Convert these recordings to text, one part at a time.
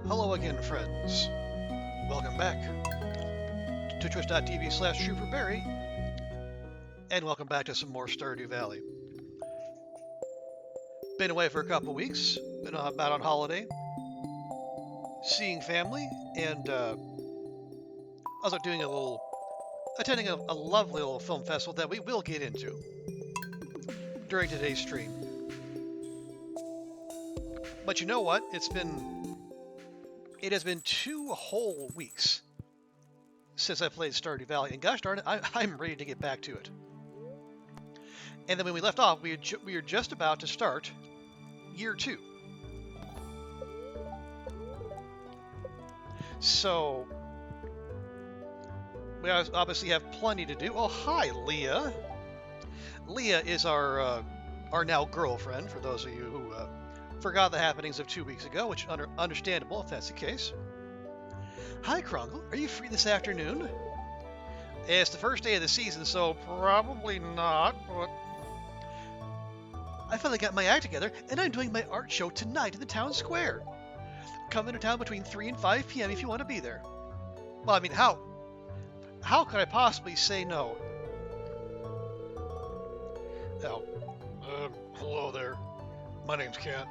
Hello again, friends. Welcome back to twitch.tv/ShrewForBerry, and welcome back to some more Stardew Valley. Been away for a couple weeks, been about on holiday, seeing family, and also attending a lovely little film festival that we will get into during today's stream. But you know what? It has been 2 whole weeks since I played Stardew Valley, and gosh darn it, I'm ready to get back to it. And then when we left off, we were just about to start year 2. So we obviously have plenty to do. Oh, hi, Leah. Leah is our now girlfriend, for those of you who forgot the happenings of 2 weeks ago, which understandable if that's the case. Hi, Krungle. Are you free this afternoon? It's the first day of the season, so probably not, but I finally got my act together, and I'm doing my art show tonight in the town square. Come into town between 3 and 5 p.m. if you want to be there. Well, I mean, how could I possibly say no? Oh, hello there. My name's Ken.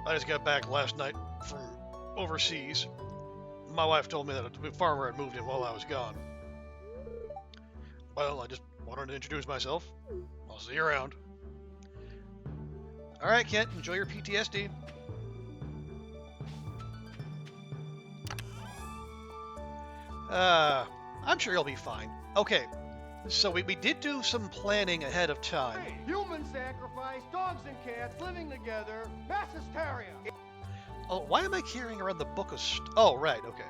I just got back last night from overseas. My wife told me that a farmer had moved in while I was gone. Well, I just wanted to introduce myself. I'll see you around. Alright, Kent, enjoy your PTSD. I'm sure you'll be fine. Okay, so we did do some planning ahead of time. Hey, human sacrifice, dogs and cats living together, mass hysteria. Oh, why am I carrying around the book of... Oh, right, okay.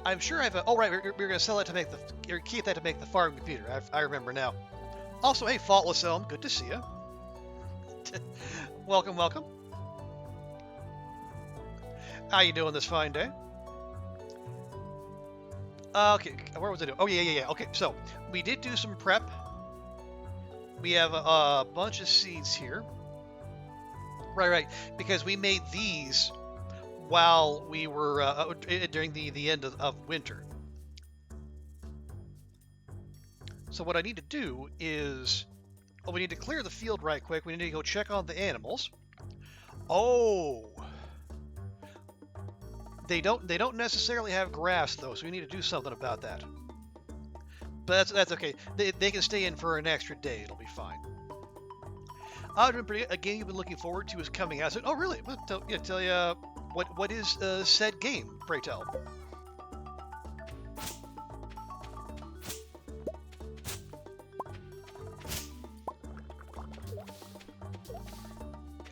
I'm sure I've... Oh, right, we're going to sell it to make or keep that to make the farm computer. I remember now. Also, hey, Faultless Elm, good to see you. Welcome, welcome. How you doing this fine day? Okay, where was I doing? Oh, yeah. Okay, so we did do some prep. We have a bunch of seeds here. Right, because we made these while we were during the end of winter. So what I need to do is, we need to clear the field right quick. We need to go check on the animals. Oh, they don't necessarily have grass though, so we need to do something about that. But that's okay. They can stay in for an extra day. It'll be fine. A game you've been looking forward to is coming out. Oh, really? Well, tell you what is said game? Pray tell.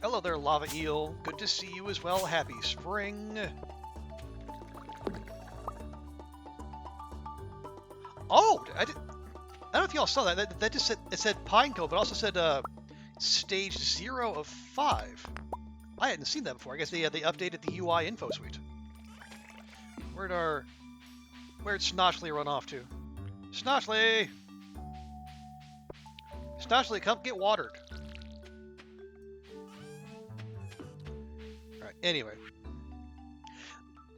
Hello there, Lava Eel. Good to see you as well. Happy spring. Oh, I don't know if y'all saw that. That just said Pineco, but also said stage 0 of 5. I hadn't seen that before. I guess they updated the UI info suite. Where'd Snotchley run off to? Snotchley, come get watered. All right. Anyway,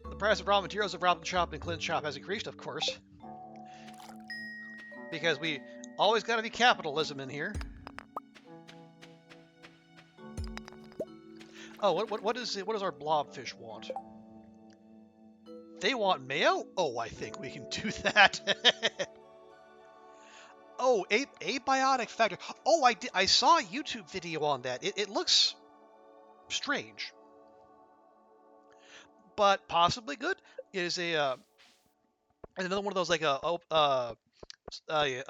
the price of raw materials of Robin's shop and Clint's shop has increased, of course. Because we always got to be capitalism in here. Oh, what does our blobfish want? They want mayo? Oh, I think we can do that. Oh, abiotic factor. Oh, I saw a YouTube video on that. It looks strange, but possibly good. It is another one of those like like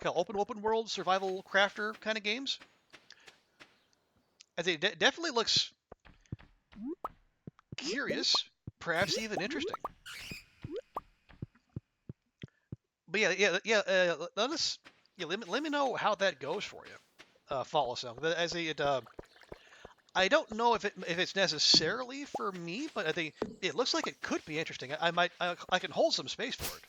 an open world survival crafter kind of games. I think it definitely looks curious, perhaps even interesting. But let me know how that goes for you. Follow some as I don't know if it's necessarily for me, but I think it looks like it could be interesting. I can hold some space for it.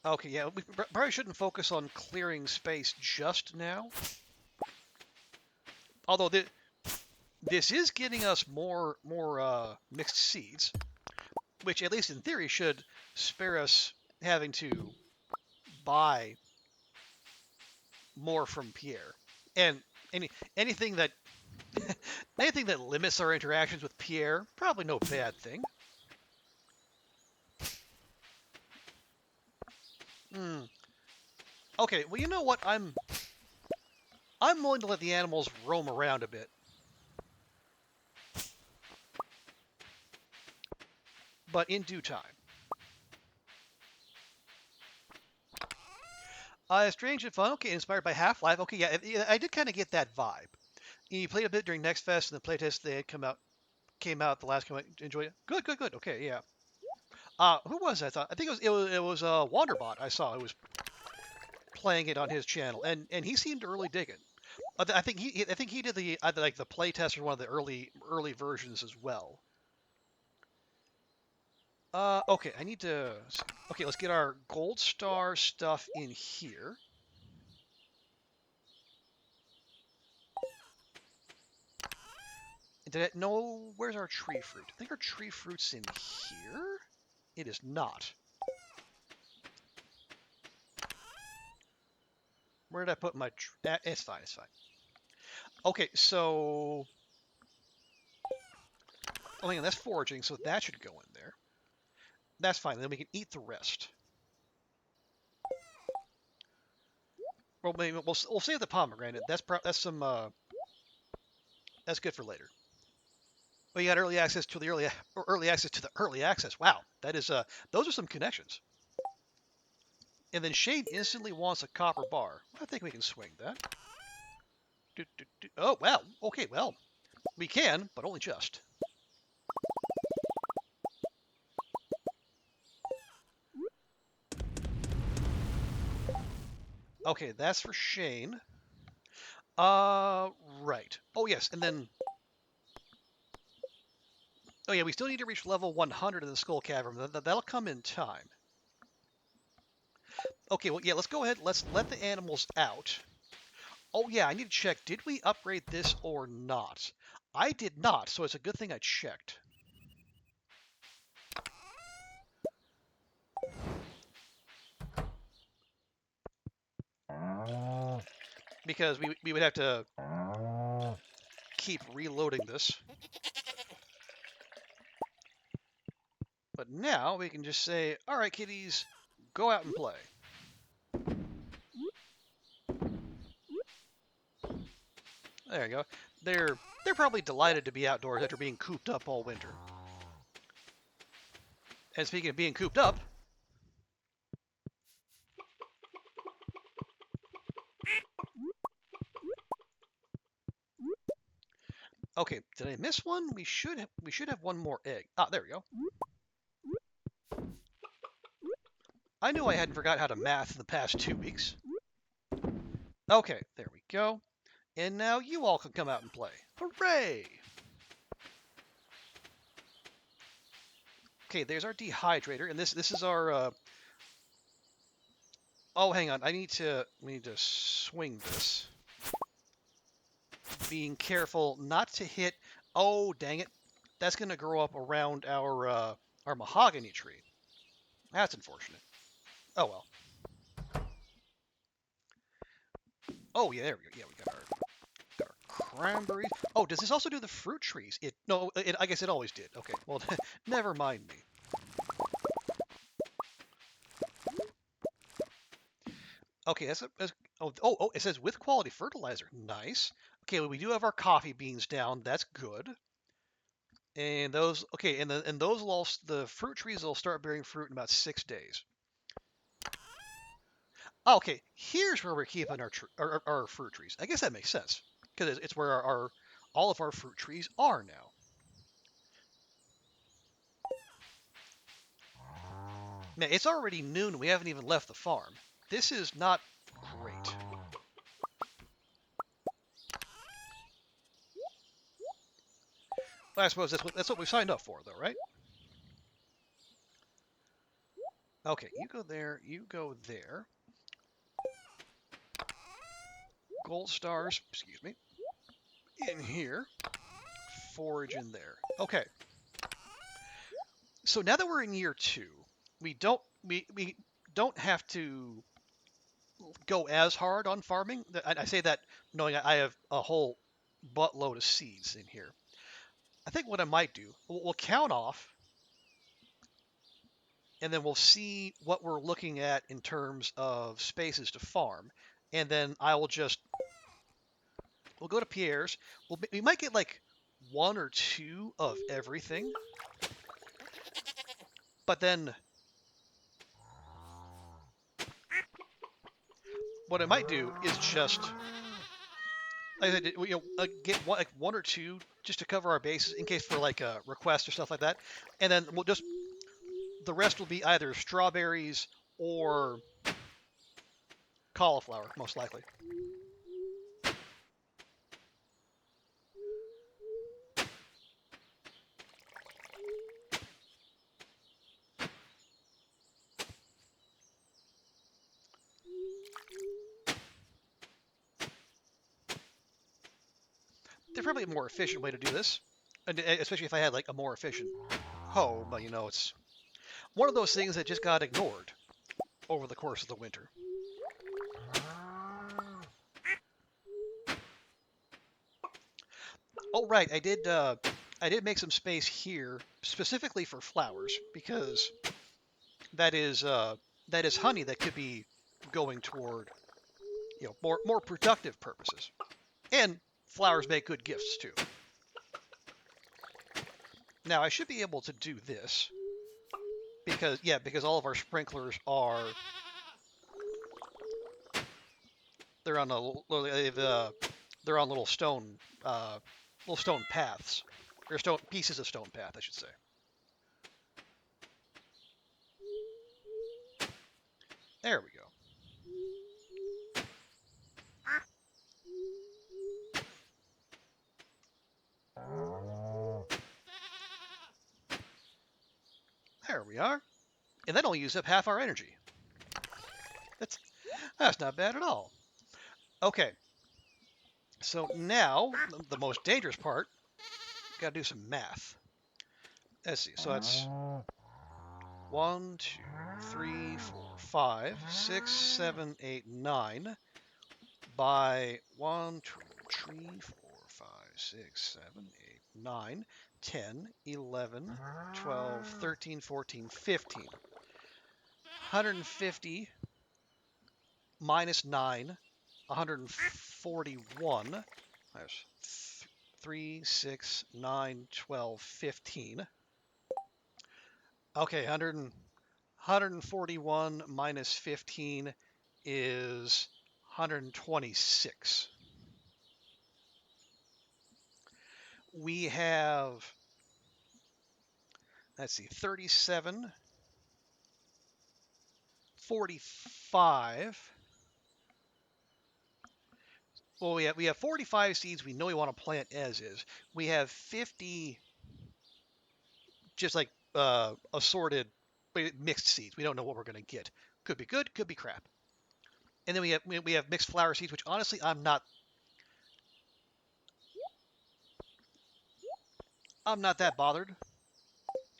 Okay, yeah, we probably shouldn't focus on clearing space just now. Although this is getting us more mixed seeds, which at least in theory should spare us having to buy more from Pierre. And anything that anything that limits our interactions with Pierre, probably no bad thing. Hmm. Okay, well, you know what? I'm willing to let the animals roam around a bit, but in due time. Strange and fun. Okay, inspired by Half-Life. Okay, yeah, I did kind of get that vibe. You played a bit during Next Fest, and the playtest they had came out the last. Enjoy it. Good, good, good. Okay, yeah. Who was that? I think it was Wanderbot. I saw it was playing it on his channel, and he seemed to really dig it. I think he did the like the playtest for one of the early versions as well. Okay, I need to. Okay, let's get our gold star stuff in here. No, where's our tree fruit? I think our tree fruit's in here. It is not. Where did I put my? It's fine. It's fine. Okay, so. Oh, hang on, that's foraging, so that should go in there. That's fine. Then we can eat the rest. Well, maybe we'll save the pomegranate. That's some. That's good for later. Well, you got early access to the early access to the early access. Wow, that is those are some connections. And then Shade instantly wants a copper bar. I think we can swing that. Oh wow. Okay, well, we can, but only just. Okay, that's for Shane. Right. Oh yes, and then. Oh yeah, we still need to reach level 100 in the Skull Cavern. That'll come in time. Okay, well yeah, let's go ahead. Let's let the animals out. Oh yeah, I need to check. Did we upgrade this or not? I did not, so it's a good thing I checked. Because we would have to keep reloading this. But now we can just say, all right, kitties, go out and play. There you go. They're probably delighted to be outdoors after being cooped up all winter. And speaking of being cooped up, okay, did I miss one? We should have one more egg. Ah, there we go. I knew I hadn't forgot how to math in the past 2 weeks. Okay, there we go. And now you all can come out and play. Hooray! Okay, there's our dehydrator, and this is our. Oh, hang on. We need to swing this. Being careful not to hit. Oh, dang it! That's gonna grow up around our mahogany tree. That's unfortunate. Oh well. Oh yeah, there we go. Yeah, we got our cranberries. Oh, does this also do the fruit trees? No, I guess it always did. Okay, well, never mind me. Okay, oh, it says with quality fertilizer. Nice. Okay, well, we do have our coffee beans down. That's good. And those, okay, and those will the fruit trees will start bearing fruit in about 6 days. Oh, okay, here's where we're keeping our fruit trees. I guess that makes sense because it's where our all of our fruit trees are now. Now it's already noon. We haven't even left the farm. This is not great. Well, I suppose that's what we signed up for, though, right? Okay, you go there, you go there. Gold stars, excuse me, in here. Forage in there. Okay. So now that we're in year 2, we don't have to go as hard on farming. I say that knowing I have a whole buttload of seeds in here. I think what I might do, we'll count off, and then we'll see what we're looking at in terms of spaces to farm, and then we'll go to Pierre's. We might get like 1 or 2 of everything, but then what I might do is just like I said, get like 1 or 2 just to cover our bases in case for like a request or stuff like that, and then the rest will be either strawberries or cauliflower, most likely. There's probably a more efficient way to do this, and especially if I had like a more efficient hoe, but it's one of those things that just got ignored over the course of the winter. Oh right, I did make some space here specifically for flowers because that is honey that could be going toward more productive purposes, and flowers make good gifts too. Now I should be able to do this because all of our sprinklers they're on they're on little stone paths. They're stone pieces of stone path, I should say. There we go. There we are. And that'll use up half our energy. That's not bad at all. Okay. So now, the most dangerous part, gotta do some math. Let's see. So that's 1, 2, 3, 4, 5, 6, 7, 8, 9 by 1, 2, 3, 4, 5, 6, 7, 8, 9, 10, 11, 12, 13, 14, 15. 150 minus 9, 141. There's 3, 6, 9, 12, 15. Okay, 141 minus 15 is 126. We have, let's see, 37, 45. Well, we have 45 seeds we know we want to plant as is. We have 50 just like assorted mixed seeds. We don't know what we're going to get. Could be good, could be crap. And then we have mixed flower seeds, which honestly I'm not that bothered.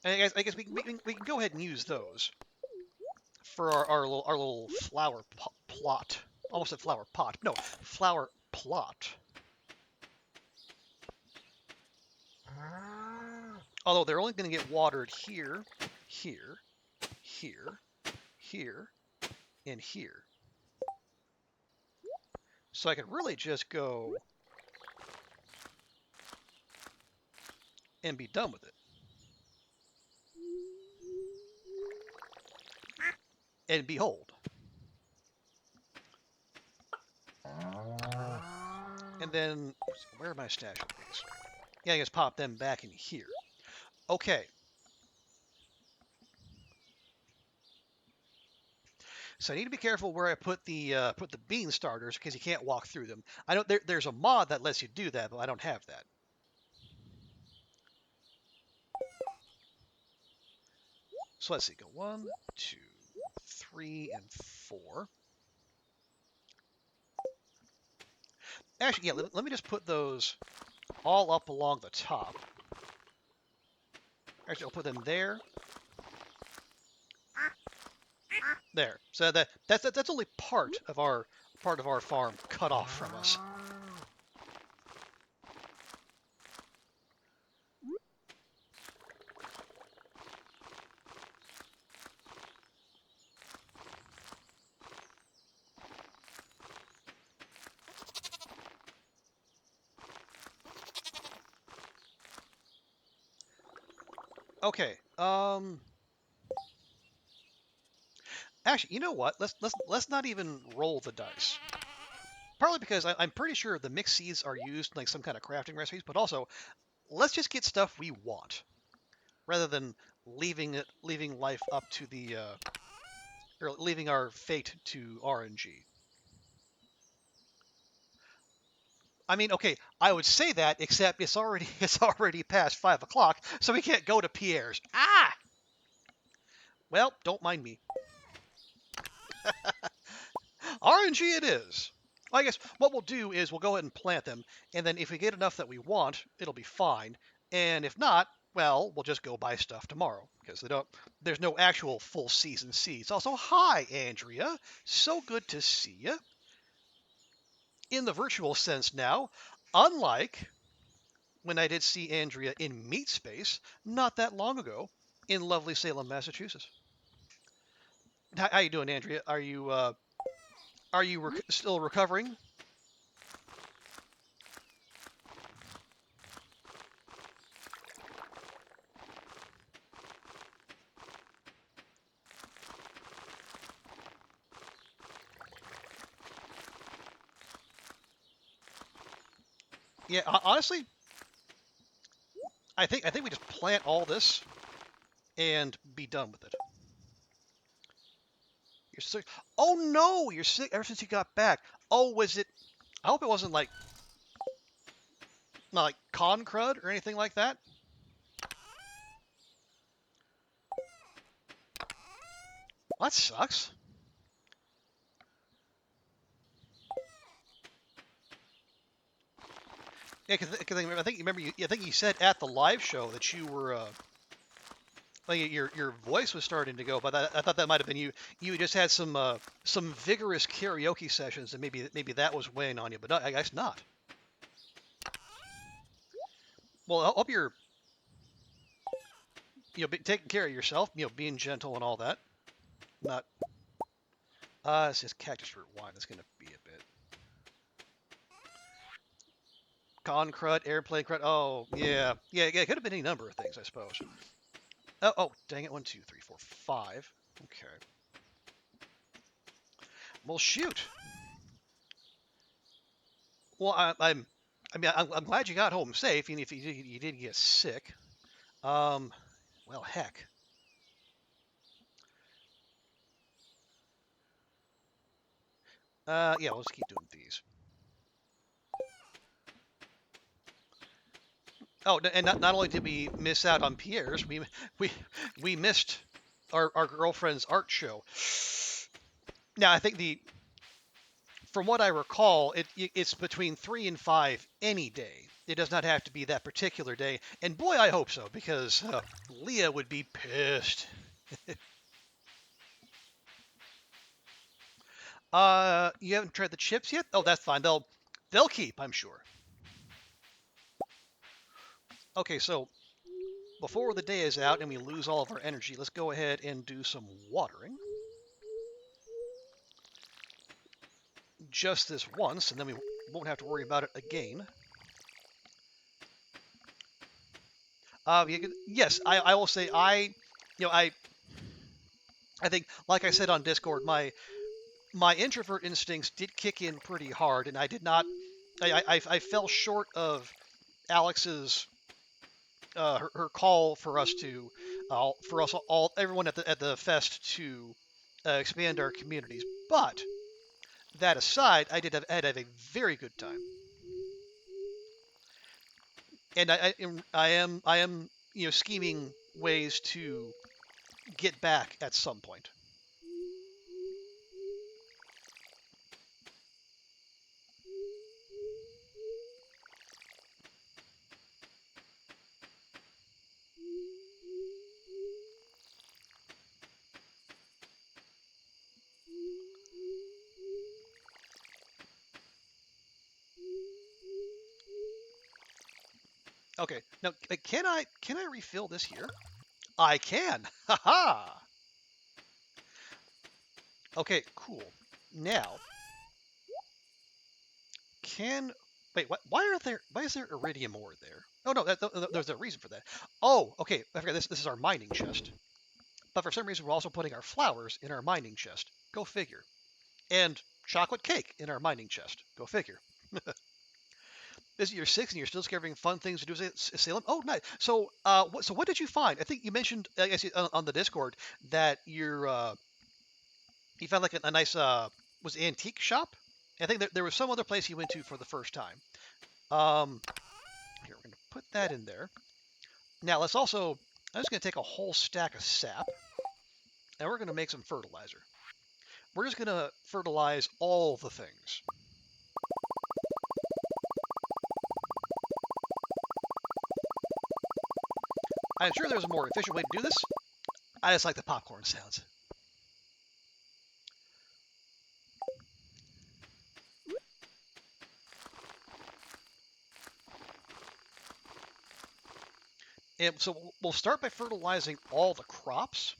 And I guess we can go ahead and use those for our little flower plot. Almost said flower pot. No, flower plot. Although they're only going to get watered here, here, here, here, and here. So I could really just go and be done with it. And behold. And then, where are my stash of these? Yeah, I guess pop them back in here. Okay. So I need to be careful where I put the bean starters because you can't walk through them. I know there's a mod that lets you do that, but I don't have that. So let's see. Go 1, 2, 3 and 4. Actually, yeah, let me just put those all up along the top. Actually, I'll put them there. There. So that's only part of our farm cut off from us. Okay. Actually, you know what? Let's not even roll the dice. Partly because I'm pretty sure the mixed seeds are used in like some kind of crafting recipes, but also let's just get stuff we want rather than leaving life up to the or leaving our fate to RNG. I mean, okay, I would say that, except it's already past 5 o'clock, so we can't go to Pierre's. Ah! Well, don't mind me. RNG it is. I guess what we'll do is we'll go ahead and plant them, and then if we get enough that we want, it'll be fine. And if not, well, we'll just go buy stuff tomorrow because there's no actual full season seeds. Also, hi, Andrea. So good to see you. In the virtual sense now, unlike when I did see Andrea in Meat Space not that long ago in lovely Salem, Massachusetts. How you doing, Andrea? Are you still recovering? Yeah, honestly, I think we just plant all this and be done with it. You're sick. Oh no, you're sick ever since you got back. Oh, was it? I hope it wasn't like not like con crud or anything like that. Well, that sucks. Yeah, because I think I think you said at the live show that you were like your voice was starting to go, but I thought that might have been you. You just had some vigorous karaoke sessions, and maybe that was weighing on you, but I guess not. Well, I hope you're taking care of yourself, being gentle and all that. Not it's just cactus root wine. That's gonna be a bit. Con crud, airplane crud. Oh yeah, it could have been any number of things, I suppose. Oh, dang it! 1, 2, 3, 4, 5. Okay. Well, shoot. Well, I'm glad you got home safe, even if you did get sick. Well, heck. Yeah, we'll just keep doing these. Oh, and not only did we miss out on Pierre's, we missed our girlfriend's art show. Now, I think from what I recall, it's between 3 and 5 any day. It does not have to be that particular day. And boy, I hope so, because Leah would be pissed. You haven't tried the chips yet? Oh, that's fine. They'll keep, I'm sure. Okay, so before the day is out and we lose all of our energy, let's go ahead and do some watering. Just this once, and then we won't have to worry about it again. Yes, I will say I think, like I said on Discord, my introvert instincts did kick in pretty hard, and I did not. I fell short of Alex's her call for us all everyone at the fest to expand our communities. But that aside, I had a very good time, and I am scheming ways to get back at some point. Okay, now can I refill this here? I can. Haha. Okay, cool. Now, can wait. Why is there iridium ore there? Oh no, there's a reason for that. Oh, okay. I forgot this is our mining chest. But for some reason, we're also putting our flowers in our mining chest. Go figure. And chocolate cake in our mining chest. Go figure. This is year 6, and you're still discovering fun things to do in Salem. Oh, nice. So, what did you find? I think you mentioned, I guess, on the Discord that you found like a nice was it antique shop. I think there was some other place you went to for the first time. Um, Here we're gonna put that in there. Now let's also. I'm just gonna take a whole stack of sap, and we're gonna make some fertilizer. We're just gonna fertilize all the things. I'm sure there's a more efficient way to do this. I just like the popcorn sounds. And so we'll start by fertilizing all the crops.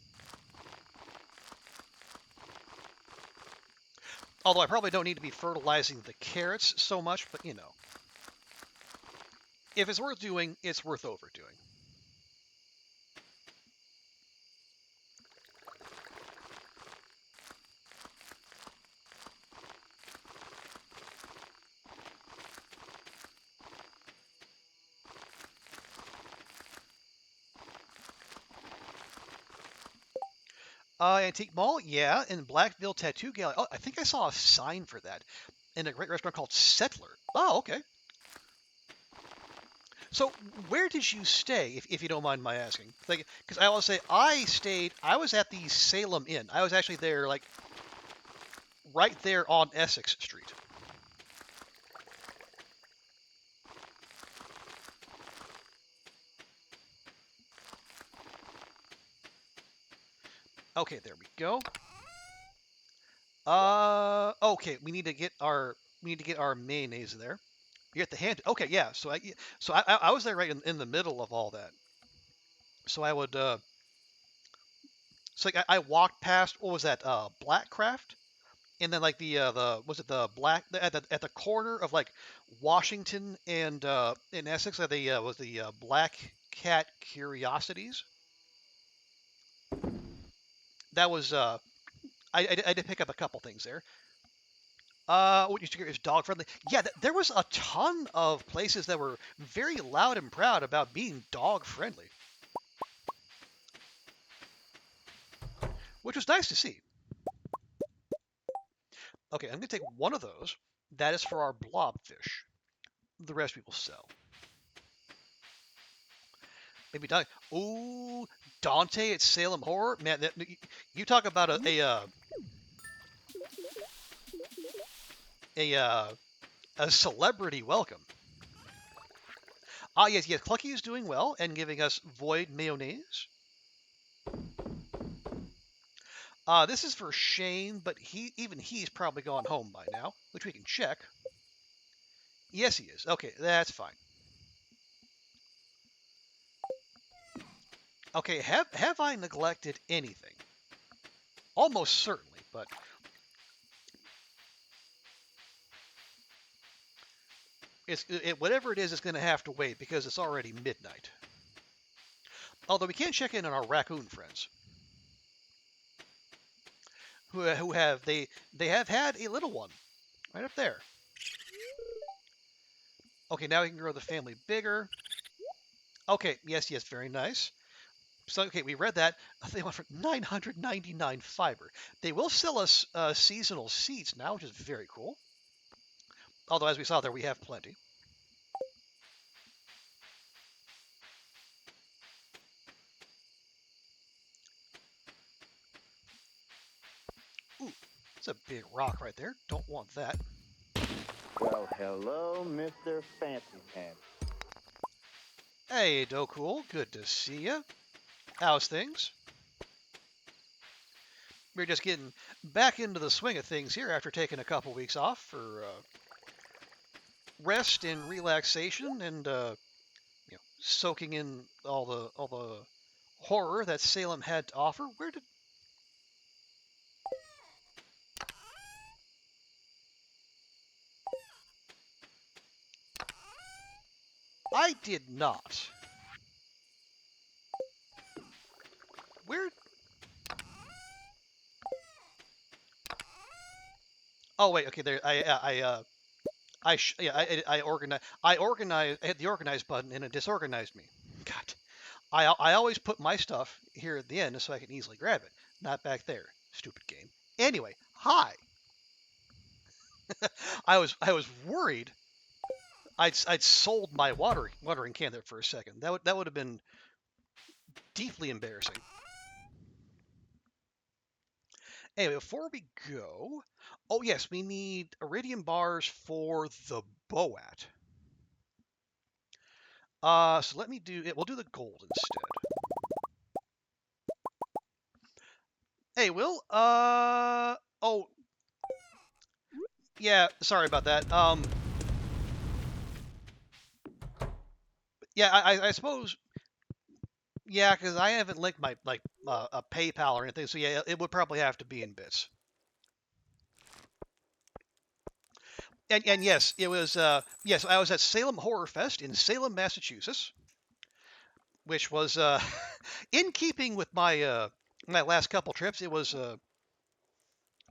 Although I probably don't need to be fertilizing the carrots so much, but you know. If it's worth doing, it's worth overdoing. Antique Mall, yeah, in Blackville Tattoo Gallery. Oh, I think I saw a sign for that in a great restaurant called Settler. Oh, okay. So where did you stay, if you don't mind my asking? Like, because I always say I was at the Salem Inn. I was actually there, like, right there on Essex Street. Okay, there we go. Okay, we need to get our mayonnaise there. You get the hand. Okay, yeah. So I was there right in the middle of all that. So I would so like I walked past what was that Blackcraft, and then like the was it the black at the corner of like Washington and in Essex the was the Black Cat Curiosities. That was I did pick up a couple things there. What you figure is dog friendly. Yeah, there was a ton of places that were very loud and proud about being dog friendly, which was nice to see. Okay, I'm gonna take one of those. That is for our blobfish. The rest we will sell. Maybe Dante. Ooh, Dante at Salem Horror. Man, you talk about a a celebrity welcome. Ah, yes, yes. Clucky is doing well and giving us void mayonnaise. This is for Shane, but he's probably gone home by now, which we can check. Yes, he is. Okay, that's fine. Okay, have I neglected anything? Almost certainly, but whatever it is, it's going to have to wait because it's already midnight. Although we can check in on our raccoon friends, who have they have had a little one right up there. Okay, now we can grow the family bigger. Okay, yes, yes, very nice. So, okay, we read that. They went for 999 fiber. They will sell us seasonal seeds now, which is very cool. Although, as we saw there, we have plenty. Ooh, it's a big rock right there. Don't want that. Well, hello, Mr. Fancy Pants. Hey, Dokuul, good to see you. How's things? We're just getting back into the swing of things here after taking a couple weeks off for rest and relaxation and soaking in all the horror that Salem had to offer. Where did I did not. Where? Oh wait, okay. There, I organized. I hit the organize button and it disorganized me. God, I always put my stuff here at the end so I can easily grab it, not back there. Stupid game. Anyway, hi. I was worried. I'd sold my watering can there for a second. That would have been deeply embarrassing. Anyway, before we go, oh yes, we need iridium bars for the Boat. So let me do it. We'll do the gold instead. Hey, Will. Oh, yeah. Sorry about that. Yeah. I suppose. Yeah, because I haven't linked my a PayPal or anything. So yeah, it would probably have to be in bits. And yes, it was. Yes, I was at Salem Horror Fest in Salem, Massachusetts, which was in keeping with my my last couple trips. It was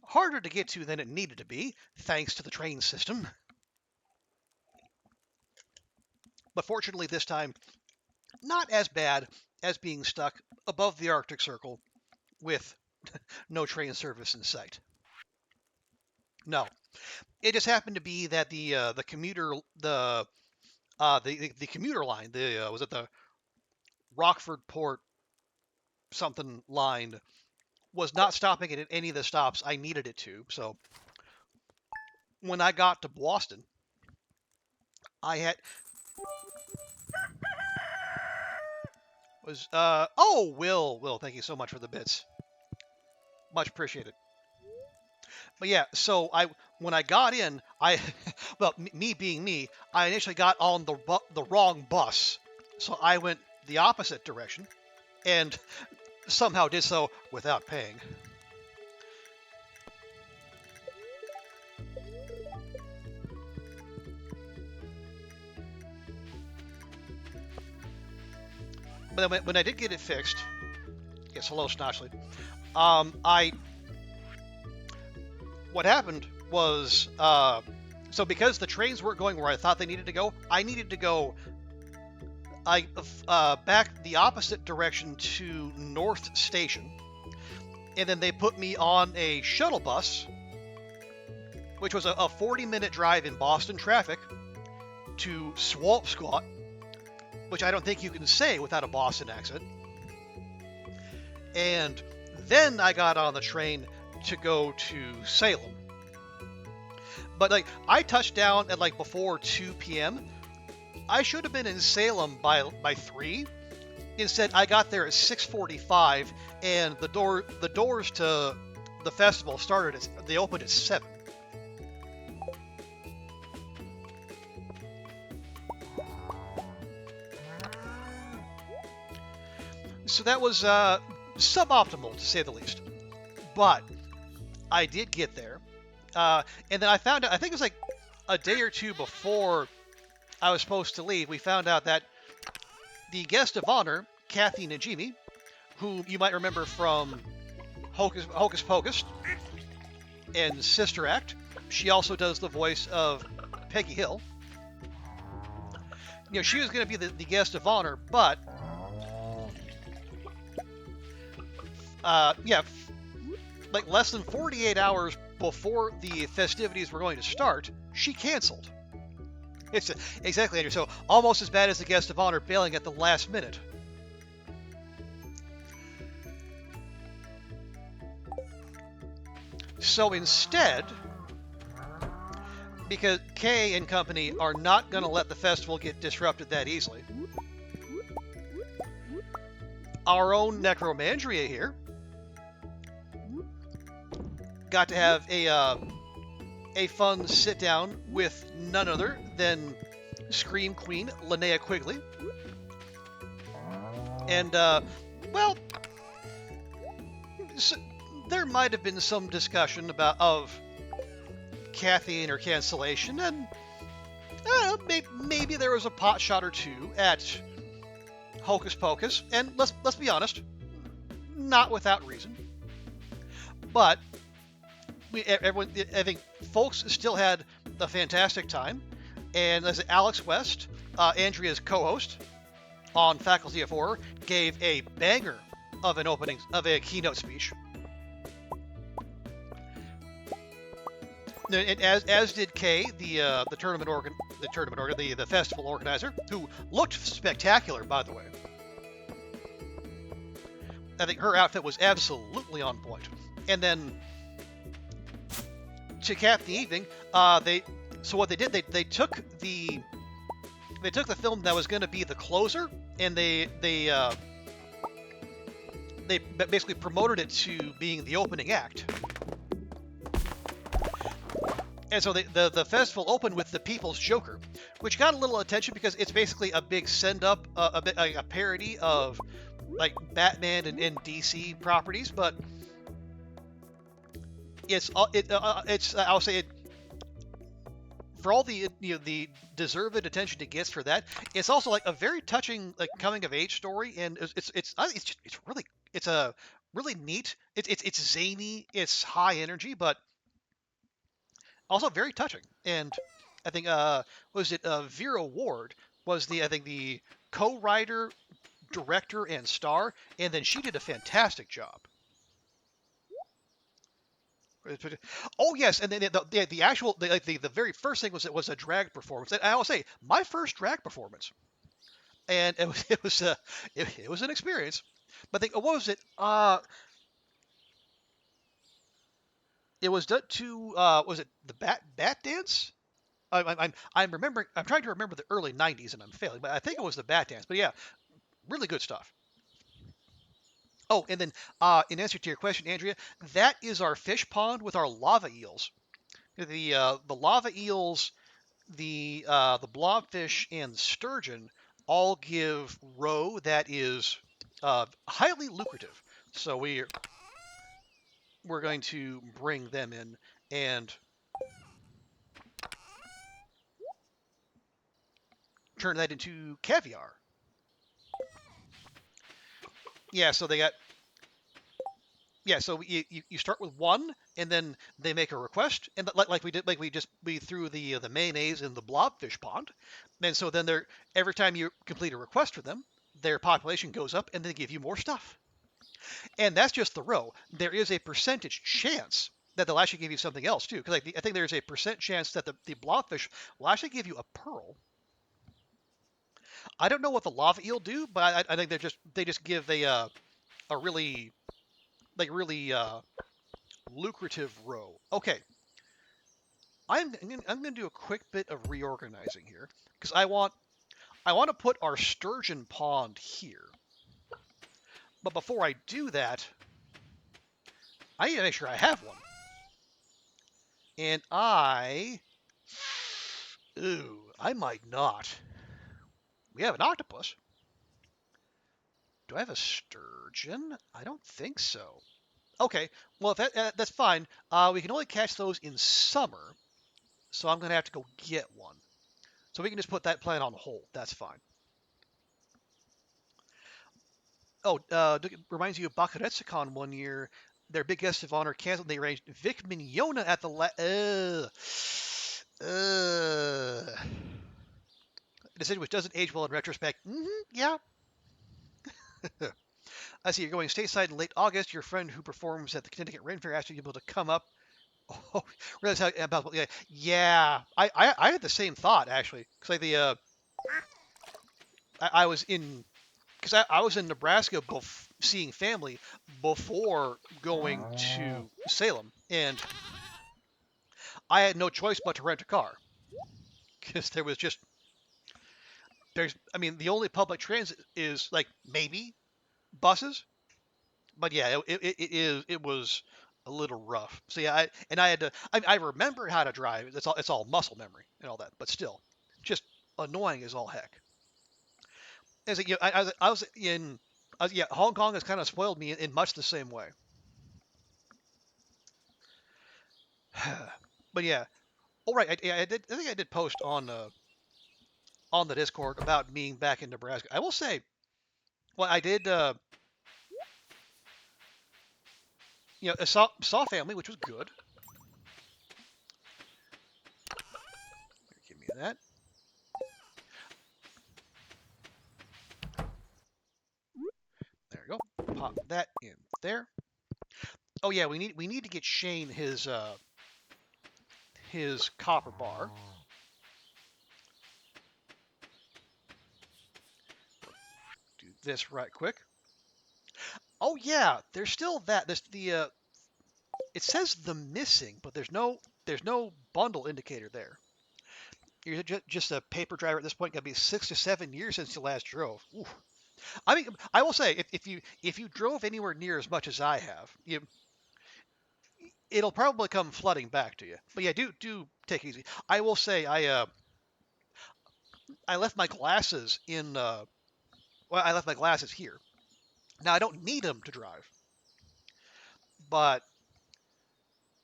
harder to get to than it needed to be, thanks to the train system. But fortunately, this time, not as bad as being stuck above the Arctic Circle with no train service in sight. No, it just happened to be that the commuter the commuter line was it the Rockford Port something line was not stopping at any of the stops I needed it to. So when I got to Boston, I had was oh Will, thank you so much for the bits, much appreciated. But yeah, so when I got in, well, me being me, I initially got on the wrong bus, so I went the opposite direction, and somehow did so without paying. But then when I did get it fixed, yes, hello, Snoshly. What happened was, so because the trains weren't going where I thought they needed to go, I needed to go, back the opposite direction to North Station, and then they put me on a shuttle bus, which was a 40-minute drive in Boston traffic to Swampscott, which I don't think you can say without a Boston accent. And then I got on the train to go to Salem. But like I touched down at like before 2 p.m. I should have been in Salem by 3. Instead, I got there at 6:45, and the doors to the festival they opened at 7. So that was suboptimal, to say the least. But I did get there. And then I found out, I think it was like a day or two before I was supposed to leave, we found out that the guest of honor, Kathy Najimy, who you might remember from Hocus Pocus and Sister Act, she also does the voice of Peggy Hill. You know, she was going to be the guest of honor, but like less than 48 hours before the festivities were going to start, she canceled. It's exactly, Andrew. So almost as bad as the guest of honor bailing at the last minute. So instead, because Kay and company are not going to let the festival get disrupted that easily, our own Necromandria here got to have a fun sit down with none other than Scream Queen Linnea Quigley, And well, s there might have been some discussion about of caffeine or cancellation, and maybe there was a pot shot or two at Hocus Pocus, and let's be honest, not without reason. But everyone, I think, folks still had a fantastic time. And as Alex West, Andrea's co-host on Faculty of Horror, gave a banger of a keynote speech. And as did Kay, the festival organizer, who looked spectacular, by the way. I think her outfit was absolutely on point. And then to cap the evening, they took the film that was going to be the closer, and they basically promoted it to being the opening act. And so the festival opened with The People's Joker, which got a little attention because it's basically a big send-up, a parody of like Batman and DC properties, but I'll say it, for all the the deserved attention it gets for that, it's also like a very touching like coming of age story, and it's a really neat. It's zany, it's high energy, but also very touching. And I think Vera Ward was the co-writer, director, and star, and then she did a fantastic job. Oh yes, and then the very first thing was a drag performance. And I will say my first drag performance, and it was an experience. But I think what was it? It was done to was it the bat dance? I'm remembering. I'm trying to remember the early '90s, and I'm failing. But I think it was the bat dance. But yeah, really good stuff. Oh, and then in answer to your question, Andrea, that is our fish pond with our lava eels. The lava eels, the blobfish, and sturgeon all give roe that is highly lucrative. So we're going to bring them in and turn that into caviar. Yeah, so they got. Yeah, so you start with one, and then they make a request, and like we threw the mayonnaise in the blobfish pond, and so then every time you complete a request for them, their population goes up, and they give you more stuff. And that's just the row. There is a percentage chance that they'll actually give you something else too, because I think there's a percent chance that the blobfish will actually give you a pearl. I don't know what the lava eel do, but I think they just give a really lucrative row. Okay, I'm going to do a quick bit of reorganizing here because I want to put our sturgeon pond here. But before I do that, I need to make sure I have one. And I might not. We have an octopus. Do I have a sturgeon? I don't think so. Okay, well, if that's fine. We can only catch those in summer, so I'm going to have to go get one. So we can just put that plan on hold. That's fine. Oh, it reminds you of Bakaretsicon one year. Their big guest of honor canceled. They arranged Vic Mignogna at the decision which doesn't age well in retrospect. Yeah. I see you're going stateside in late August. Your friend who performs at the Connecticut Ren Fair asked you to be able to come up. Oh, realize how about yeah. I had the same thought actually because I was in I was in Nebraska seeing family before going to Salem, and I had no choice but to rent a car because the only public transit is like maybe buses, but yeah, it was a little rough. So yeah, I had to. I remember how to drive. It's all muscle memory and all that, but still, just annoying as all heck. As I was in Yeah, Hong Kong has kind of spoiled me in much the same way. But yeah. Oh right, I did. I think I did post on the Discord about being back in Nebraska. I will say, well, I did. I saw family, which was good. Give me that. There we go. Pop that in there. Oh yeah, we need to get Shane his copper bar. Do this right quick. Oh yeah, there's still that. It says the missing, but there's no bundle indicator there. You're just a paper driver at this point. Got to be 6 to 7 years since you last drove. Ooh. I mean, I will say if you drove anywhere near as much as I have, it'll probably come flooding back to you. But yeah, do take it easy. I will say I left my glasses in I left my glasses here. Now I don't need them to drive, but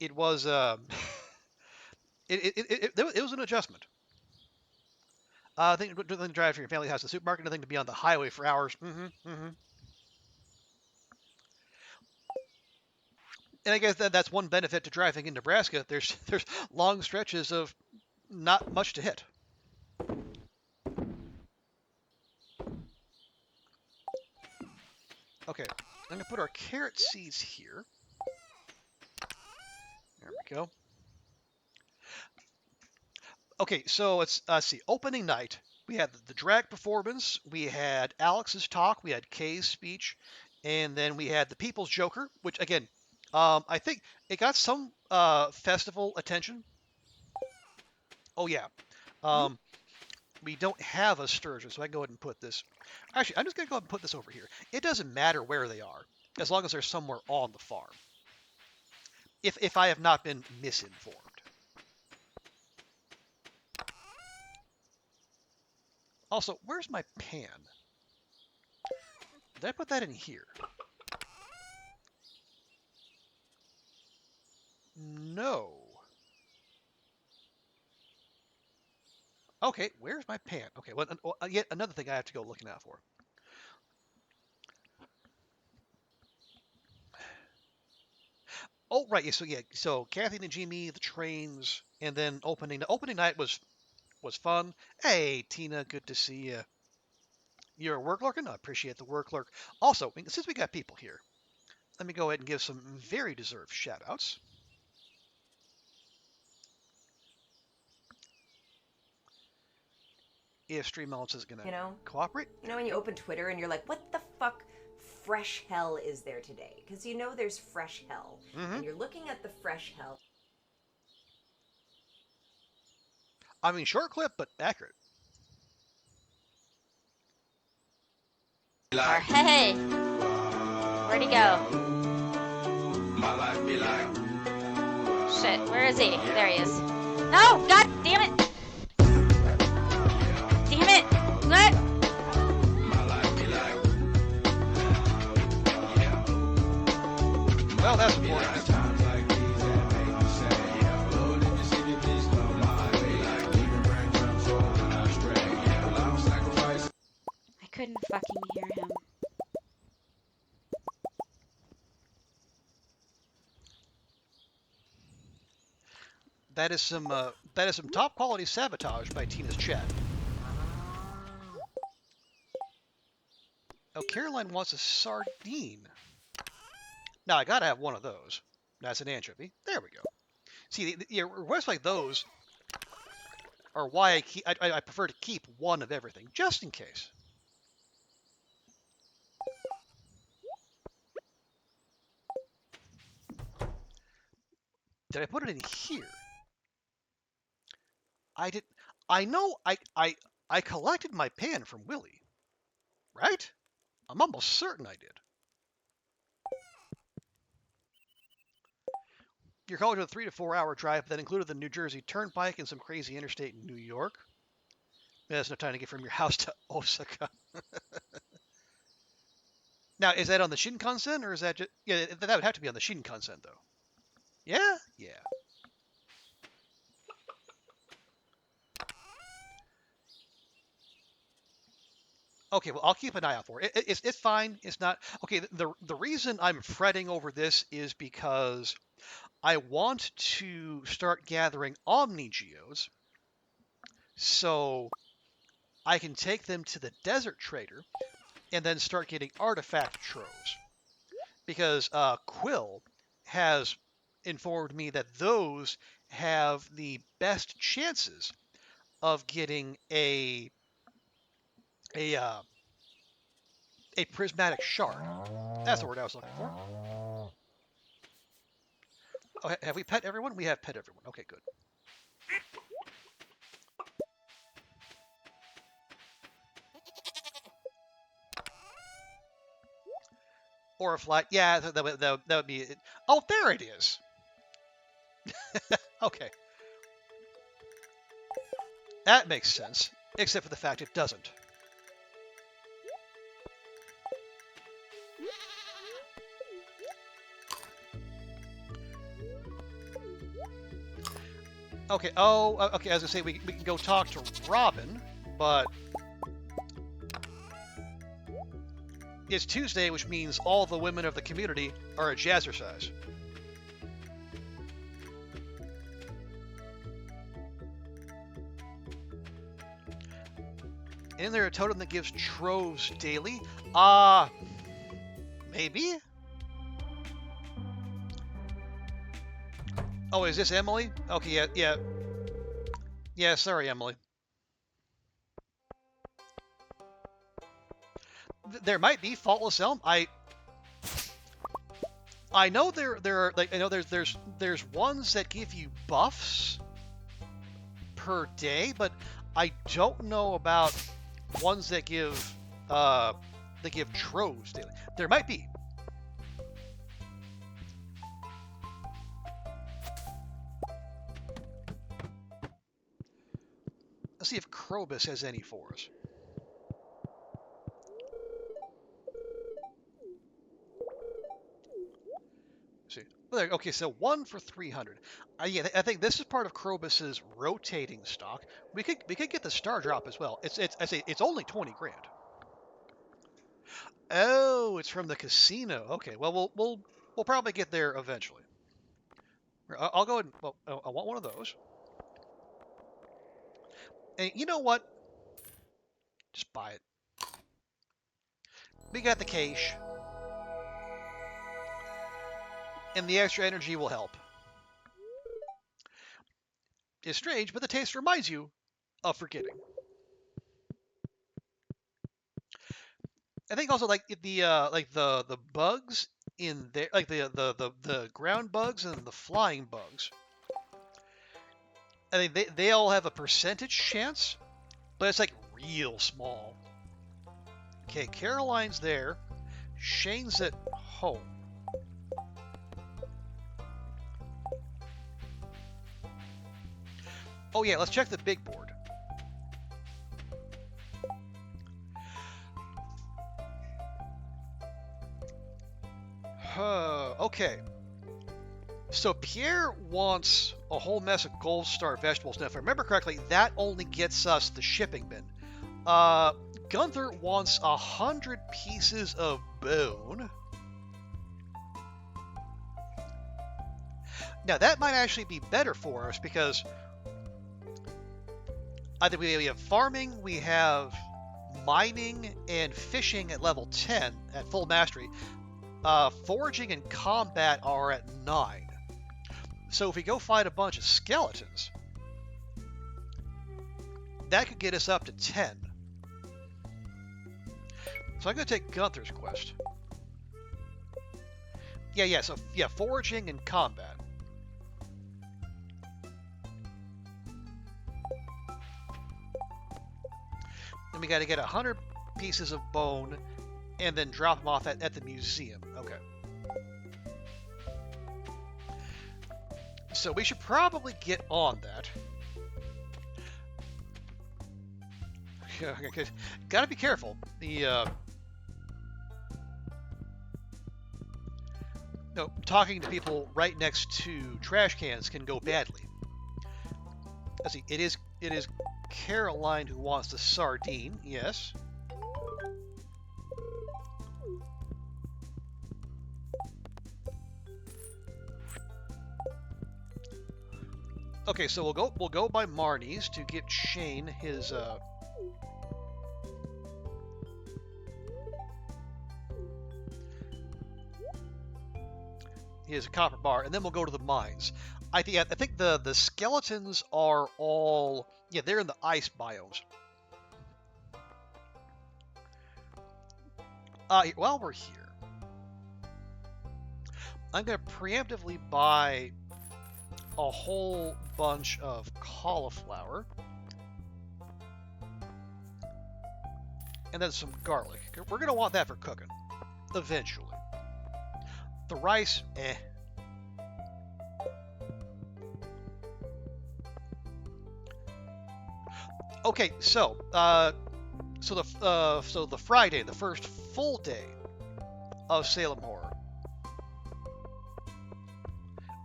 it was it was an adjustment. I think nothing to drive from your family house to the supermarket, nothing to be on the highway for hours. And I guess that's one benefit to driving in Nebraska. There's long stretches of not much to hit. Okay, I'm gonna put our carrot seeds here. There we go. Okay, so let's see. Opening night, we had the drag performance, we had Alex's talk, we had Kay's speech, and then we had the People's Joker, which again, I think it got some festival attention. Oh yeah. Um, we don't have a sturgeon, so I can go ahead and put this. Actually, I'm just gonna go ahead and put this over here. It doesn't matter where they are, as long as they're somewhere on the farm. If I have not been misinformed. Also, where's my pan? Did I put that in here? No. Okay, where's my pan? Okay, well, yet another thing I have to go looking out for. Oh, right. Yeah, so Kathy and Jimmy, the trains, and then opening. The opening night was fun. Hey, Tina, good to see you. You're a work lurking? I appreciate the work lurk. Also, since we got people here, let me go ahead and give some very deserved shout outs. If Stream Elements is going to cooperate. You know when you open Twitter and you're like, what the fuck fresh hell is there today? Because there's fresh hell. And you're looking at the fresh hell. I mean, short clip, but accurate. Hey, where'd he go? Shit, where is he? There he is. No, god damn it! Damn it! What? Well, that's important. I couldn't fucking hear him. That is some top quality sabotage by Tina's chat. Oh, Caroline wants a sardine. Now I gotta have one of those. That's an anchovy. There we go. See, requests like those are why I prefer to keep one of everything, just in case. Did I put it in here? I did. I know I collected my pan from Willy, right? I'm almost certain I did. Your college was a 3 to 4 hour drive that included the New Jersey Turnpike and some crazy interstate in New York. There's no time to get from your house to Osaka. Now, is that on the Shinkansen, or is that just... Yeah, that would have to be on the Shinkansen, though. Yeah? Yeah. Okay, well, I'll keep an eye out for it. It's fine. It's not... Okay, the reason I'm fretting over this is because I want to start gathering Omni Geodes so I can take them to the Desert Trader and then start getting artifact troves. Because Quill has informed me that those have the best chances of getting a prismatic shard. That's the word I was looking for. Oh, have we pet everyone? We have pet everyone. Okay, good. Or a flight. Yeah, that would be it. Oh, there it is. Okay. That makes sense, except for the fact it doesn't. Okay, okay, as I say, we can go talk to Robin, but it's Tuesday, which means all the women of the community are at jazzercise. Isn't there a totem that gives troves daily? Maybe? Oh, is this Emily? Okay, yeah. Yeah, sorry, Emily. There might be Faultless Elm. I know there are, like, I know there's ones that give you buffs per day, but I don't know about ones that give troves daily. There might be. Let's see if Krobus has any for us. See. Okay, so 1 for 300. Yeah, I think this is part of Krobus's rotating stock. We could get the star drop as well. It's only 20 grand. Oh, it's from the casino. Okay, well we'll probably get there eventually. I'll go ahead and, well, I want one of those. And you know what? Just buy it. We got the cash. And the extra energy will help. It's strange, but the taste reminds you of forgetting. I think also like the bugs in there, like the ground bugs and the flying bugs. I think they all have a percentage chance, but it's like real small. Okay, Caroline's there. Shane's at home. Oh yeah, let's check the big board. Okay. So Pierre wants a whole mess of gold star vegetables. Now, if I remember correctly, that only gets us the shipping bin. Gunther wants 100 pieces of bone. Now, that might actually be better for us because I think we have farming, we have mining, and fishing at level 10 at full mastery. Foraging and combat are at 9. So if we go fight a bunch of skeletons, that could get us up to 10. So I'm going to take Gunther's quest. So foraging and combat. And we got to get 100 pieces of bone and then drop them off at the museum. Okay. So we should probably get on that. Gotta be careful. The No, talking to people right next to trash cans can go badly. Let's see, it is Caroline who wants the sardine, yes. Okay, so we'll go by Marnie's to get Shane his copper bar, and then we'll go to the mines. I think the skeletons are all they're in the ice biomes. While we're here, I'm gonna preemptively buy a whole bunch of cauliflower and then some garlic. We're gonna want that for cooking eventually. The rice, eh. Okay, so the Friday, the first full day of Salem Horror.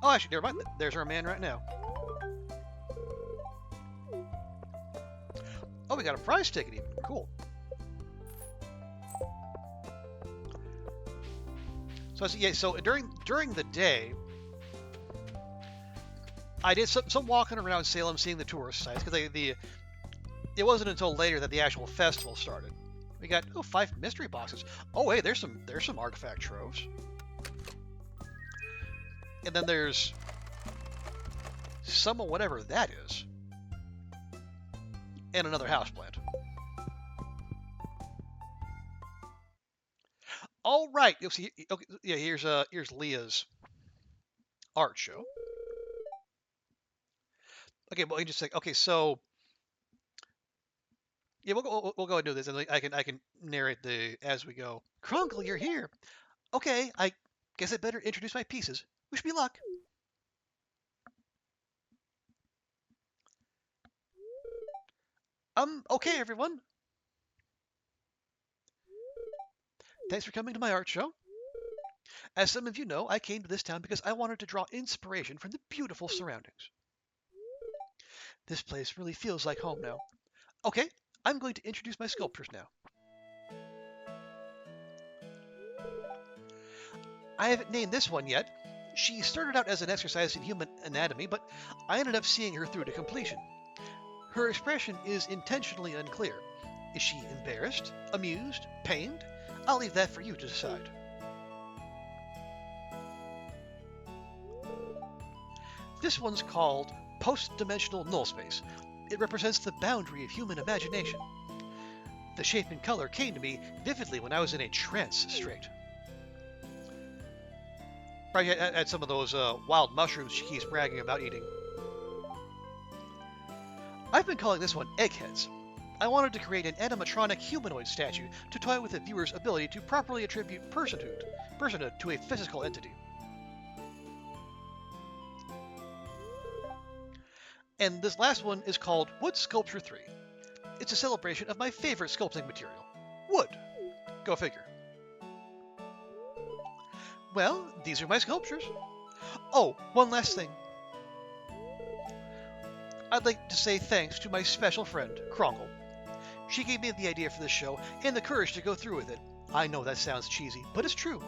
Oh, actually, never mind. There's our man right now. Oh, we got a prize ticket even. Cool. So during the day, I did some walking around Salem, seeing the tourist sites, because it wasn't until later that the actual festival started. We got 5 mystery boxes. Oh, hey, there's some artifact troves. And then there's some of whatever that is. And another houseplant. All right. You'll see. Okay, yeah, here's Leah's art show. Okay, well, just like, okay, so yeah, we'll go ahead and do this, and I can narrate as we go. Crunkle, you're here. Okay, I guess I better introduce my pieces. Wish me luck. Okay, everyone. Thanks for coming to my art show. As some of you know, I came to this town because I wanted to draw inspiration from the beautiful surroundings. This place really feels like home now. Okay, I'm going to introduce my sculptures now. I haven't named this one yet. She started out as an exercise in human anatomy, but I ended up seeing her through to completion. Her expression is intentionally unclear. Is she embarrassed, amused, pained? I'll leave that for you to decide. This one's called Post-Dimensional Null Space. It represents the boundary of human imagination. The shape and color came to me vividly when I was in a trance state. Right at some of those wild mushrooms she keeps bragging about eating. I've been calling this one Eggheads. I wanted to create an animatronic humanoid statue to toy with the viewer's ability to properly attribute personhood to a physical entity. And this last one is called Wood Sculpture 3. It's a celebration of my favorite sculpting material, wood. Go figure. Well, these are my sculptures. Oh, one last thing. I'd like to say thanks to my special friend, Krongle. She gave me the idea for this show and the courage to go through with it. I know that sounds cheesy, but it's true.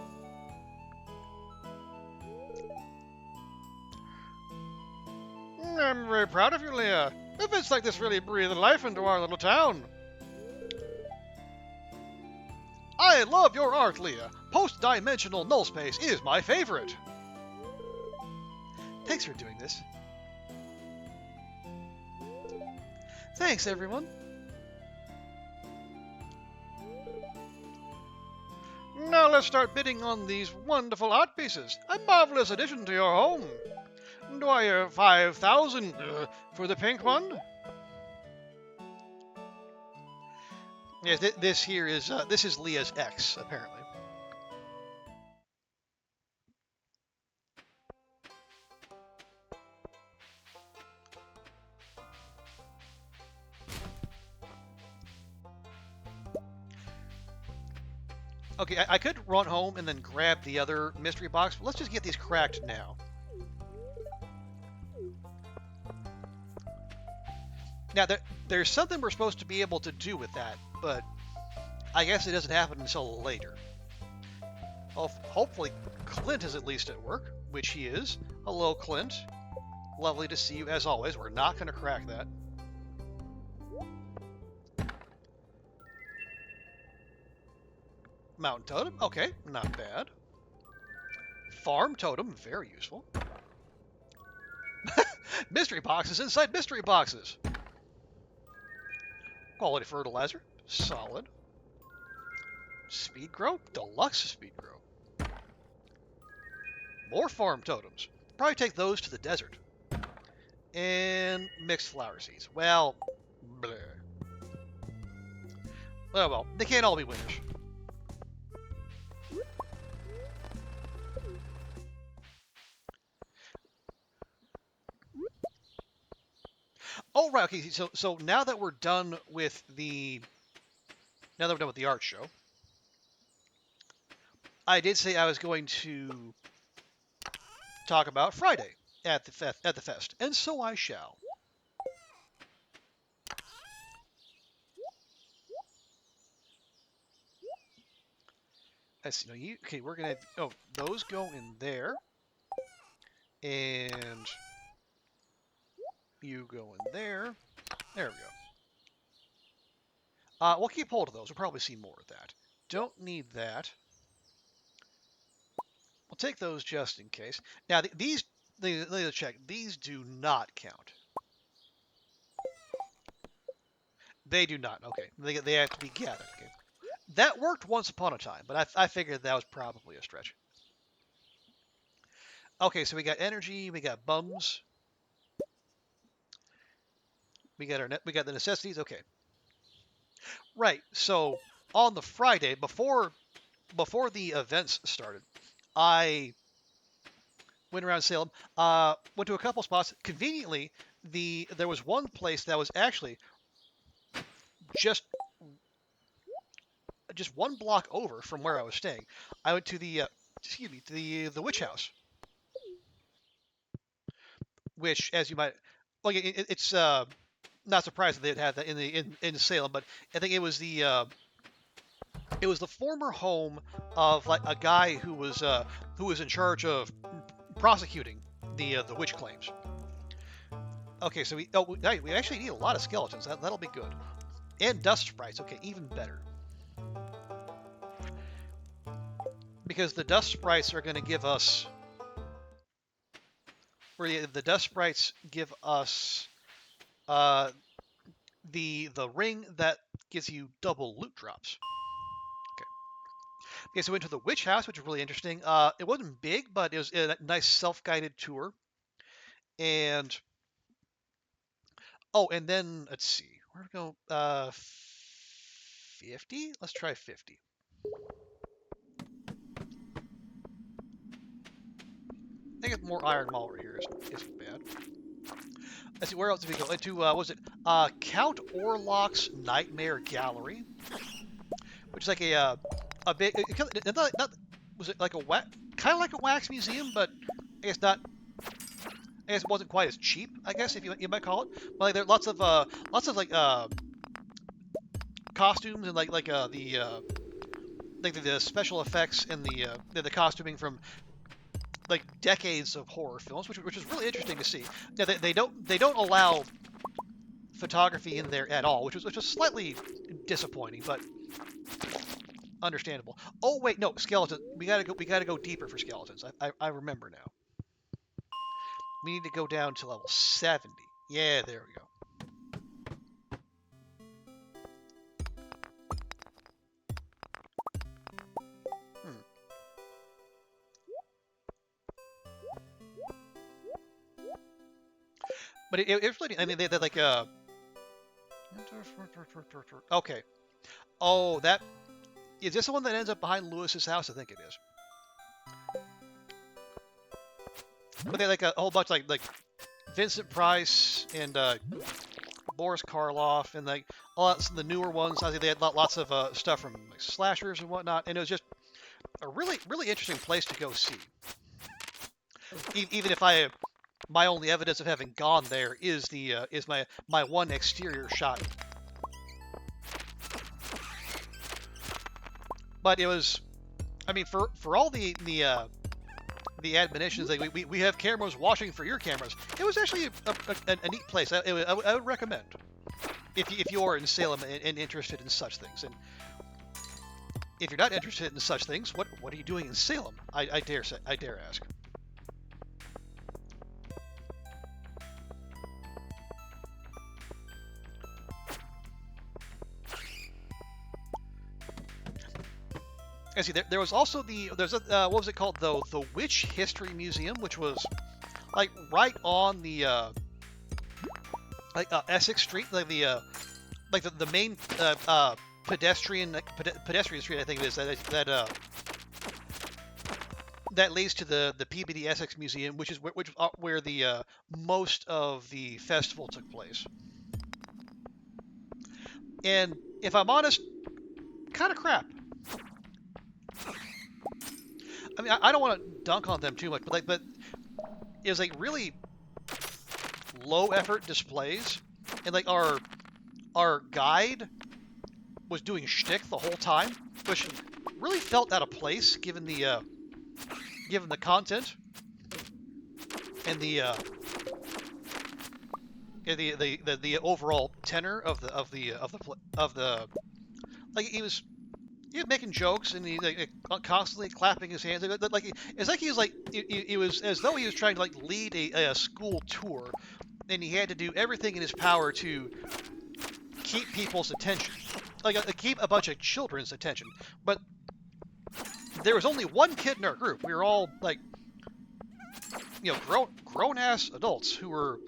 I'm very proud of you, Leah. Events like this really breathe life into our little town. I love your art, Leah. Post-dimensional null space is my favorite. Thanks for doing this. Thanks, everyone. Now let's start bidding on these wonderful art pieces. A marvelous addition to your home. Do I hear 5,000 for the pink one? Yeah, this is Leah's ex, apparently. Okay, I could run home and then grab the other mystery box, but let's just get these cracked now. Now, there's something we're supposed to be able to do with that, but I guess it doesn't happen until later. Well, hopefully Clint is at least at work, which he is. Hello, Clint. Lovely to see you, as always. We're not going to crack that. Mountain totem, okay, not bad. Farm totem, very useful. Mystery boxes inside mystery boxes. Quality fertilizer, solid. Speed grow, deluxe speed grow. More farm totems. Probably take those to the desert. And mixed flower seeds. Well, bleh. Oh well, they can't all be winners. Oh right, okay. So now that we're done with the art show, I did say I was going to talk about Friday at the fest, and so I shall. Let's see. Okay, we're gonna. Oh, those go in there, and you go in there. There we go. We'll keep hold of those. We'll probably see more of that. Don't need that. We'll take those just in case. Now, these, let's check. These do not count. They do not. Okay. They have to be gathered. Okay. That worked once upon a time, but I figured that was probably a stretch. Okay, so we got energy, we got bums. We got the necessities. Okay. Right. So on the Friday before the events started, I went around Salem. Went to a couple spots. Conveniently, there was one place that was actually just one block over from where I was staying. I went to the witch house, which, as you might, well, it's not surprised that they'd have that in Salem, but I think it was the former home of like a guy who was in charge of prosecuting the witch claims. Okay, so we actually need a lot of skeletons. That'll be good, and dust sprites. Okay, even better, because the dust sprites are going to give us. The dust sprites give us the ring that gives you double loot drops. Okay, so we went to the witch house, which was really interesting. It wasn't big, but it was a nice self-guided tour. And and then let's see, where do we go? 50. Let's try 50. I think more iron malware here isn't bad. Let's see, where else did we go? Into what was it? Count Orlok's Nightmare Gallery, which is like a big. Not was it like kind of like a wax museum, but I guess not. I guess it wasn't quite as cheap. I guess if you might call it. But like there are lots of like costumes and like the special effects and the costuming from like decades of horror films, which is really interesting to see. Now they don't allow photography in there at all, which was slightly disappointing, but understandable. Oh wait, no, skeleton. We gotta go deeper for skeletons. I remember now. We need to go down to level 70. Yeah, there we go. But it's really, I mean, they're like, okay. Oh, is this the one that ends up behind Lewis's house? I think it is. But they like a whole bunch like Vincent Price and Boris Karloff, and like lots of the newer ones. I think they had lots of stuff from like, slashers and whatnot, and it was just a really interesting place to go see. Even if my only evidence of having gone there is my one exterior shot. But it was, I mean, for all the admonitions, like we have cameras watching for your cameras. It was actually a neat place. I would recommend if you're in Salem and interested in such things. And if you're not interested in such things, what are you doing in Salem? I dare ask. I see. There was also what was it called though? The Witch History Museum, which was like right on the Essex Street, like the main pedestrian street. I think it is that leads to the PBD Essex Museum, which is where the most of the festival took place. And if I'm honest, kind of crap. I mean, I don't want to dunk on them too much, but it was like really low effort displays, and like our guide was doing shtick the whole time, which really felt out of place given the content and the overall tenor of the like he was making jokes and he like constantly clapping his hands like it's like he was like it was as though he was trying to like lead a school tour, and he had to do everything in his power to keep people's attention, like keep a bunch of children's attention. But there was only one kid in our group. We were all like, grown ass adults who were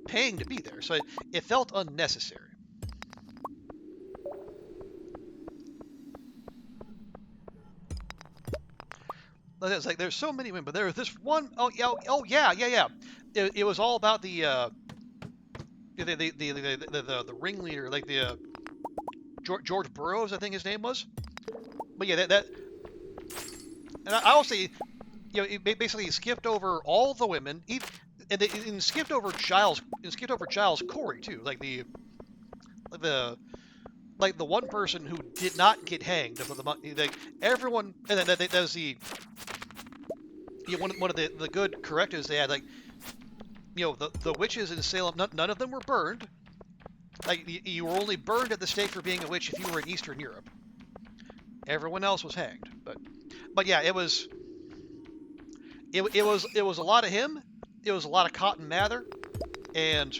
paying to be there, so it felt unnecessary. It's like there's so many women, but there was this one oh yeah. It was all about the ringleader, like the George Burroughs, I think his name was. But yeah, that and I will say, it basically skipped over all the women, and skipped over Giles Corey too, like the one person who did not get hanged, like everyone, and that was the one of the good correctives they had, like the witches in Salem, none of them were burned. Like you were only burned at the stake for being a witch if you were in Eastern Europe. Everyone else was hanged. But yeah, it was a lot of him. It was a lot of Cotton Mather, and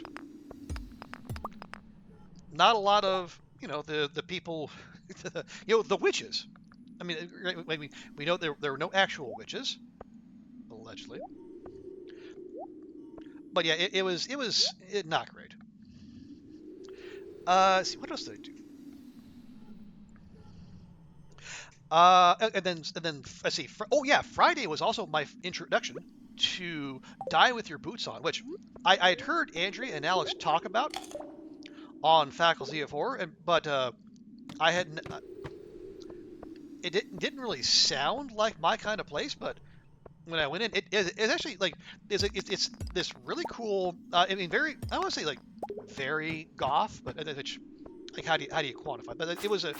not a lot of the people, the witches. I mean, we know there were no actual witches, allegedly. But yeah, it was not great. See, what else did I do? And then let's see. Oh yeah, Friday was also my introduction to Die With Your Boots On, which I had heard Andrea and Alex talk about on Faculty of Horror, but I hadn't. It didn't really sound like my kind of place, but when I went in, it's actually like it's this really cool. I mean, I don't want to say like very goth, but like how do you quantify? But it was a.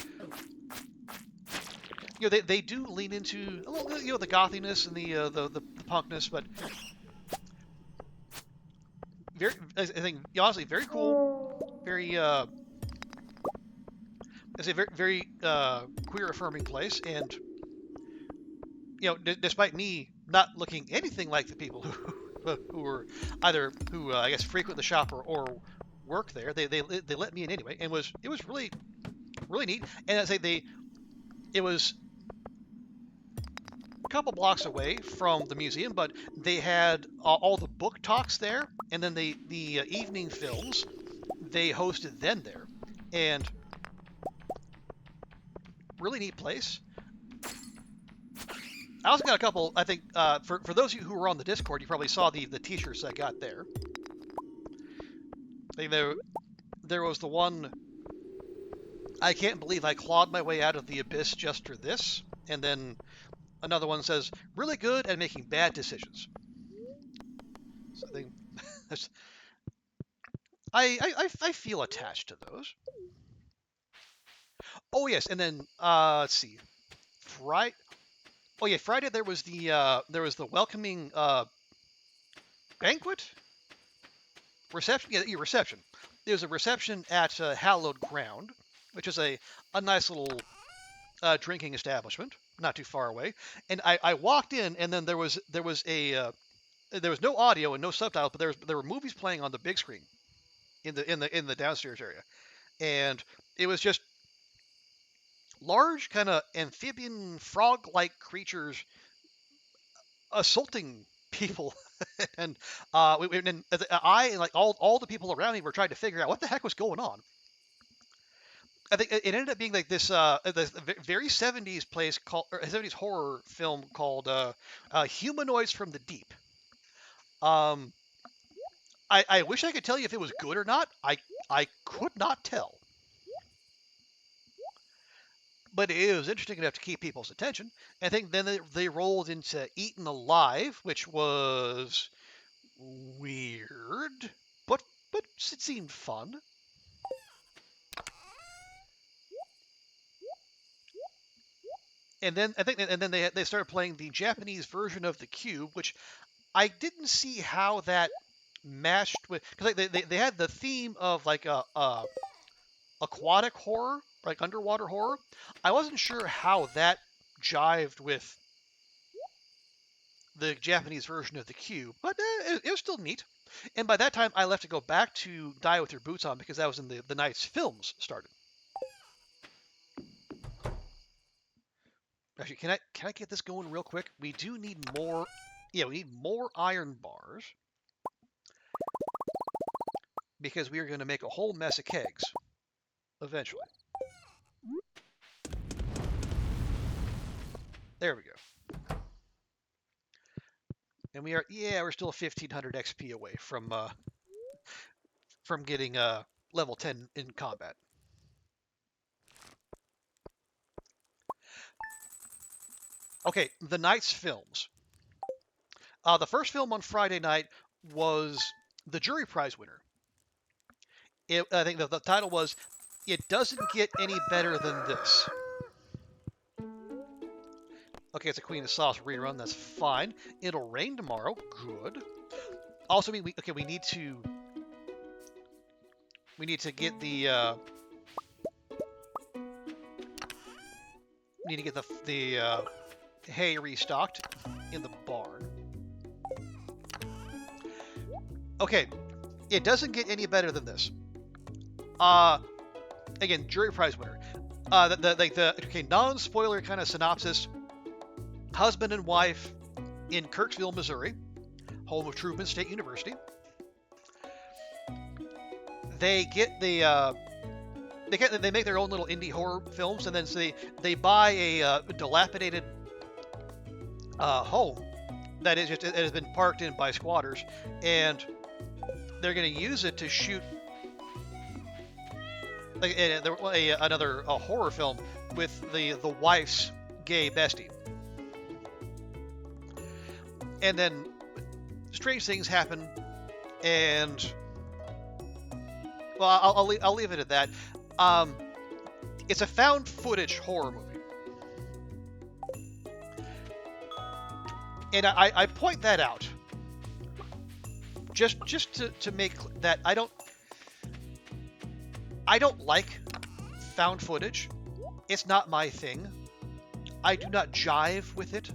They do lean into a little, the gothiness and the punkness, but I think honestly very cool, very very queer affirming place, and despite me not looking anything like the people who were either I guess frequent the shop or work there, they let me in anyway, and it was really neat. And I say it was a couple blocks away from the museum, but they had all the book talks there, and then the evening films they hosted then there, and really neat place. I also got a couple, I think, for those of you who were on the Discord, you probably saw the t-shirts I got there. there was the one, I can't believe I clawed my way out of the abyss just for this, and then another one says, really good at making bad decisions. So I think that's, I feel attached to those. Oh yes, and then let's see, Friday. Oh yeah, Friday there was the welcoming banquet reception. Yeah, reception. There's a reception at Hallowed Ground, which is a nice little drinking establishment, not too far away. And I walked in, and then there was no audio and no subtitles, but there were movies playing on the big screen in the downstairs area, and it was just large kind of amphibian frog-like creatures assaulting people. And I and like all the people around me were trying to figure out what the heck was going on. I think it ended up being like this very 70s place called, or 70s horror film called Humanoids from the Deep. I wish I could tell you if it was good or not. I could not tell. But it was interesting enough to keep people's attention. I think then they rolled into Eaten Alive, which was weird, but it seemed fun. And then they started playing the Japanese version of the Cube, which I didn't see how that matched with, because they had the theme of like a aquatic horror, like underwater horror. I wasn't sure how that jived with the Japanese version of the Cube, but it was still neat. And by that time, I left to go back to Die With Your Boots On because that was in the night's films started. Actually, can I get this going real quick? We do need more. Yeah, we need more iron bars because we are going to make a whole mess of kegs eventually. There we go. And we're still 1500 XP away from getting level 10 in combat. Okay, the night's films. The first film on Friday night was the jury prize winner. I think the title was "It Doesn't Get Any Better Than This." Okay, it's a Queen of Sauce rerun. That's fine. It'll rain tomorrow. Good. Also, we need to get the hay restocked in the barn. Okay, it doesn't get any better than this. Again, jury prize winner. Non-spoiler kind of synopsis. Husband and wife in Kirksville, Missouri, home of Truman State University. They get they make their own little indie horror films, and then they buy a dilapidated home that has been parked in by squatters, and they're going to use it to shoot another horror film with the wife's gay bestie. And then strange things happen, and well, I'll leave it at that. It's a found footage horror movie, and I point that out just to make that I don't like found footage. It's not my thing. I do not jive with it.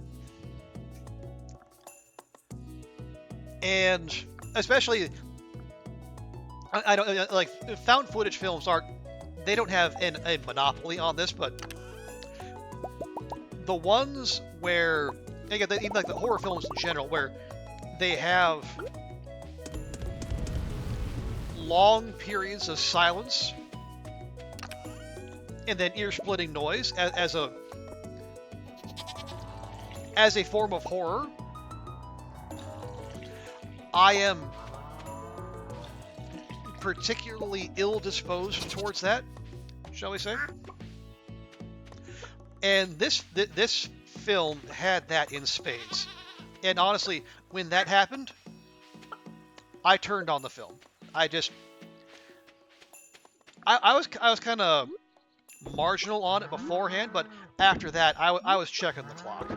And especially, I don't like found footage films they don't have a monopoly on this, but the ones where, again, even like the horror films in general, where they have long periods of silence and then ear-splitting noise as a form of horror, particularly ill-disposed towards that, shall we say. And this film had that in spades. And honestly, when that happened, I turned on the film. I was kind of marginal on it beforehand, but after that, I was checking the clock.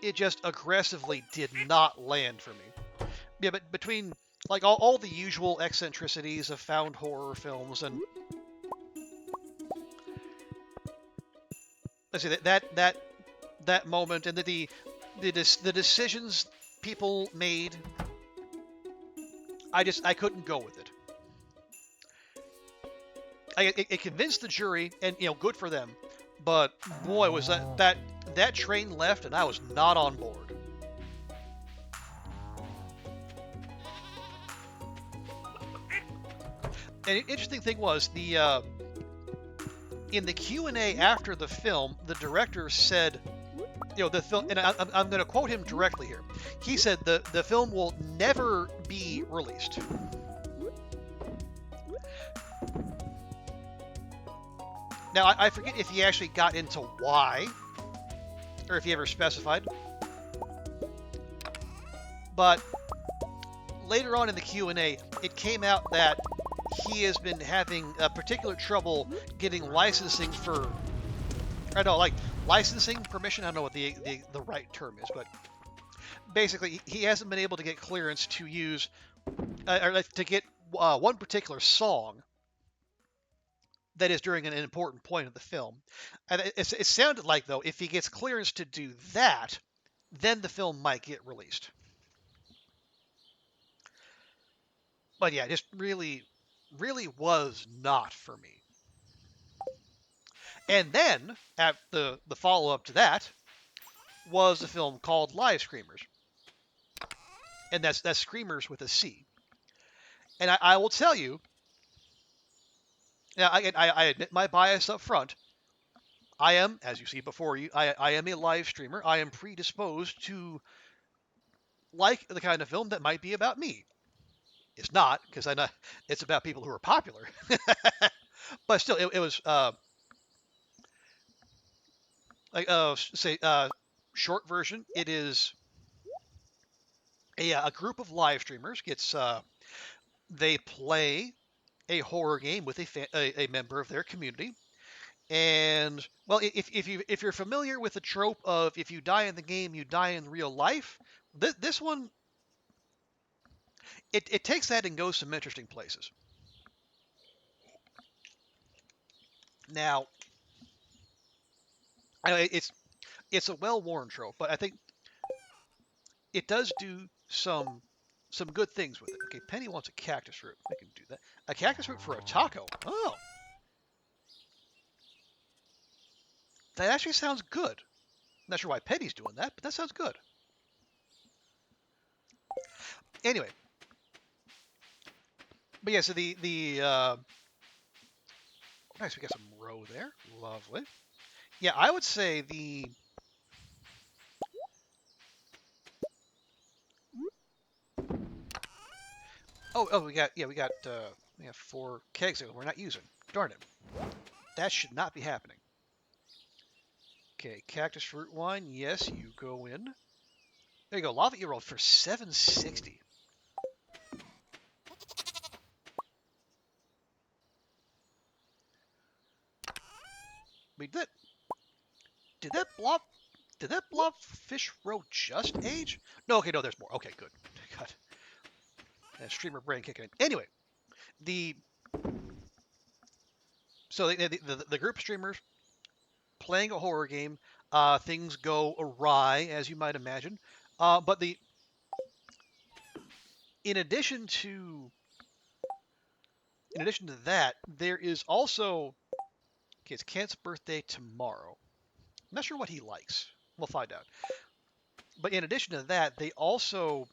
It just aggressively did not land for me. Yeah, but between like all the usual eccentricities of found horror films and let's see that moment and the decisions people made, I couldn't go with it. It convinced the jury, and good for them. But boy, was that train left, and I was not on board. And the interesting thing was in the Q&A after the film, the director said, the film, and I'm going to quote him directly here. He said the film will never be released. Now, I forget if he actually got into why, or if he ever specified. But later on in the Q&A, it came out that he has been having particular trouble getting licensing for, I don't know, like licensing permission. I don't know what the right term is, but basically he hasn't been able to get clearance to use, or to get one particular song that is during an important point of the film. And it sounded like, though, if he gets clearance to do that, then the film might get released. But yeah, just really was not for me. And then, at the follow-up to that, was a film called Live Screamers. And that's Screamers with a C. And I will tell you, now, I admit my bias up front. I am, as you see before you, I am a live streamer. I am predisposed to like the kind of film that might be about me. It's not, because I know it's about people who are popular. But still, it was short version. It is a group of live streamers they play a horror game with a member of their community. And well, if you're familiar with the trope of if you die in the game, you die in real life, this one it takes that and goes some interesting places. Now, I know it's a well-worn trope, but I think it does do some good things with it. Okay, Penny wants a cactus root. I can do that. A cactus root for a taco. Oh. That actually sounds good. I'm not sure why Penny's doing that, but that sounds good. Anyway. But yeah, so nice, we got some row there. Lovely. Yeah, I would say we got 4 kegs that we're not using. Darn it. That should not be happening. Okay, cactus fruit wine. Yes, you go in. There you go. Lava you rolled for 760. Wait, did that blob fish roe just age? No, okay, no, there's more. Okay, good. God. Streamer brain kicking in. Anyway, the group of streamers playing a horror game, things go awry, as you might imagine. But in addition to that, there is also, okay, it's Kent's birthday tomorrow. I'm not sure what he likes. We'll find out. But in addition to that, they also,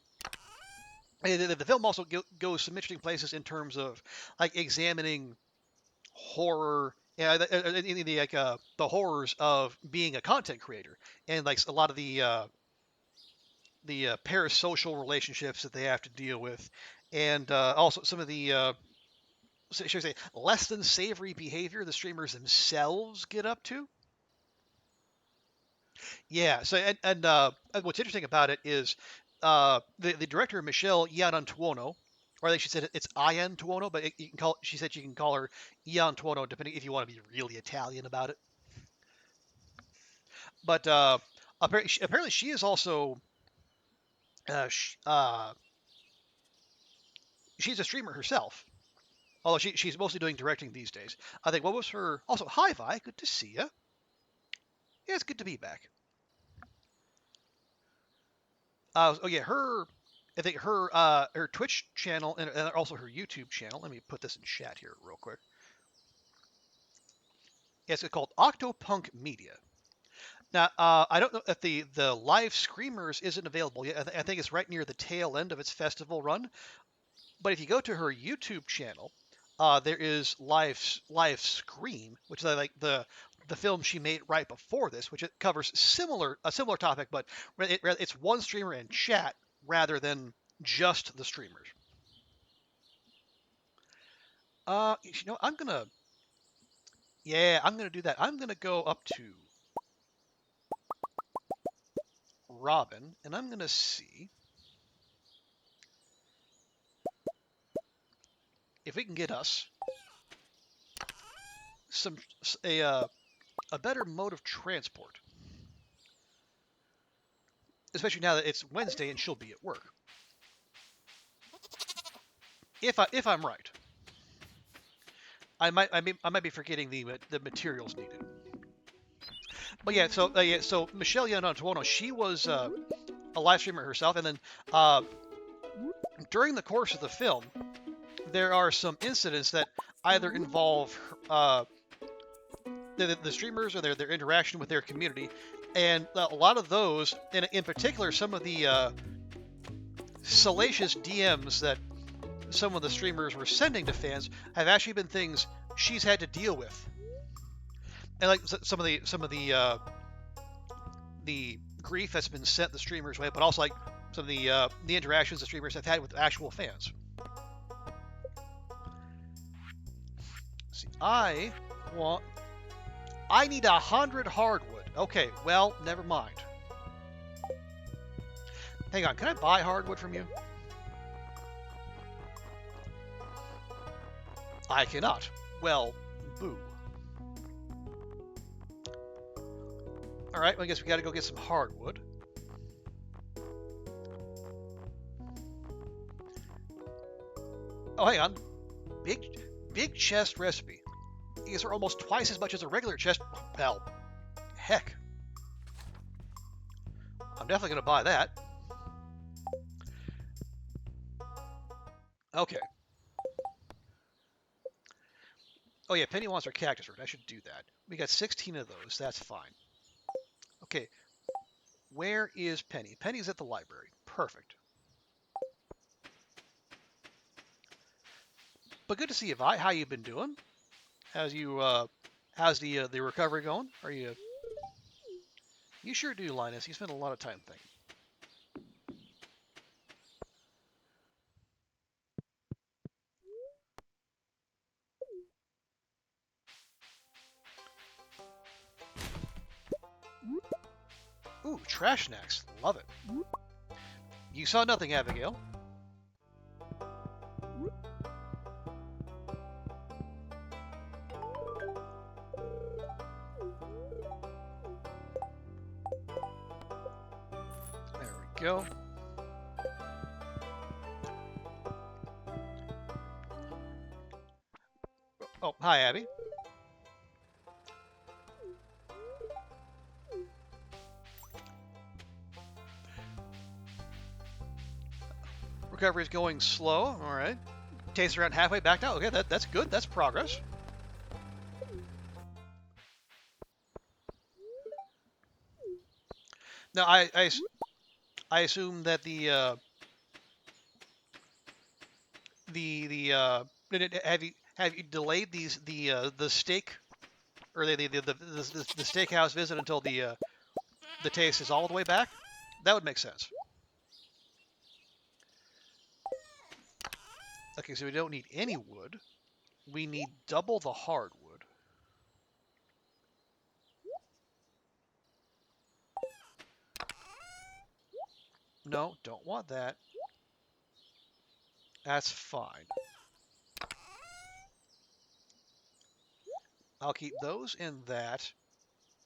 the film also goes some interesting places in terms of like examining horror, the horrors of being a content creator, and like a lot of the parasocial relationships that they have to deal with, and also some of the should I say less than savory behavior the streamers themselves get up to. Yeah. So and what's interesting about it is the director Michelle Iannantuono, or I think she said it's Iannantuono, but you can call she said you can call her Iannantuono depending if you want to be really Italian about it. But apparently she is also she's a streamer herself. Although she's mostly doing directing these days. I think what was her also hi Vi, good to see you. Yeah, it's good to be back. Oh yeah, her I think her Twitch channel and also her YouTube channel. Let me put this in chat here real quick. Yes, it's called Octopunk Media. Now, I don't know if the live screamers isn't available yet. I think it's right near the tail end of its festival run. But if you go to her YouTube channel, there is live Scream, which is like the film she made right before this, which it covers a similar topic, but it's one streamer in chat rather than just the streamers. I'm gonna do that. I'm gonna go up to Robin, and I'm gonna see if we can get us some a better mode of transport, especially now that it's Wednesday and she'll be at work. If I'm right, I might be forgetting the materials needed. But yeah, so Michelle Iannantuono, she was a live streamer herself, and then during the course of the film, there are some incidents that either involve the streamers or their interaction with their community, and a lot of those, in particular, some of the salacious DMs that some of the streamers were sending to fans have actually been things she's had to deal with, and like some of the grief that's been sent the streamers' way, but also like some of the interactions the streamers have had with actual fans. Let's see, I need 100 hardwood. Okay, well, never mind. Hang on, can I buy hardwood from you? I cannot. Well, boo. Alright, well, I guess we gotta go get some hardwood. Oh, hang on. Big chest recipe. These are almost twice as much as a regular chest. Well, heck. I'm definitely gonna buy that. Okay. Oh yeah, Penny wants our cactus root. I should do that. We got 16 of those. That's fine. Okay. Where is Penny? Penny's at the library. Perfect. But good to see you, Vi. How you been doing? How's the recovery going? Are you? You sure do, Linus. You spend a lot of time thinking. Ooh, trash snacks. Love it. You saw nothing, Abigail. There we go. Oh, hi, Abby. Recovery is going slow. All right. Tastes around halfway back now. Okay, that's good. That's progress. Now, I assume that have you delayed the steak or the steakhouse visit until the taste is all the way back? That would make sense. Okay, so we don't need any wood. We need double the hardwood. No, don't want that. That's fine. I'll keep those and that.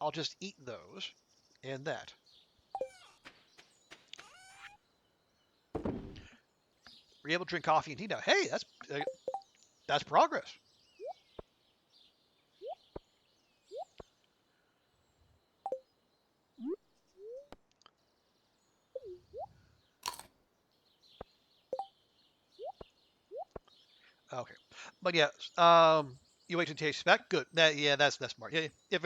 I'll just eat those and that. We're able to drink coffee and tea now. Hey, that's progress. Okay, but yeah, you wait to taste back. Good. Yeah, that's smart. Yeah, if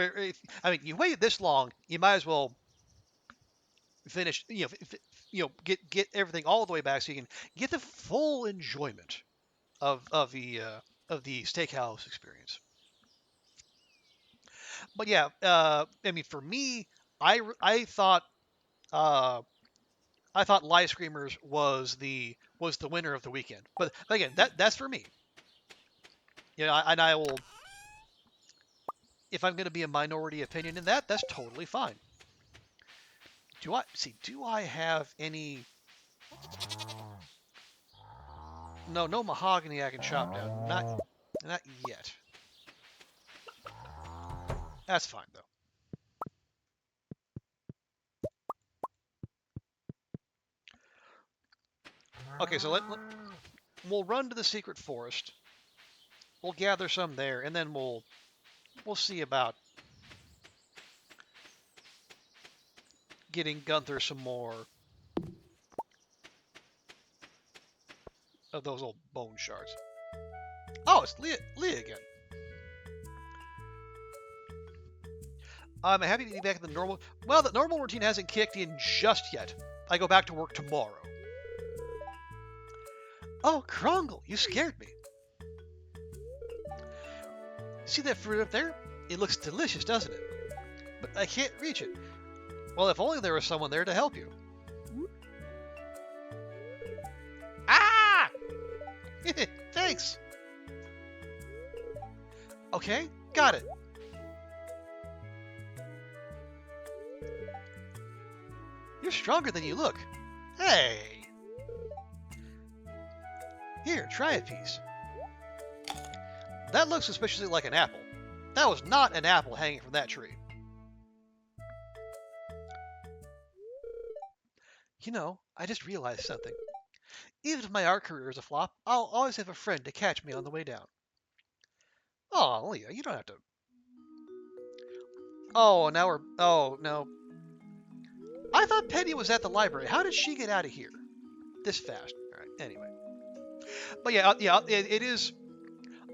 I mean you waited this long, you might as well finish. Get everything all the way back so you can get the full enjoyment of the steakhouse experience. But yeah, I mean for me, I thought uh, I thought Live Screamers was the winner of the weekend. But again, that's for me. And I will, if I'm going to be a minority opinion in that, that's totally fine. Do I have any? No mahogany I can chop down. Not yet. That's fine though. Okay, so we'll run to the secret forest. We'll gather some there, and then we'll see about getting Gunther some more of those old bone shards. Oh, it's Leah again. I'm happy to be back in the normal. Well, the normal routine hasn't kicked in just yet. I go back to work tomorrow. Oh, Krongle, you scared me. See that fruit up there? It looks delicious, doesn't it? But I can't reach it. Well, if only there was someone there to help you. Ah! Thanks. Okay, got it. You're stronger than you look. Hey! Here, try a piece. That looks suspiciously like an apple. That was not an apple hanging from that tree. You know, I just realized something. Even if my art career is a flop, I'll always have a friend to catch me on the way down. Oh, Leah, you don't have to. Oh, now we're. Oh, no. I thought Penny was at the library. How did she get out of here this fast? All right, anyway. But yeah, it is.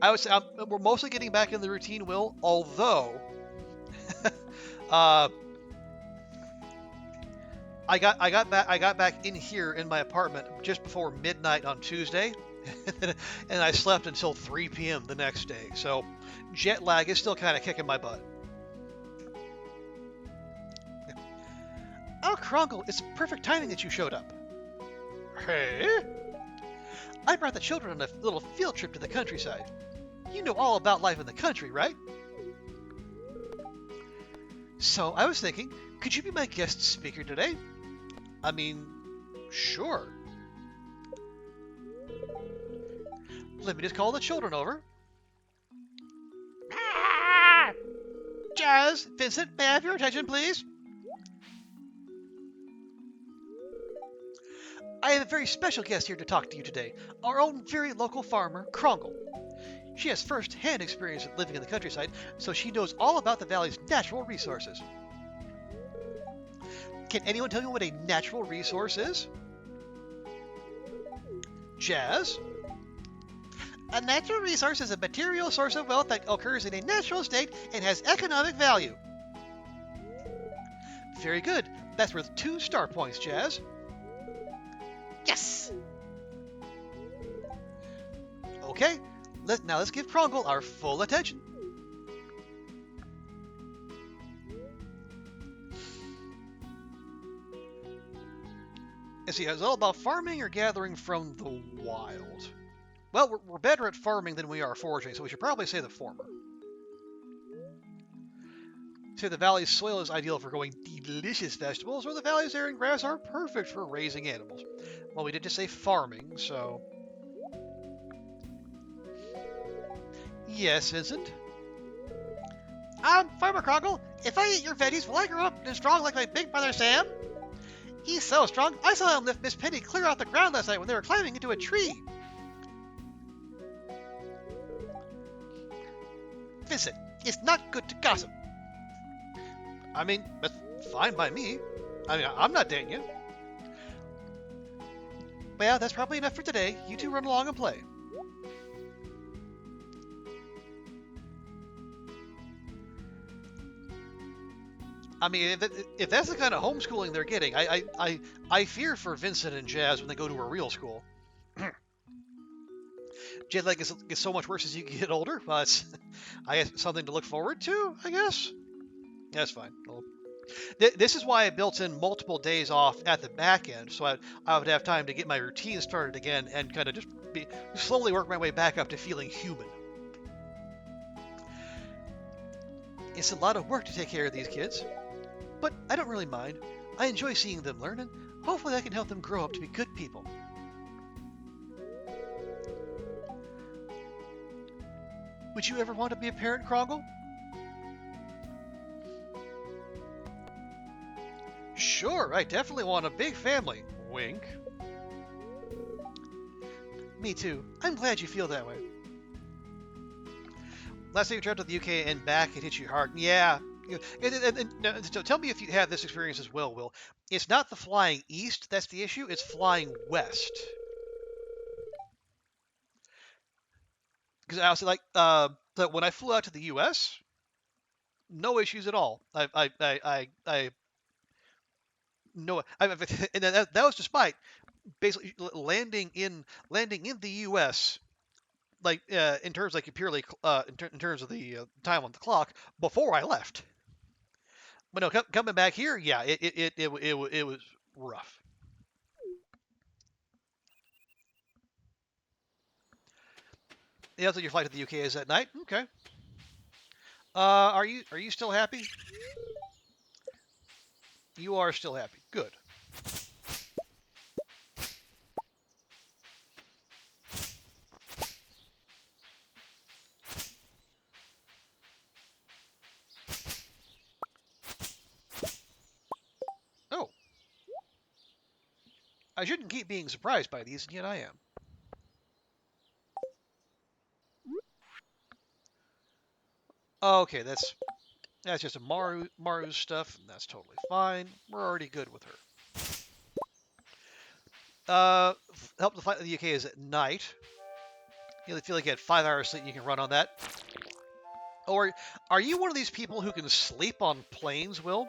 I would say we're mostly getting back in the routine, Will. Although, I got back in here in my apartment just before midnight on Tuesday, and I slept until 3 p.m. the next day. So jet lag is still kind of kicking my butt. Oh, Krongle, it's perfect timing that you showed up. Hey? I brought the children on a little field trip to the countryside. You know all about life in the country, right? So I was thinking, could you be my guest speaker today? I mean, sure. Let me just call the children over. Jazz, Vincent, may I have your attention, please? I have a very special guest here to talk to you today. Our own very local farmer, Krongle. She has first-hand experience with living in the countryside, so she knows all about the valley's natural resources. Can anyone tell me what a natural resource is? Jazz? A natural resource is a material source of wealth that occurs in a natural state and has economic value. Very good. That's worth 2 star points, Jazz. Yes! Okay, now let's give Krongle our full attention. And see, is it all about farming or gathering from the wild? Well, we're better at farming than we are foraging, so we should probably say the former. Say the valley's soil is ideal for growing delicious vegetables, or the valley's air and grass are perfect for raising animals. Well, we did just say farming, so... Yes, Vincent? Farmer Croggle, if I eat your veggies, will I grow up and strong like my big brother Sam? He's so strong, I saw him lift Miss Penny clear off the ground last night when they were climbing into a tree. Vincent, it's not good to gossip. I mean, that's fine by me. I mean, I'm not dating you. Well, that's probably enough for today. You two run along and play. I mean, if that's the kind of homeschooling they're getting, I fear for Vincent and Jazz when they go to a real school. Jet lag gets so much worse as you get older, but I guess something to look forward to, I guess. That's fine. Well, this is why I built in multiple days off at the back end, so I would have time to get my routine started again and kind of just slowly work my way back up to feeling human. It's a lot of work to take care of these kids, but I don't really mind. I enjoy seeing them learn, and hopefully I can help them grow up to be good people. Would you ever want to be a parent, Kroggle? Sure, I definitely want a big family. Wink. Me too. I'm glad you feel that way. Last time you traveled to the UK and back, it hit you hard. Yeah. So tell me if you have this experience as well, Will. It's not the flying east that's the issue, it's flying west. Because I was like, when I flew out to the US, no issues at all. No, and that was despite basically landing in the U.S. like in terms like purely in terms of the time on the clock before I left. But no, coming back here, yeah, it was rough. Yeah, so your flight to the UK is at night. Okay. Are you still happy? You are still happy. Good. Oh. I shouldn't keep being surprised by these, and yet I am. Okay, that's just a Maru's stuff, and that's totally fine. We're already good with her. Help the flight to the UK is at night. You feel like you had 5 hours sleep, you can run on that. Or are you one of these people who can sleep on planes, Will?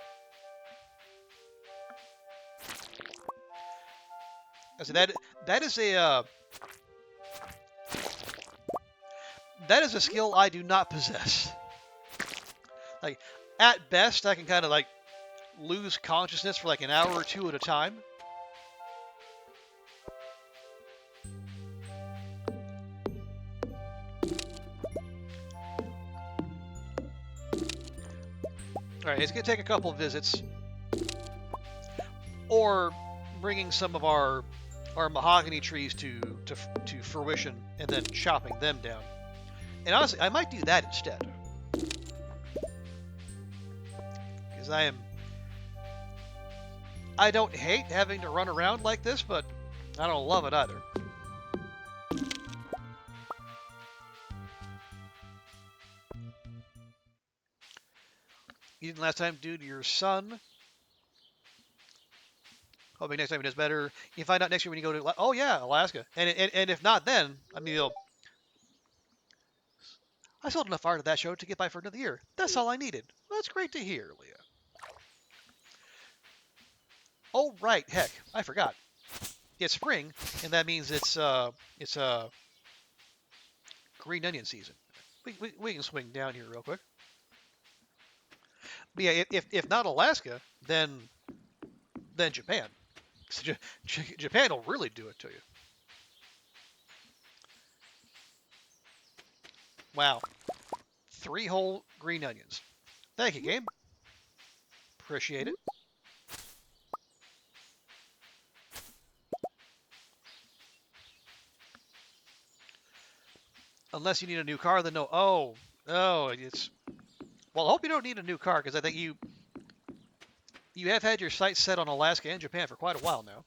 I said that is a skill I do not possess. Like, at best, I can kind of like lose consciousness for like an hour or two at a time. All right, it's gonna take a couple of visits, or bringing some of our mahogany trees to fruition and then chopping them down. And honestly, I might do that instead. Because I don't hate having to run around like this, but I don't love it either. You didn't last time due to your son. Hoping next time he does better. You can find out next year when you go to... Oh, yeah, Alaska. And if not then, I mean, I sold enough art of that show to get by for another year. That's all I needed. Well, that's great to hear, Leah. Oh, right. Heck, I forgot. It's spring, and that means it's green onion season. We can swing down here real quick. But yeah, if not Alaska, then Japan. So Japan will really do it to you. Wow. 3 whole green onions. Thank you, game. Appreciate it. Unless you need a new car, then no. Oh, it's... Well, I hope you don't need a new car, because I think you have had your sights set on Alaska and Japan for quite a while now.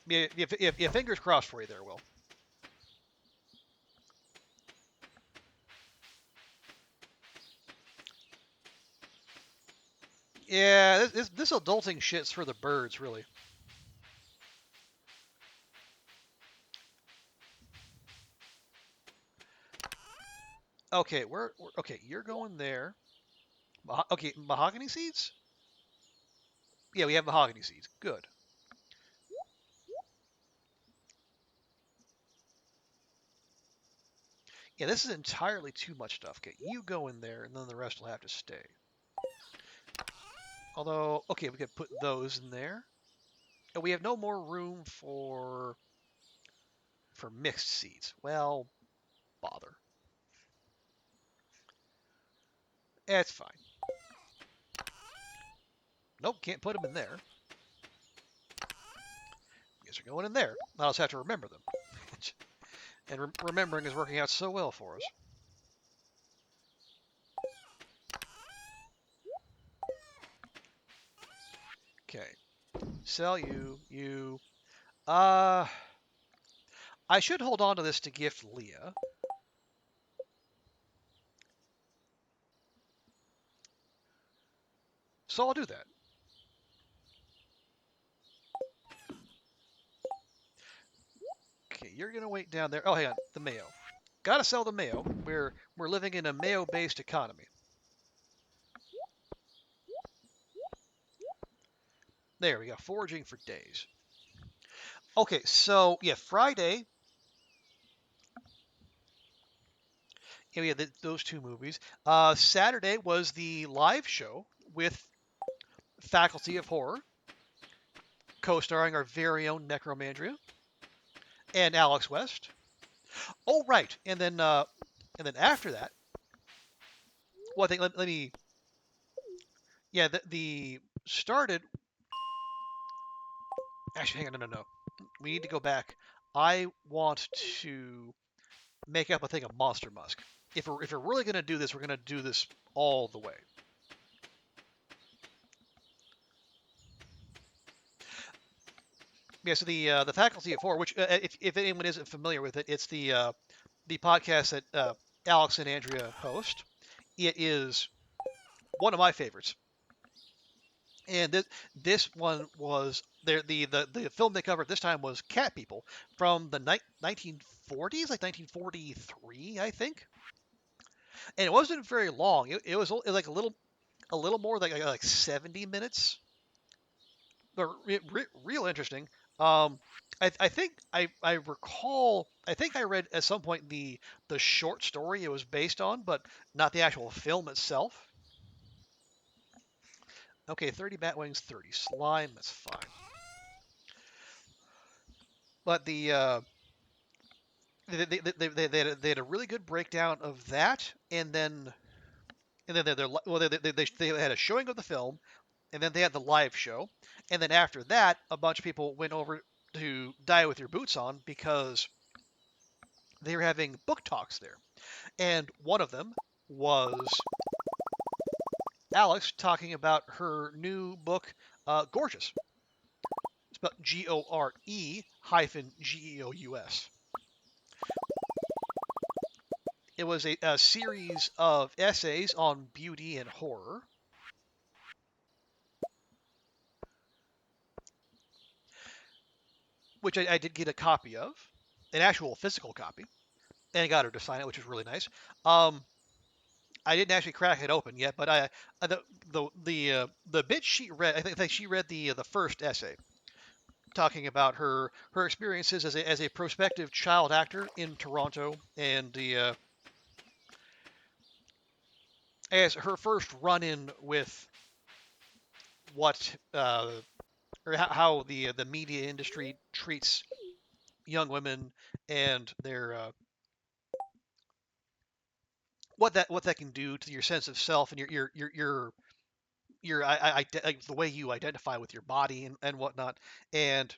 Yeah, fingers crossed for you there, Will. Yeah, this adulting shit's for the birds, really. Okay, okay, you're going there. Okay, mahogany seeds? Yeah, we have mahogany seeds. Good. Yeah, this is entirely too much stuff. Okay, you go in there, and then the rest will have to stay. Although, okay, we could put those in there. And we have no more room for mixed seeds. Well, bother. It's fine. Nope, can't put them in there. Guess they're going in there. I'll just have to remember them. And remembering is working out so well for us. Okay. Sell you. I should hold on to this to gift Leah. So I'll do that. Okay, you're gonna wait down there. Oh, hang on, the mayo. Gotta sell the mayo. We're living in a mayo-based economy. There we go. Foraging for days. Okay, so yeah, Friday. Yeah, we had those 2 movies. Saturday was the live show with Faculty of Horror, co-starring our very own Necromandria and Alex West. Oh, right, and then after that, well, I think let me. Yeah, the started. Actually, hang on, no. We need to go back. I want to make up a thing of Monster Musk. If we're really gonna do this, we're gonna do this all the way. Yeah, so the Faculty of Horror, which if anyone isn't familiar with it, it's the podcast that Alex and Andrea host. It is one of my favorites, and this one was the film they covered this time was Cat People from the 1940s, like 1943, I think, and it wasn't very long. It was like a little more like 70 minutes, but real interesting. I think I recall. I think I read at some point the short story it was based on, but not the actual film itself. Okay, 30 batwings, 30 slime. That's fine. But they had a really good breakdown of that, and then they had a showing of the film, and then they had the live show, and then after that, a bunch of people went over to Die with Your Boots On because they were having book talks there, and one of them was Alex talking about her new book, Gorgeous. It's spelled GORE-GEOUS. It was a series of essays on beauty and horror. Which I did get a copy of, an actual physical copy, and I got her to sign it, which was really nice. I didn't actually crack it open yet, but the bit she read, I think she read the first essay, talking about her experiences as a prospective child actor in Toronto, and as her first run-in with what or how the media industry treats young women and their what that can do to your sense of self and like, the way you identify with your body and whatnot. And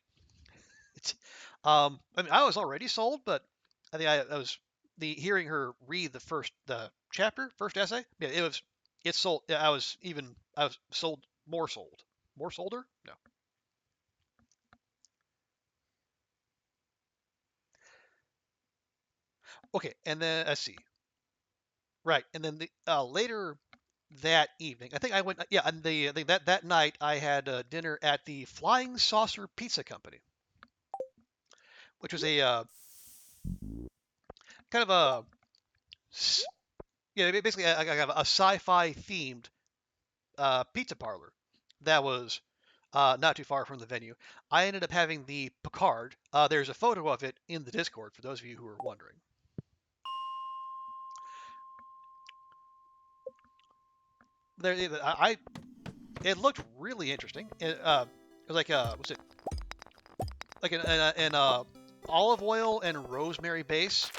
it's I mean I was already sold, but I think I was the hearing her read the chapter first essay. Yeah, it sold. I was sold more solder. No. Okay, and then let's see. Right, and then the later that evening, I think I went. Yeah, and I think that night I had dinner at the Flying Saucer Pizza Company, which was a kind of a yeah, basically a sci-fi themed pizza parlor that was not too far from the venue. I ended up having the Picard. There's a photo of it in the Discord for those of you who are wondering. There, it looked really interesting. It was like was it like an olive oil and rosemary base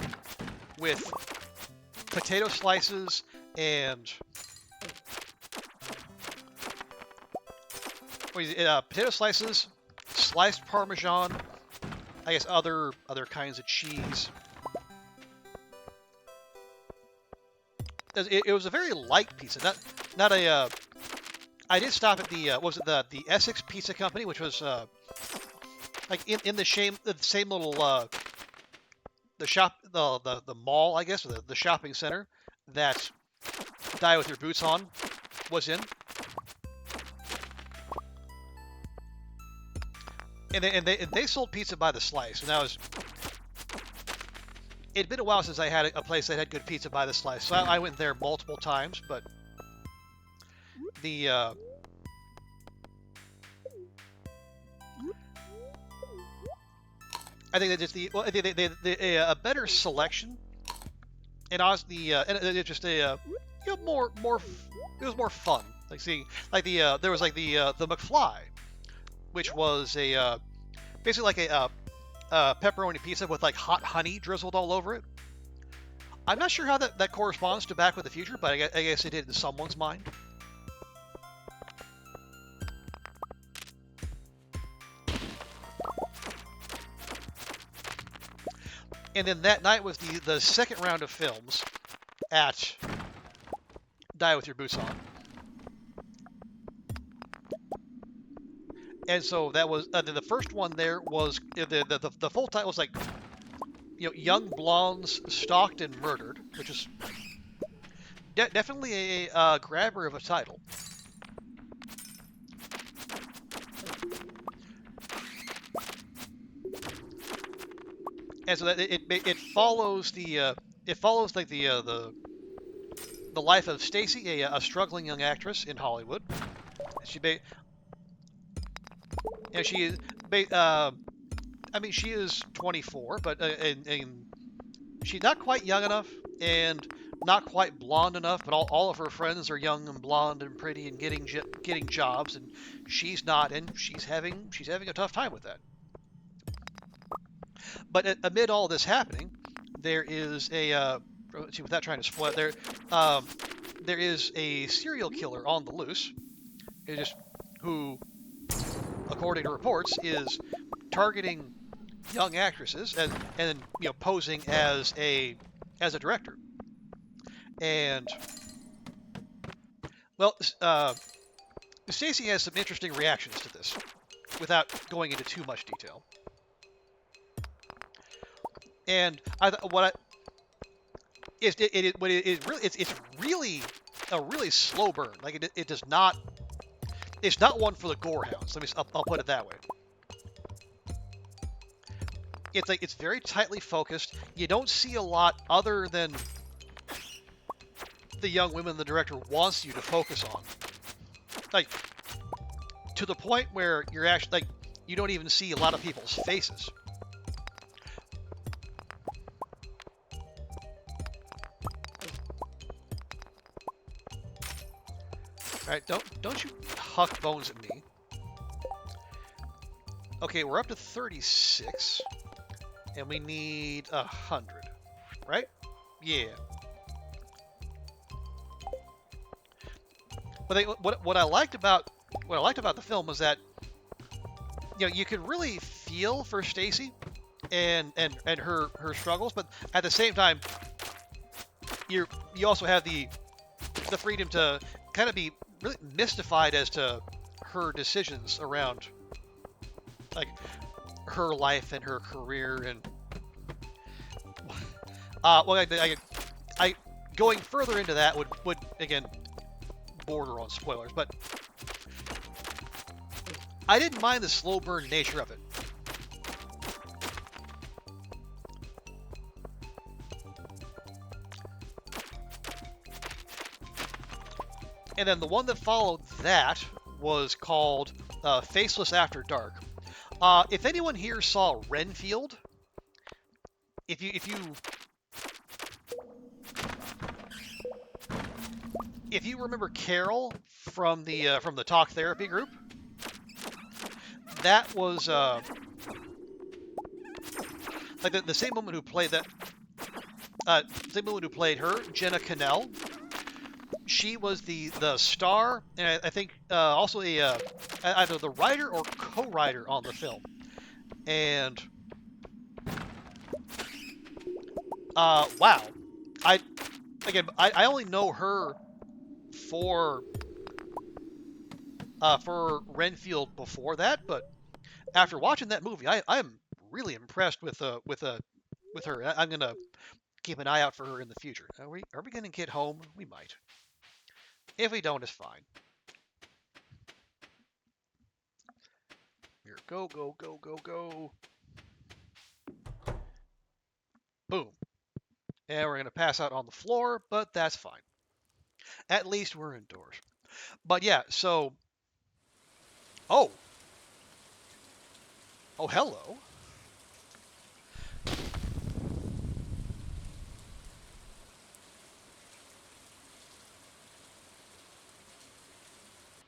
with potato slices and potato slices, sliced Parmesan, I guess other kinds of cheese. It was a very light pizza, not a. I did stop at the what was it the Essex Pizza Company, which was like in the same little the shop the mall, I guess, or the shopping center that Die with Your Boots On was in. And they sold pizza by the slice, and that was. It'd been a while since I had a place that had good pizza by the slice, so I went there multiple times. But the I think that just a better selection, and honestly, and it just more it was more fun. Like seeing like there was like the McFly, which was a basically like a pepperoni pizza with like hot honey drizzled all over it. I'm not sure how that corresponds to Back with the Future, but I guess it did in someone's mind. And then that night was the second round of films at Die with Your Boots On. And so that was the first one. There was the full title was like, young blondes stalked and murdered, which is definitely a grabber of a title. And so that it follows like the life of Stacy, a struggling young actress in Hollywood. She I mean, she is 24, but and she's not quite young enough and not quite blonde enough. But all of her friends are young and blonde and pretty and getting jobs, and she's not, and she's having a tough time with that. But amid all this happening, there is without trying to spoil it, there is a serial killer on the loose, who, according to reports, is targeting young actresses and posing as a director. And well, Stacy has some interesting reactions to this, without going into too much detail. And it's really a really slow burn. Like it does not. It's not one for the gore hounds. I'll put it that way. It's very tightly focused. You don't see a lot other than the young women the director wants you to focus on. Like, to the point where you're actually, like, you don't even see a lot of people's faces. Alright, don't you huck bones at me. Okay, we're up to 36. And we need 100. Right? Yeah. But what I liked about the film was that you could really feel for Stacy and her struggles, but at the same time you also have the freedom to kind of be really mystified as to her decisions around like her life and her career and well I going further into that would again border on spoilers, but I didn't mind the slow burn nature of it. And then the one that followed that was called Faceless After Dark. If anyone here saw Renfield, if you remember Carol from the talk therapy group, that was like the same woman who played that, same woman who played her, Jenna Cannell. She was the star, and I think also either the writer or co-writer on the film. And wow, I only know her for Renfield before that, but after watching that movie, I'm really impressed with her. I'm gonna keep an eye out for her in the future. Are we gonna get home? We might. If we don't, it's fine. Here, go. Boom. And we're gonna pass out on the floor, but that's fine. At least we're indoors. But yeah, so. Oh, hello.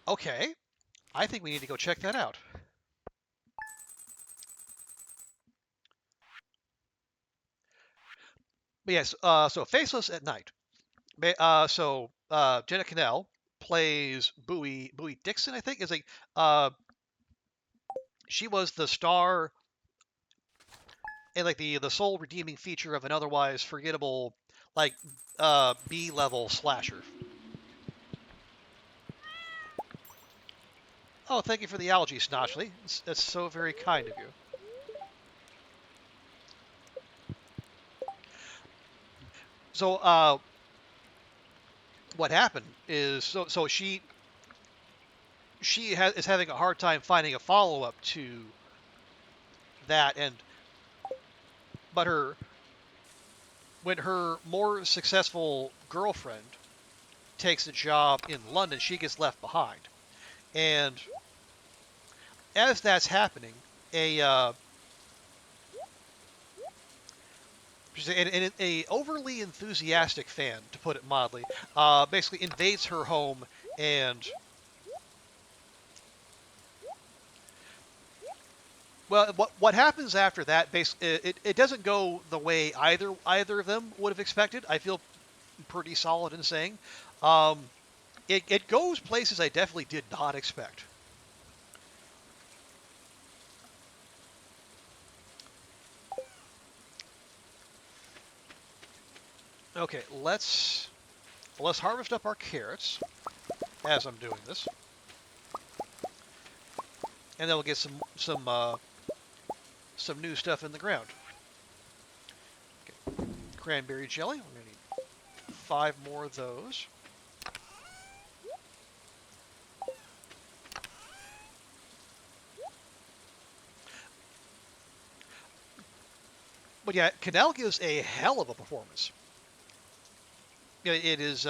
Okay, I think we need to go check that out. But yes, so Faceless at Night. Jenna Cannell plays Bowie Dixon, I think. Is like she was the star and like the sole redeeming feature of an otherwise forgettable like B-level slasher. Oh, thank you for the algae, Snotchley. That's so very kind of you. So, what happened is so she is having a hard time finding a follow-up to that, but when her more successful girlfriend takes a job in London, she gets left behind. And as that's happening, a overly enthusiastic fan, to put it mildly, basically invades her home and well, what happens after that? Basically, it doesn't go the way either of them would have expected. I feel pretty solid in saying, it goes places I definitely did not expect. Okay, let's harvest up our carrots as I'm doing this, and then we'll get some new stuff in the ground. Okay. Cranberry jelly. We're gonna need 5 more of those. But yeah, Cannell gives a hell of a performance. It is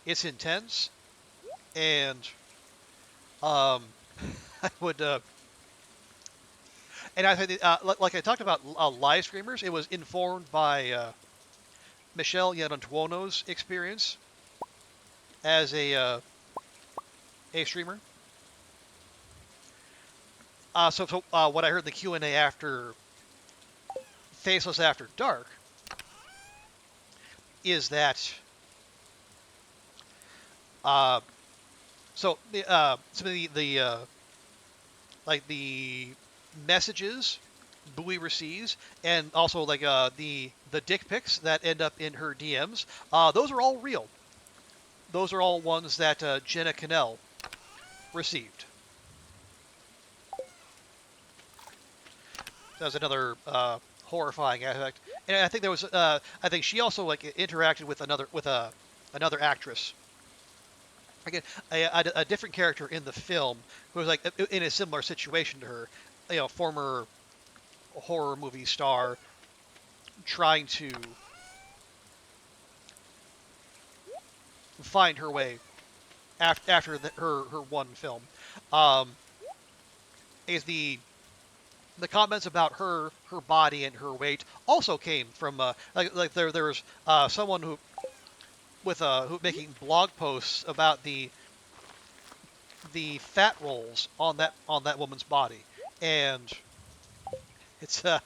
it's intense, and I would and I think like I talked about live streamers, it was informed by Michelle Yanantuono's experience as a a streamer. So what I heard in the Q&A after Faceless After Dark is that some of the like the messages Bowie receives, and also like the dick pics that end up in her DMs, those are all real. Those are all ones that Jenna Cannell received. That was another horrifying aspect, and I think there was I think she also like interacted with another actress. Again, a different character in the film who was like in a similar situation to her, former horror movie star trying to find her way after her one film. Is the comments about her body and her weight also came from like there was someone who making blog posts about the fat rolls on that woman's body, and it's I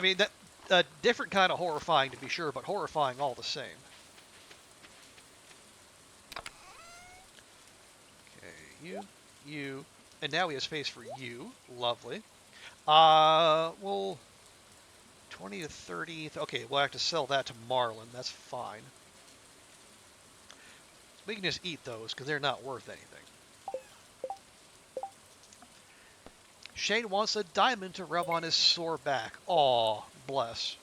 mean that a different kind of horrifying to be sure, but horrifying all the same. Okay, you, and now we have space for you. Lovely. Well, 20 to 30. Okay, we'll have to sell that to Marlin. That's fine. We can just eat those because they're not worth anything. Shane wants a diamond to rub on his sore back. Aw, bless.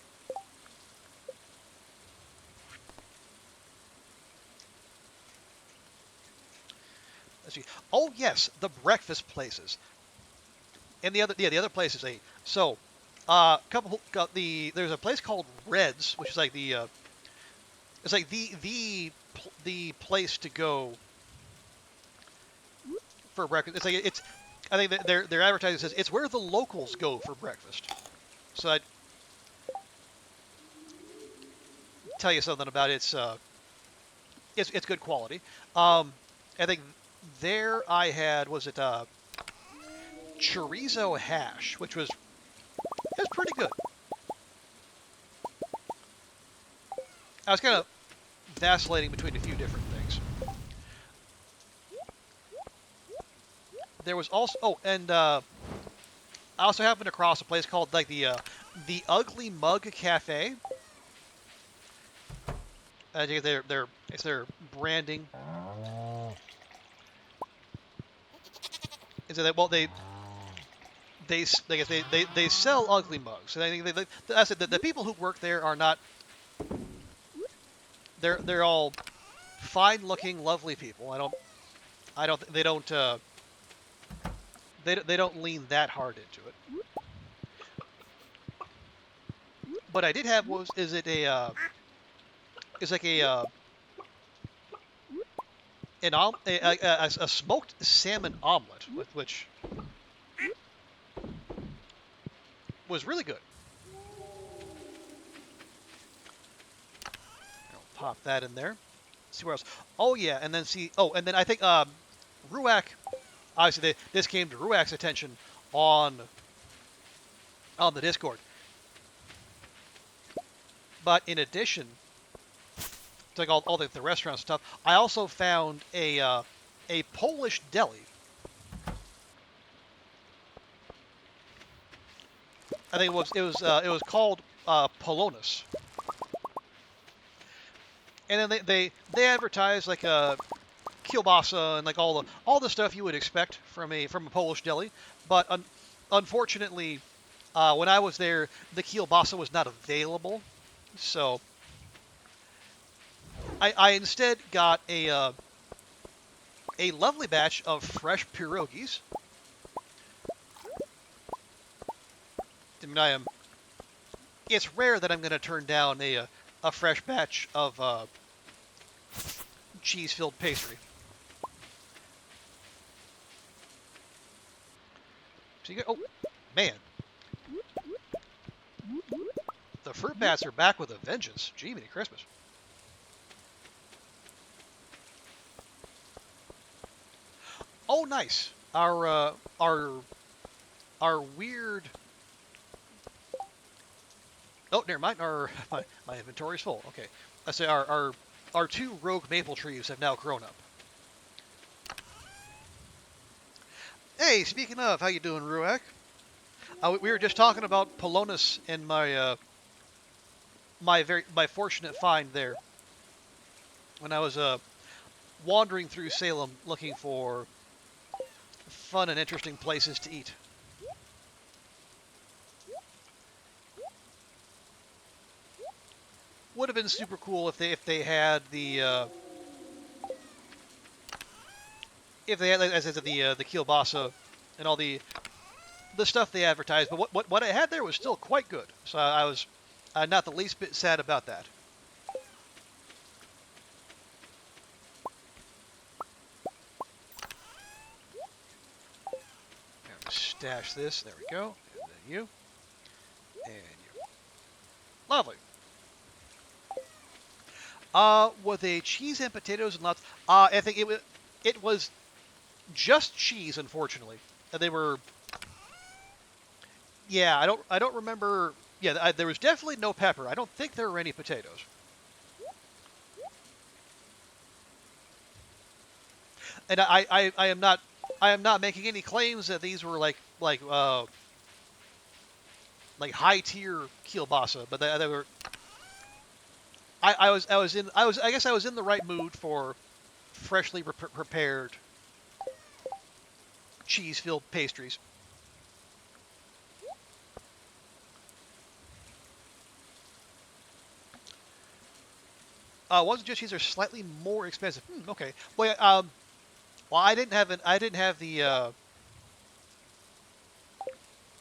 Let's see. Oh yes, the breakfast places. And the other places. So, there's a place called Red's, which is like it's like the place to go for breakfast. I think that their advertising says it's where the locals go for breakfast. So I'd tell you something about it. It's good quality. I think there I had chorizo hash, which was pretty good. I was kind of vacillating between a few different things. There was also I also happened across a place called like the Ugly Mug Cafe. I think it's their branding. Is that well they sell ugly mugs, and I think I said that the people who work there are not. They're all fine-looking, lovely people. They don't lean that hard into it. But I did have a smoked salmon omelet, which was really good. I'll pop that in there. See where else? Oh yeah, and then I think Ruak. Obviously, this came to Ruak's attention on the Discord. But in addition to like all the restaurant stuff, I also found a Polish deli. I think it was called Polonus. And then they advertise like a kielbasa and like all the stuff you would expect from a Polish deli, but unfortunately, when I was there, the kielbasa was not available, so I instead got a lovely batch of fresh pierogies. I mean, it's rare that I'm going to turn down a fresh batch of cheese-filled pastry. So oh, man. The fruit bats are back with a vengeance. Jiminy Christmas. Oh, nice. Our weird. Oh, never mind. My inventory's full. Okay. I say our two rogue maple trees have now grown up. Hey, speaking of, how you doing, Ruak? We were just talking about Polonus and my fortunate find there when I was wandering through Salem looking for fun and interesting places to eat. Would have been super cool if they had the if they had, as I said, the kielbasa and all the stuff they advertised. But what I had there was still quite good. So I was not the least bit sad about that. Stash this. There we go. And then you. And you. Lovely. With a cheese and potatoes and lots. I think it was just cheese, unfortunately. They were. Yeah, I don't remember. Yeah, there was definitely no pepper. I don't think there were any potatoes. And I am not making any claims that these were like high tier kielbasa, but they were. I guess I was in the right mood for freshly prepared cheese filled pastries. Ones with just cheese are slightly more expensive. Okay. Well, well, I didn't have the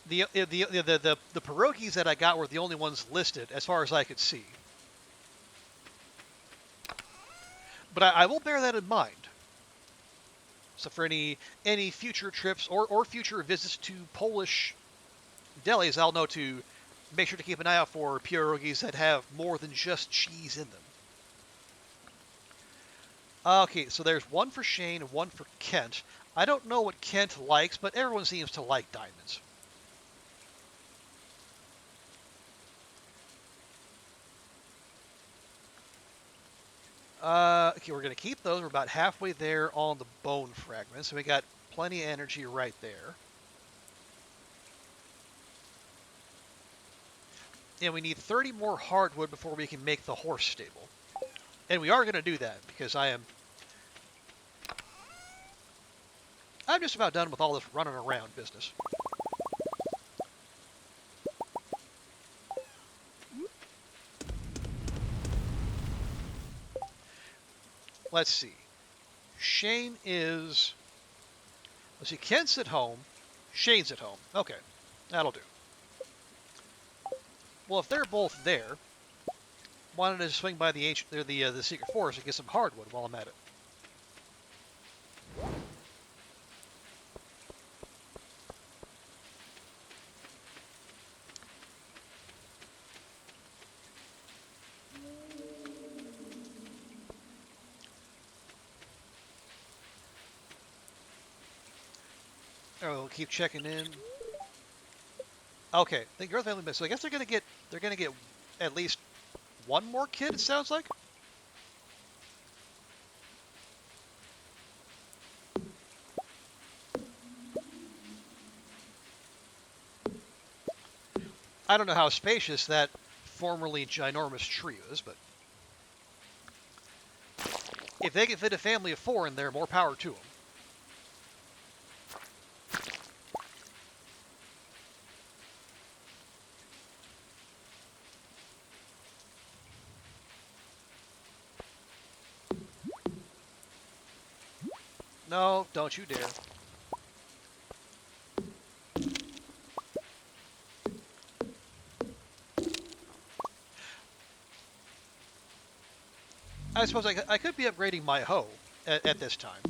pierogies that I got were the only ones listed as far as I could see. But I will bear that in mind. So for any future trips or future visits to Polish delis, I'll know to make sure to keep an eye out for pierogies that have more than just cheese in them. Okay, so there's one for Shane and one for Kent. I don't know what Kent likes, but everyone seems to like diamonds. Okay, we're going to keep those. We're about halfway there on the bone fragments, so we got plenty of energy right there. And we need 30 more hardwood before we can make the horse stable. And we are going to do that because I'm just about done with all this running around business. Let's see. Shane is... Let's see, Kent's at home. Shane's at home. Okay, that'll do. Well, if they're both there, why don't I just swing by the secret forest and get some hardwood while I'm at it? Oh, we'll keep checking in. Okay, the growth family missed. So I guess they're gonna get at least one more kid. It sounds like. I don't know how spacious that formerly ginormous tree is, but if they can fit a family of 4 in there, more power to them. No, don't you dare. I suppose I could be upgrading my hoe at this time.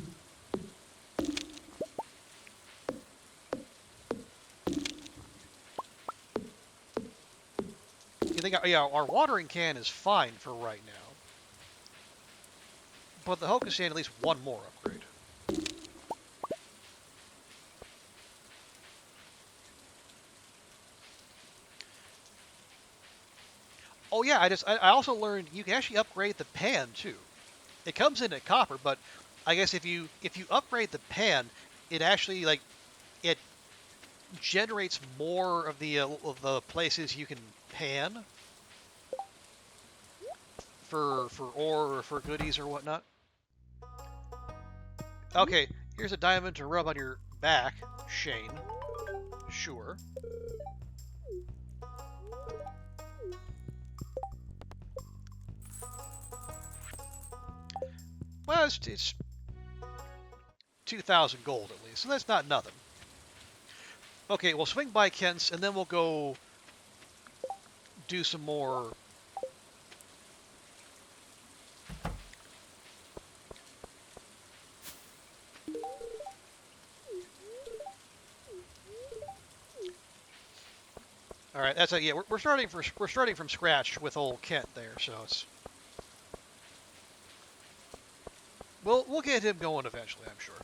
You think, yeah, our watering can is fine for right now. But the hoe can stand at least one more upgrade. Oh yeah, I also learned you can actually upgrade the pan too. It comes in at copper, but I guess if you upgrade the pan, it actually like it generates more of the places you can pan for ore or for goodies or whatnot. Okay, here's a diamond to rub on your back, Shane. Sure. Well, it's 2,000 gold at least, so that's not nothing. Okay, we'll swing by Kent's, and then we'll go do some more. All right, that's yeah. We're starting from scratch with old Kent there, so it's we'll get him going eventually, I'm sure.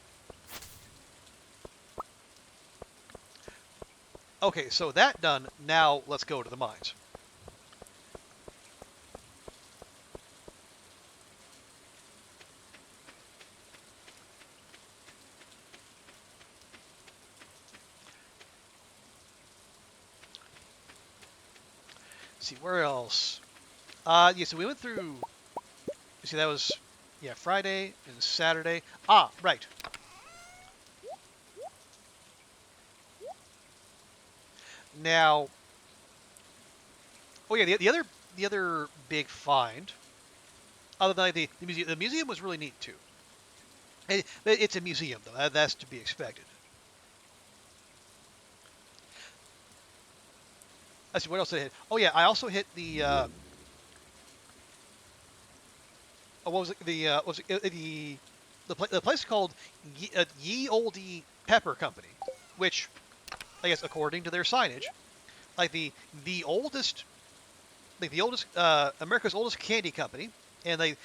Okay, so that done. Now let's go to the mines. Let's see where else. Yeah, so we went through. You see, that was yeah Friday and Saturday. Ah, right. Now, oh yeah, the other big find, other than like the museum was really neat too. It's a museum though. That's to be expected. Let's see what else did I hit. Oh yeah, I also hit the. What was it? What was it? The place called Ye Olde Pepper Company, which I guess according to their signage, like the oldest, like the oldest America's oldest candy company, and they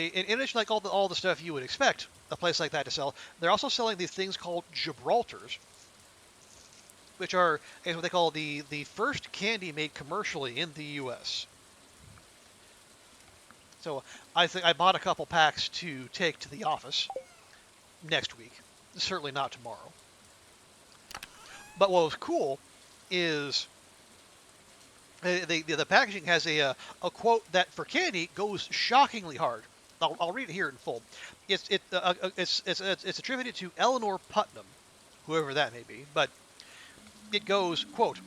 in addition like all the stuff you would expect a place like that to sell, they're also selling these things called Gibraltars, which are I guess what they call the first candy made commercially in the U.S. So I think I bought a couple packs to take to the office next week. Certainly not tomorrow. But what was cool is the packaging has a quote that for candy goes shockingly hard. I'll read it here in full. It's attributed to Eleanor Putnam, whoever that may be. But it goes quote.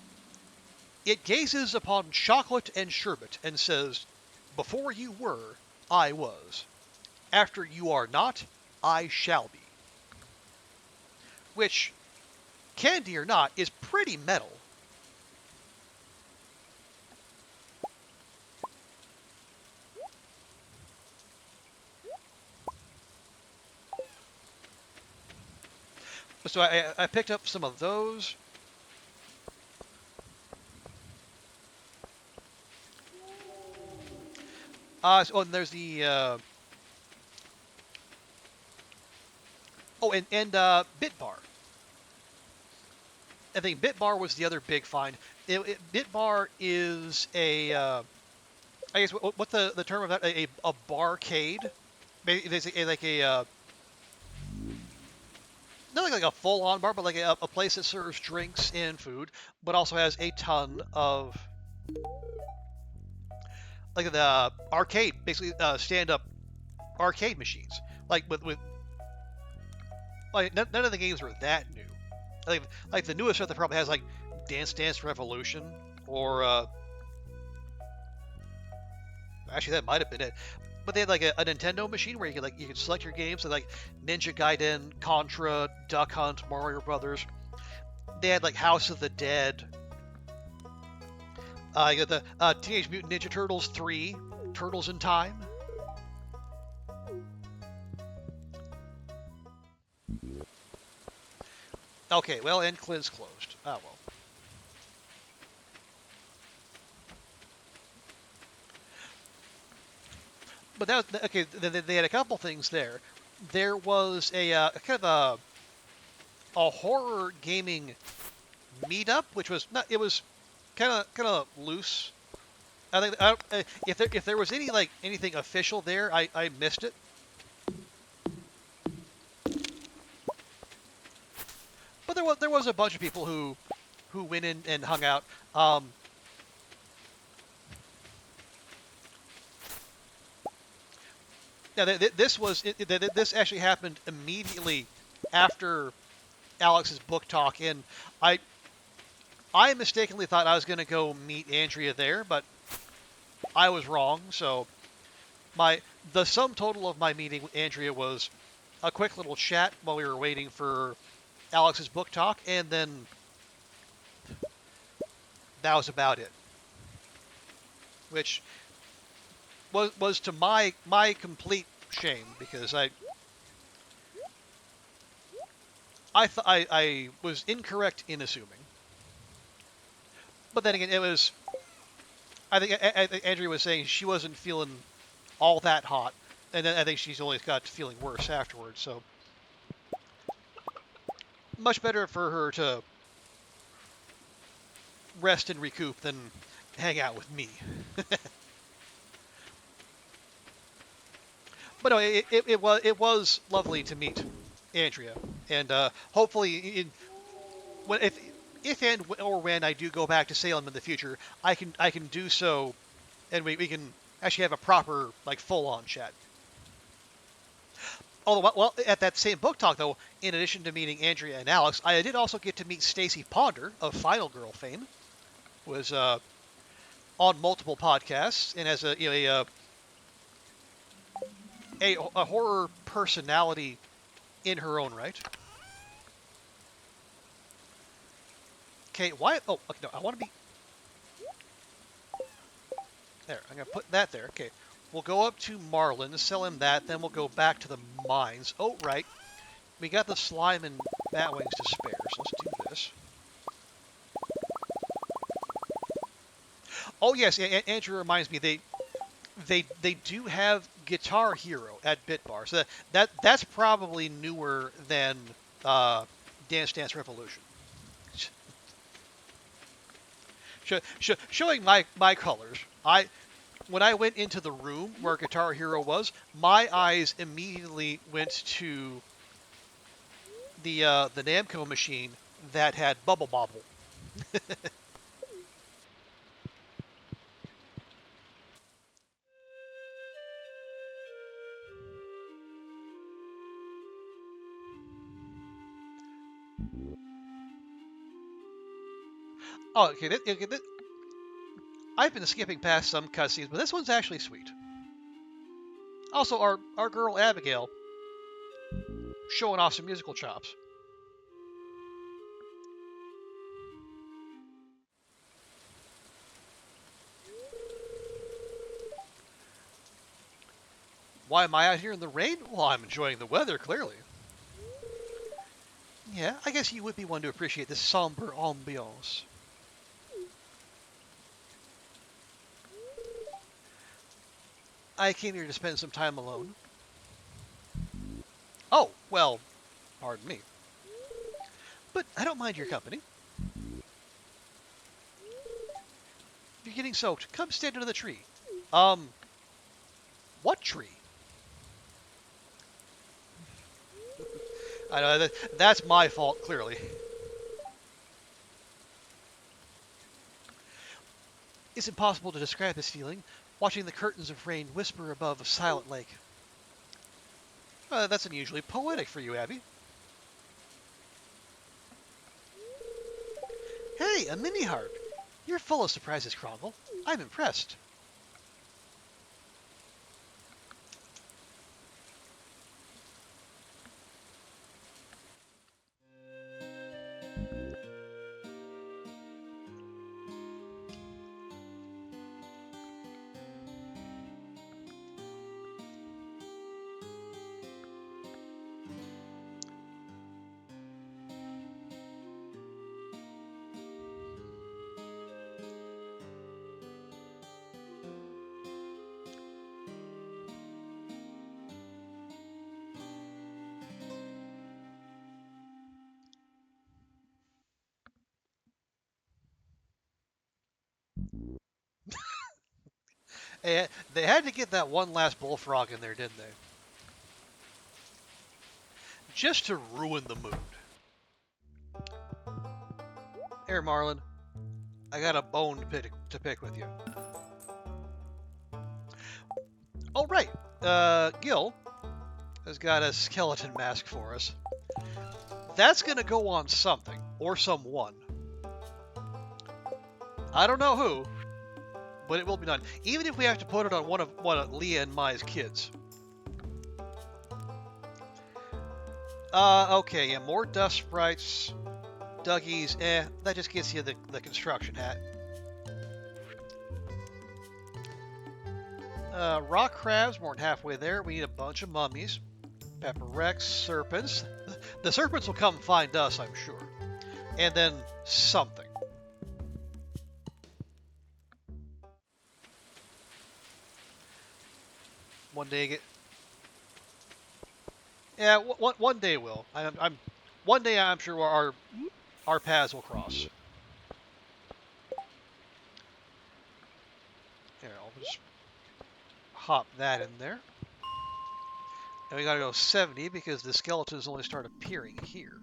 It gazes upon chocolate and sherbet and says, "Before you were, I was. After you are not, I shall be." Which, candy or not, is pretty metal. So I picked up some of those. And there's the Bit Bar. I think Bit Bar was the other big find. Bit Bar is I guess what the term of that a barcade. Maybe there's like a not like a full-on bar, but like a place that serves drinks and food, but also has a ton of like the arcade, basically stand-up arcade machines. Like with like none of the games were that new. Like the newest stuff that probably has like Dance Dance Revolution or actually that might have been it. But they had like a Nintendo machine where you could select your games, so like Ninja Gaiden, Contra, Duck Hunt, Mario Brothers. They had like House of the Dead. You got the Teenage Mutant Ninja Turtles 3, Turtles in Time. Okay, well, and Clint's closed. Oh well. But that was, okay. They had a couple things there. There was a kind of a horror gaming meetup, which was not. It was kind of loose. I think if there was anything official there, I missed it. But there was a bunch of people who went in and hung out. Now this actually happened immediately after Alex's book talk, and I I mistakenly thought I was going to go meet Andrea there, but I was wrong. So the sum total of my meeting with Andrea was a quick little chat while we were waiting for Alex's book talk, and then that was about it. Which was to my complete shame, because I was incorrect in assuming. But then again, it was I think Andrea was saying she wasn't feeling all that hot, and then I think she's only got feeling worse afterwards. So much better for her to rest and recoup than hang out with me. But no, it was lovely to meet Andrea, and hopefully, if and or when I do go back to Salem in the future, I can do so, and we can actually have a proper full on chat. Although, well, at that same book talk though, in addition to meeting Andrea and Alex, I did also get to meet Stacy Ponder of Final Girl fame, who was on multiple podcasts and has a horror personality in her own right. Okay, why? Oh, okay, no, I want to be there. I'm gonna put that there. Okay, we'll go up to Marlin, sell him that, then we'll go back to the mines. Oh, right, we got the slime and bat wings to spare, so let's do this. Oh yes, Andrew reminds me they do have Guitar Hero at Bitbar, so that's probably newer than Dance Dance Revolution. Showing my colors, when I went into the room where Guitar Hero was, my eyes immediately went to the Namco machine that had Bubble Bobble. Oh, okay. I've been skipping past some cutscenes, but this one's actually sweet. Also, our girl Abigail showing off some musical chops. Why am I out here in the rain? Well, I'm enjoying the weather, clearly. Yeah, I guess you would be one to appreciate this somber ambiance. I came here to spend some time alone. Oh, well, pardon me. But I don't mind your company. If you're getting soaked, come stand under the tree. What tree? I know, that's my fault, clearly. It's impossible to describe this feeling, watching the curtains of rain whisper above a silent lake. That's unusually poetic for you, Abby. Hey, a mini harp. You're full of surprises, Krongle. I'm impressed. They had to get that one last bullfrog in there, didn't they? Just to ruin the mood. Here, Marlin. I got a bone to pick with you. Oh, right. Gil has got a skeleton mask for us. That's going to go on something, or someone. I don't know who, but it will be done. Even if we have to put it on one of Leah and Mai's kids. Okay, yeah, more dust sprites, Duggies, that just gets you the construction hat. Rock crabs, more than halfway there. We need a bunch of mummies. Pepper Rex, serpents. The serpents will come find us, I'm sure. And then something. One day get. Yeah, one day will. One day I'm sure our paths will cross. Here, I'll just hop that in there. And we gotta go 70 because the skeletons only start appearing here.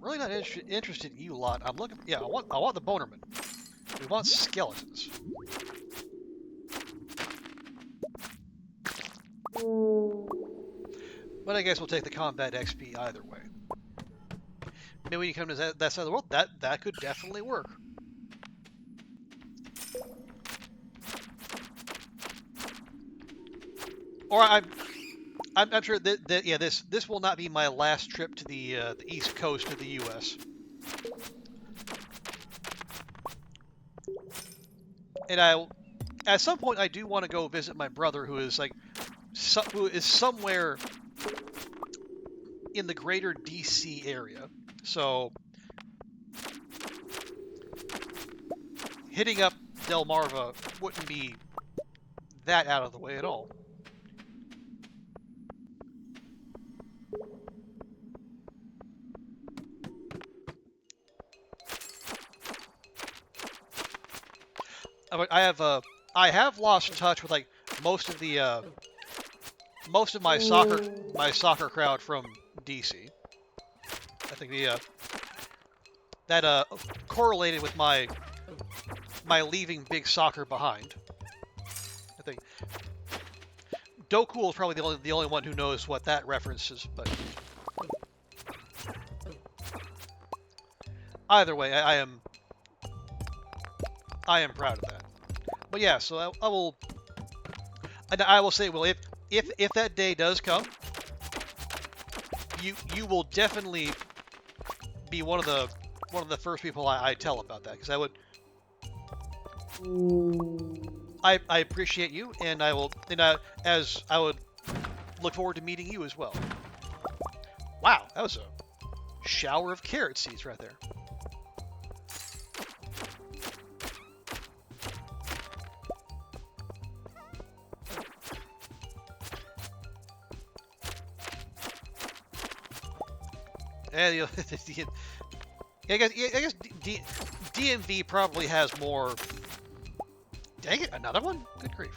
Really not interested in you lot. I'm looking. Yeah, I want the bonerman. We want skeletons. But I guess we'll take the combat XP either way. Maybe when you come to that side of the world, that could definitely work. Or I'm sure that yeah, this will not be my last trip to the east coast of the U.S. And at some point I do want to go visit my brother who is who is somewhere in the greater DC area. So hitting up Delmarva wouldn't be that out of the way at all. I have lost touch with like most of my soccer crowd from DC. I think that correlated with my leaving big soccer behind. I think Dokul is probably the only one who knows what that reference is, but either way, I am proud of that. But yeah, so I will say, well, if that day does come, you will definitely be one of the first people I tell about that, because I appreciate you, and I would look forward to meeting you as well. Wow, that was a shower of carrot seeds right there. And I guess DMV probably has more. Dang it, another one? Good grief.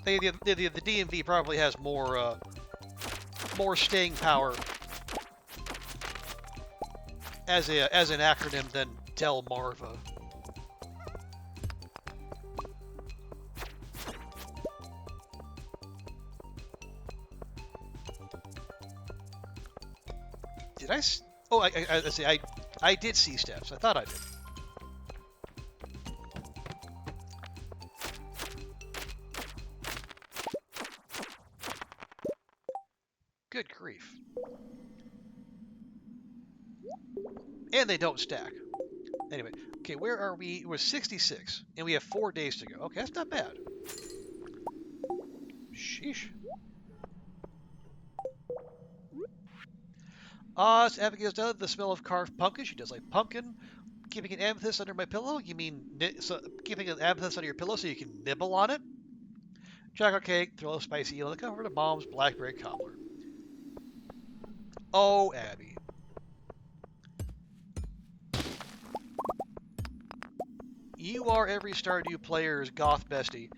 The DMV probably has more staying power as an acronym than Delmarva. Did I? Oh, let's see. I did see steps. I thought I did. Good grief. And they don't stack. Anyway, okay, where are we? We're 66, and we have 4 days to go. Okay, that's not bad. Sheesh. It's Abigail's done the smell of carved pumpkin. She does like pumpkin. Keeping an amethyst under my pillow? You mean keeping an amethyst under your pillow so you can nibble on it? chocolate cake, throw a spicy eel, covered in bombs, blackberry cobbler. Oh, Abby. You are every Stardew player's goth bestie.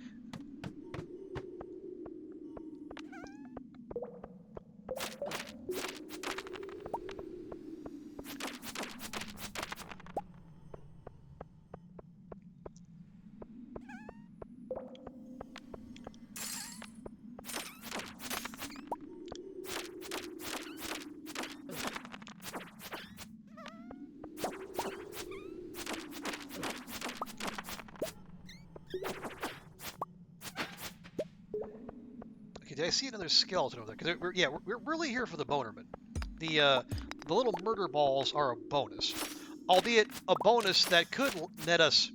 Okay, I see another skeleton over there. Because we're really here for the bonerman. The little murder balls are a bonus, albeit a bonus that could net us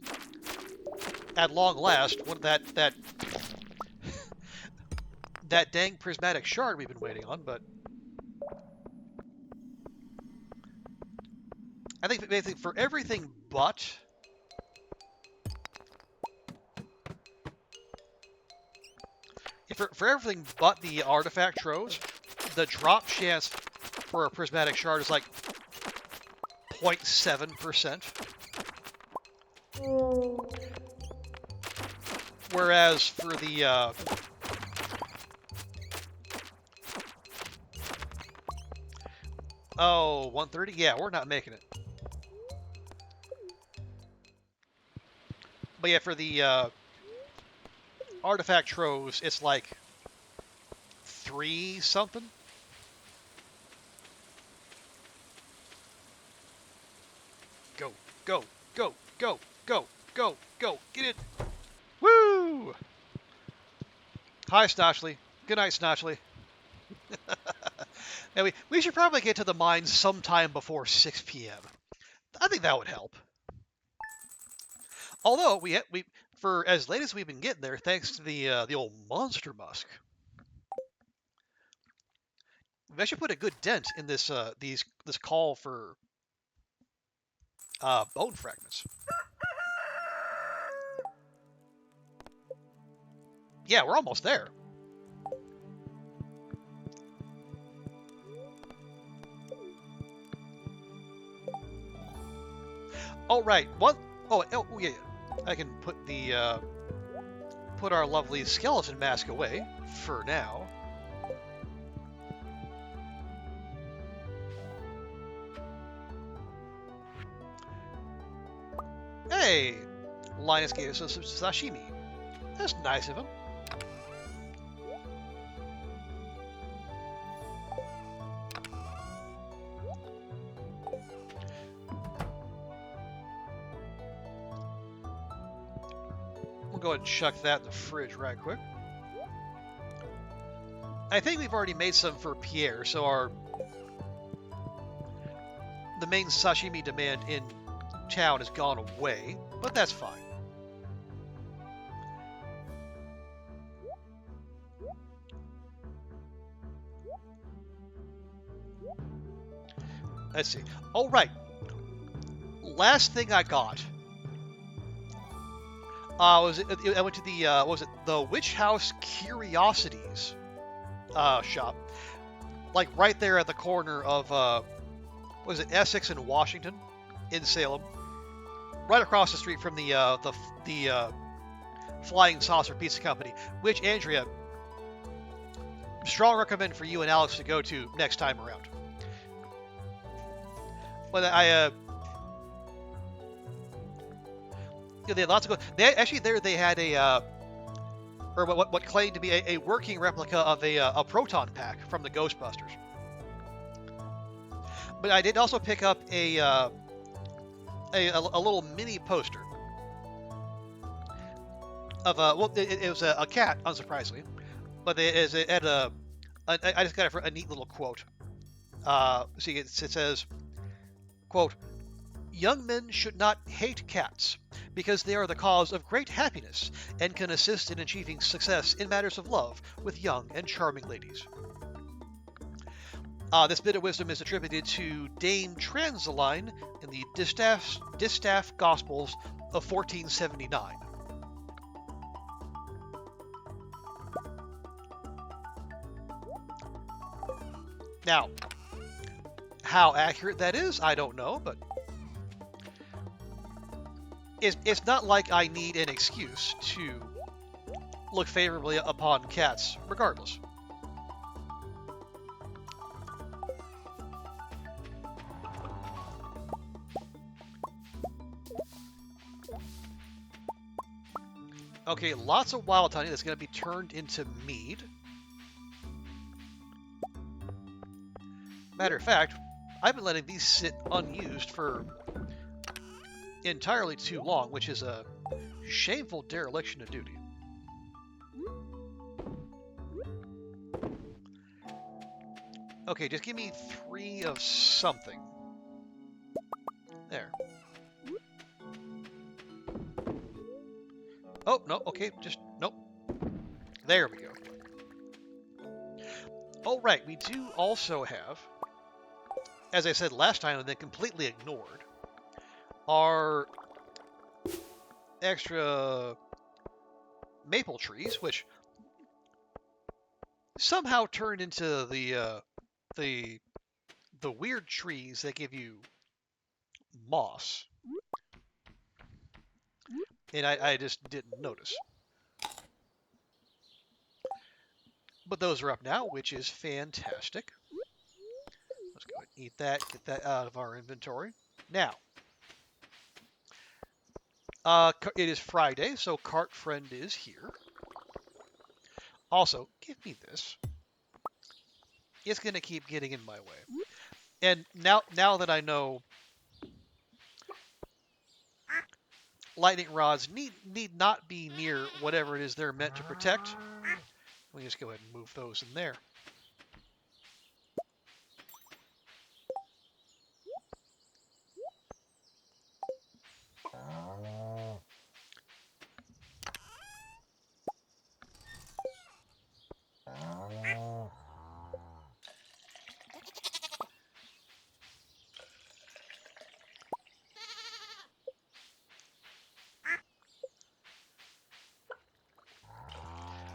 at long last that dang prismatic shard we've been waiting on. But I think basically for everything but. For everything but the artifact troves, the drop chance for a prismatic shard is like 0.7%. Whereas for the oh, 130? Yeah, we're not making it. But yeah, for the artifact troves, it's like 3 something. Go, go, go, go, go, go, go. Get it. Woo! Hi, Snotchley. Good night, Snotchley. Now, we should probably get to the mines sometime before 6 p.m. I think that would help. Although, we for as late as we've been getting there, thanks to the old monster musk. We actually put a good dent in this this call for bone fragments. Yeah, we're almost there. Oh right, what? Oh yeah. I can put the put our lovely skeleton mask away for now. Hey, Linus gave us some sashimi. That's nice of him. We'll go ahead and chuck that in the fridge right quick. I think we've already made some for Pierre, so the main sashimi demand in town has gone away, but that's fine. Let's see. Oh, right. Last thing I got I went to the the Witch House Curiosities shop, like right there at the corner of was it Essex and Washington in Salem, right across the street from the Flying Saucer Pizza Company, which Andrea, strong recommend for you and Alex to go to next time around. But they had lots of they had a or what claimed to be a working replica of a proton pack from the Ghostbusters. But I did also pick up a little mini poster of it was a cat, unsurprisingly, but it had I just got it for a neat little quote. See, it says, quote, "Young men should not hate cats, because they are the cause of great happiness and can assist in achieving success in matters of love with young and charming ladies." This bit of wisdom is attributed to Dame Transaline in the Distaff Gospels of 1479. Now, how accurate that is, I don't know, but it's not like I need an excuse to look favorably upon cats, regardless. Okay, lots of wild honey that's going to be turned into mead. Matter of fact, I've been letting these sit unused for entirely too long, which is a shameful dereliction of duty. Okay, just give me 3 of something. There. Oh, no, okay, just, nope. There we go. Oh, right, we do also have, as I said last time and then completely ignored, our extra maple trees, which somehow turned into the weird trees that give you moss. And I just didn't notice. But those are up now, which is fantastic. Let's go ahead and eat that, get that out of our inventory. Now, it is Friday, so Cart Friend is here. Also, give me this. It's going to keep getting in my way. And now that I know lightning rods need not be near whatever it is they're meant to protect, we just go ahead and move those in there.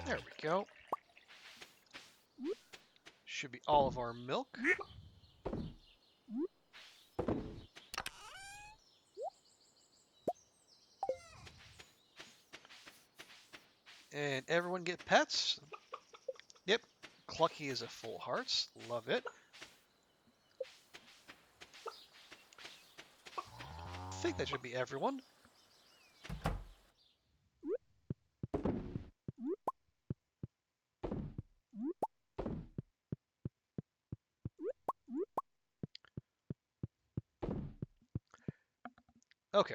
There we go. Should be all of our milk. And everyone get pets? Yep. Clucky is a full hearts. Love it. I think that should be everyone. Okay.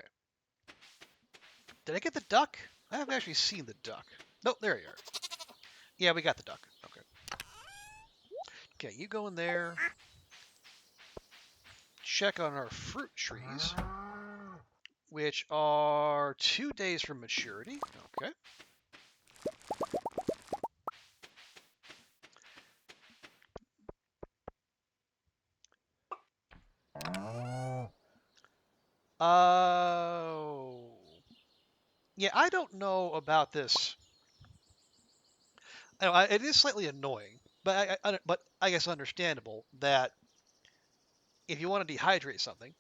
Did I get the duck? I haven't actually seen the duck. Nope, there you are. Yeah, we got the duck. Okay. Okay, you go in there. Check on our fruit trees, which are 2 days from maturity. Okay. Oh. Yeah, I don't know about this. It is slightly annoying, but I guess understandable that if you want to dehydrate something,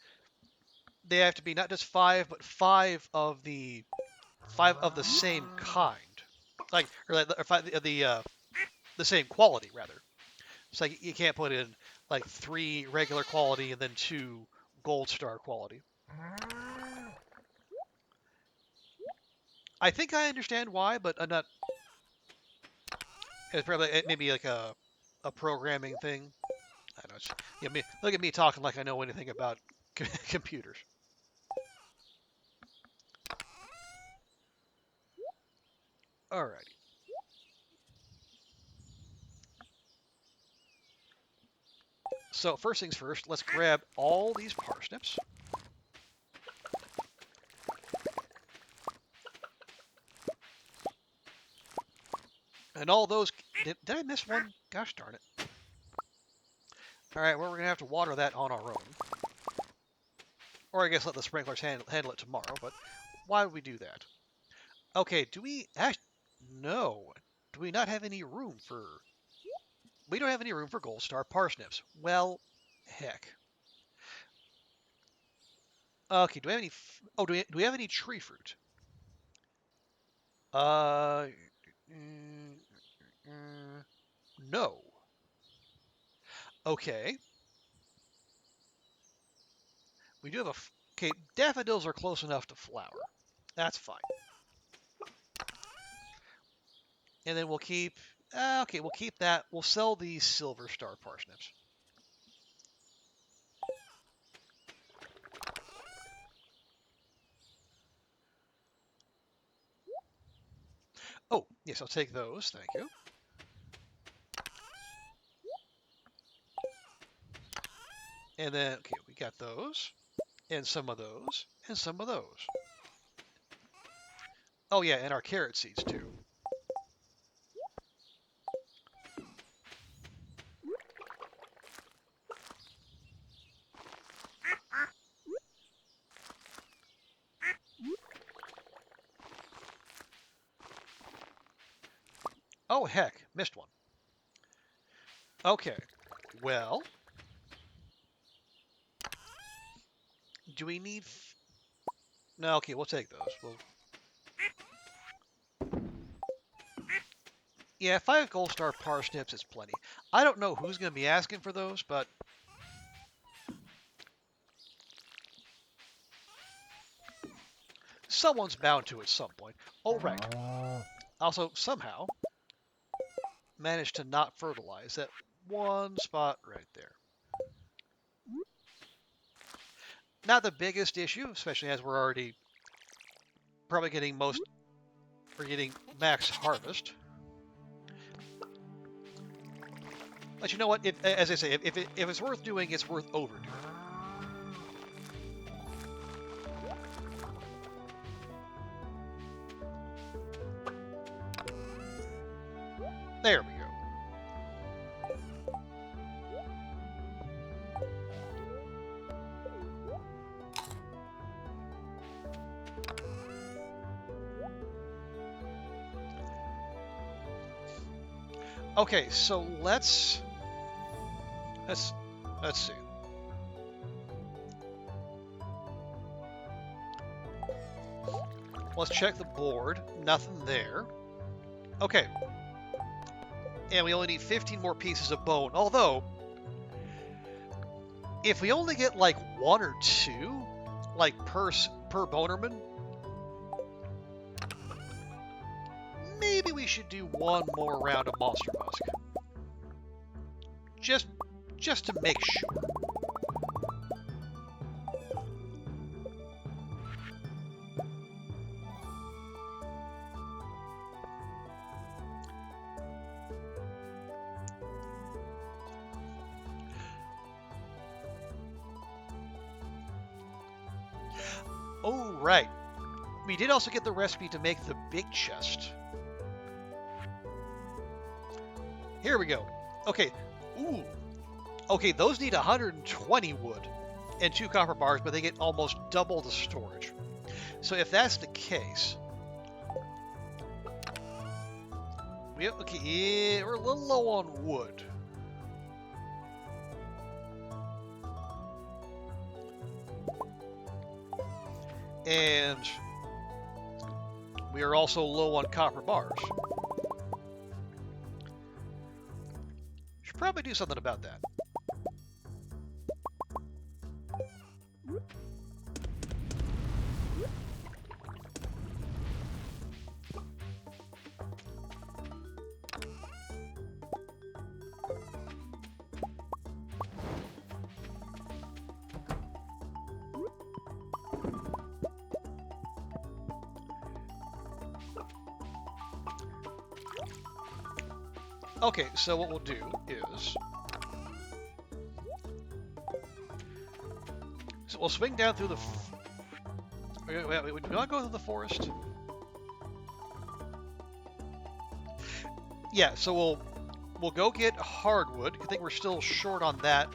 they have to be not just 5, but 5 of the same kind, like or 5 of the same quality rather. It's like you can't put in like 3 regular quality and then 2 gold star quality. I think I understand why, but I'm not. It's probably maybe like a programming thing. I don't know. Look at me talking like I know anything about computers. Alrighty. So first things first, let's grab all these parsnips. And all those... Did I miss one? Gosh darn it. Alright, well, we're going to have to water that on our own. Or I guess let the sprinklers handle it tomorrow, but why would we do that? Okay, do we... No. Do we not have any room for We don't have any room for gold star parsnips. Well, heck. Okay, do we have any... Oh, do we have any tree fruit? Uh... mm, no. Okay. We do have a... Okay, daffodils are close enough to flower. That's fine. And then we'll keep... okay, we'll keep that. We'll sell these silver star parsnips. Oh, yes, I'll take those. Thank you. And then, okay, we got those. And some of those. And some of those. Oh, yeah, and our carrot seeds, too. Oh, heck, missed one. Okay, well, do we need... No, okay, we'll take those. Yeah, 5 gold star parsnips is plenty. I don't know who's going to be asking for those, but... someone's bound to at some point. Oh, right. Also, somehow, managed to not fertilize that one spot right there. Not the biggest issue, especially as we're already probably getting we're getting max harvest. But you know what? As I say, if it's worth doing, it's worth overdoing. There we go. Okay, so let's see. Let's check the board. Nothing there. Okay. And we only need 15 more pieces of bone. Although, if we only get like 1 or 2, like per bonerman, maybe we should do 1 more round of monster musk. Just to make sure. Oh, right. We did also get the recipe to make the big chest. Here we go. Okay. Ooh. Okay, those need 120 wood and 2 copper bars, but they get almost double the storage. So if that's the case... we're a little low on wood. And we are also low on copper bars. Should probably do something about that. Okay, so what we'll do is... so we'll swing down through the... wait, do we want to go through the forest? Yeah, so we'll go get hardwood. I think we're still short on that.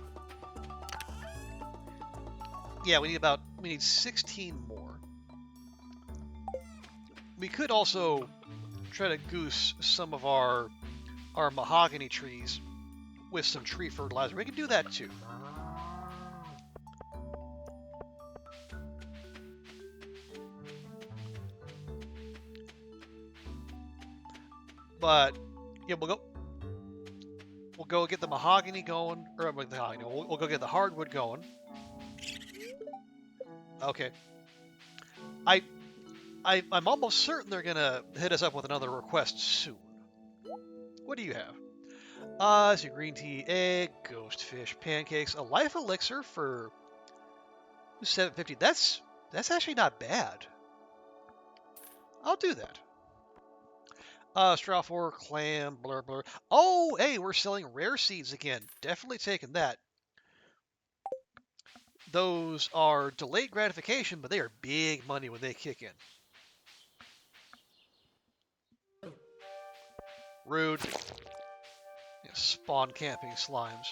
Yeah, we need 16 more. We could also try to goose some of our mahogany trees with some tree fertilizer. We can do that too. But yeah, we'll go get the mahogany going, or the mahogany. We'll go get the hardwood going. Okay. I'm almost certain they're gonna hit us up with another request soon. What do you have? So green tea, egg, ghost fish, pancakes, a life elixir for $7.50. That's actually not bad. I'll do that. Straw for clam, blur blur. Oh, hey, we're selling rare seeds again. Definitely taking that. Those are delayed gratification, but they are big money when they kick in. Rude. Yeah, spawn camping slimes.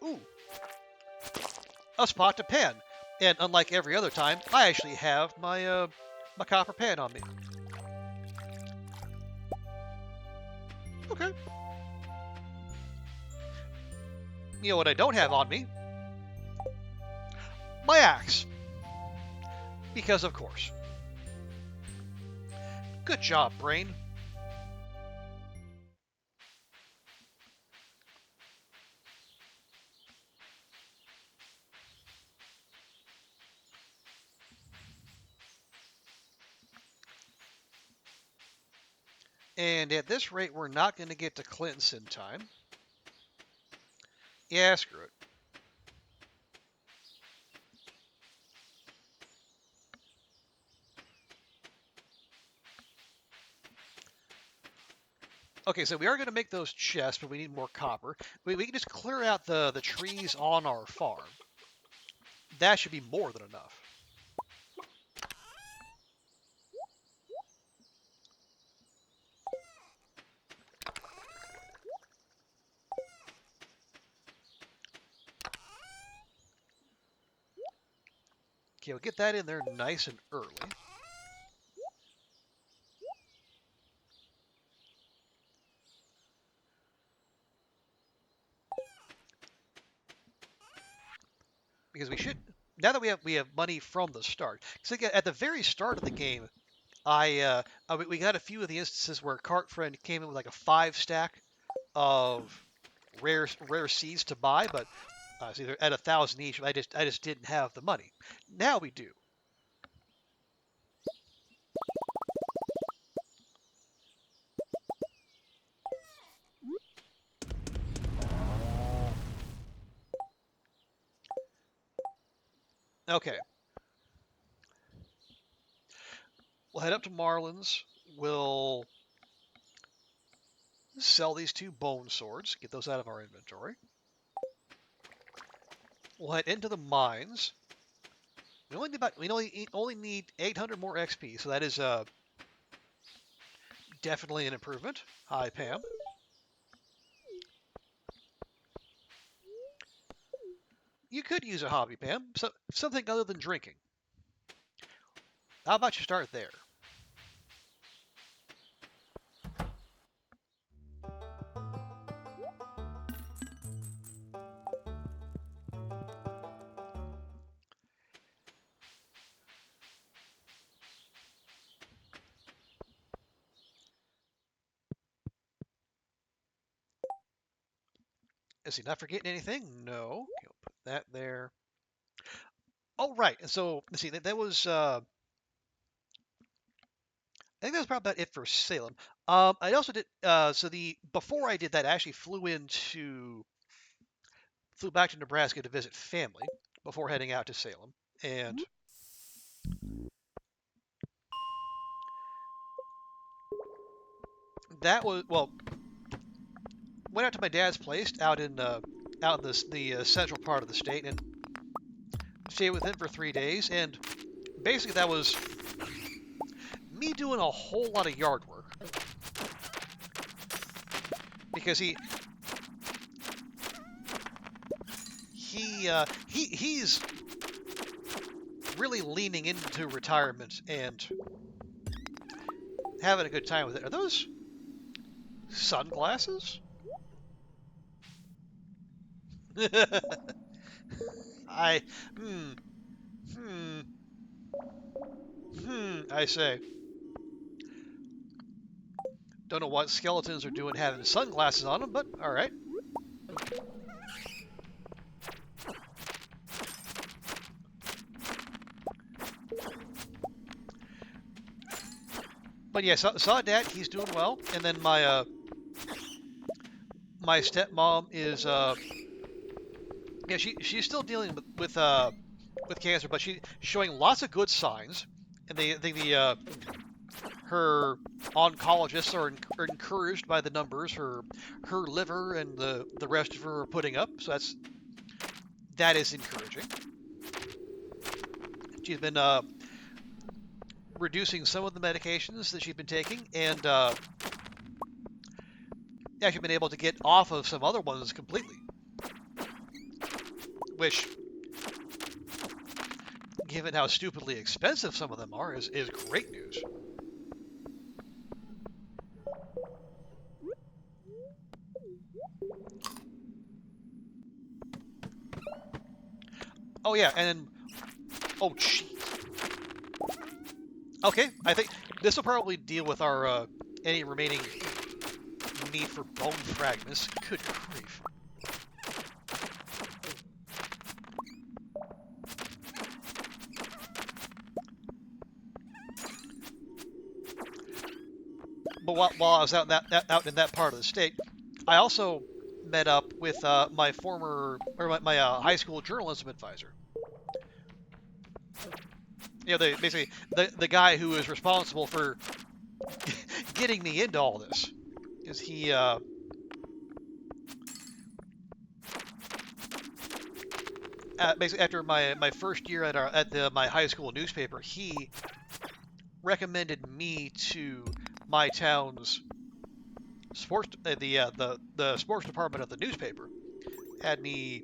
Ooh. A spot to pan. And unlike every other time, I actually have my my copper pan on me. Okay. You know what I don't have on me? My axe. Because of course. Good job, brain. And at this rate, we're not going to get to Clinton's in time. Yeah, screw it. Okay, so we are going to make those chests, but we need more copper. We can just clear out the trees on our farm. That should be more than enough. Okay, we'll get that in there nice and early. Because we should, now that we have money from the start. So again, at the very start of the game, we got a few of the instances where Cart Friend came in with like a 5 stack of rare seeds to buy, but it's either at 1,000 each. I just didn't have the money. Now we do. Okay. We'll head up to Marlin's. We'll sell these 2 bone swords. Get those out of our inventory. We'll head into the mines. We only need 800 more XP, so that is definitely an improvement. Hi, Pam. You could use a hobby, Pam. Something other than drinking. How about you start there? Is he not forgetting anything? No. Okay, we'll put that there. Oh, right. And so, let's see, that was, I think that was probably about it for Salem. I also did, before I did that, I actually flew back to Nebraska to visit family before heading out to Salem. And that was, well, went out to my dad's place out in the central part of the state and stayed with him for 3 days. And basically that was me doing a whole lot of yard work because he's really leaning into retirement and having a good time with it. Are those sunglasses? I I say. Don't know what skeletons are doing having sunglasses on them, but all right. But yeah, saw Dad. He's doing well, and then my my stepmom is yeah, she's still dealing with cancer, but she's showing lots of good signs, and the her oncologists are encouraged by the numbers her liver and the rest of her are putting up. So that is encouraging. She's been reducing some of the medications that she's been taking, and actually been able to get off of some other ones completely, which, given how stupidly expensive some of them are, is great news. Oh yeah, and oh jeez. Okay, I think this will probably deal with our any remaining need for bone fragments. Good grief. But while I was out in that part of the state, I also met up with my former my high school journalism advisor. You know, basically the guy who is responsible for getting me into all this, is he basically after my first year at my high school newspaper, he recommended me to my town's sports the sports department of the newspaper. Had me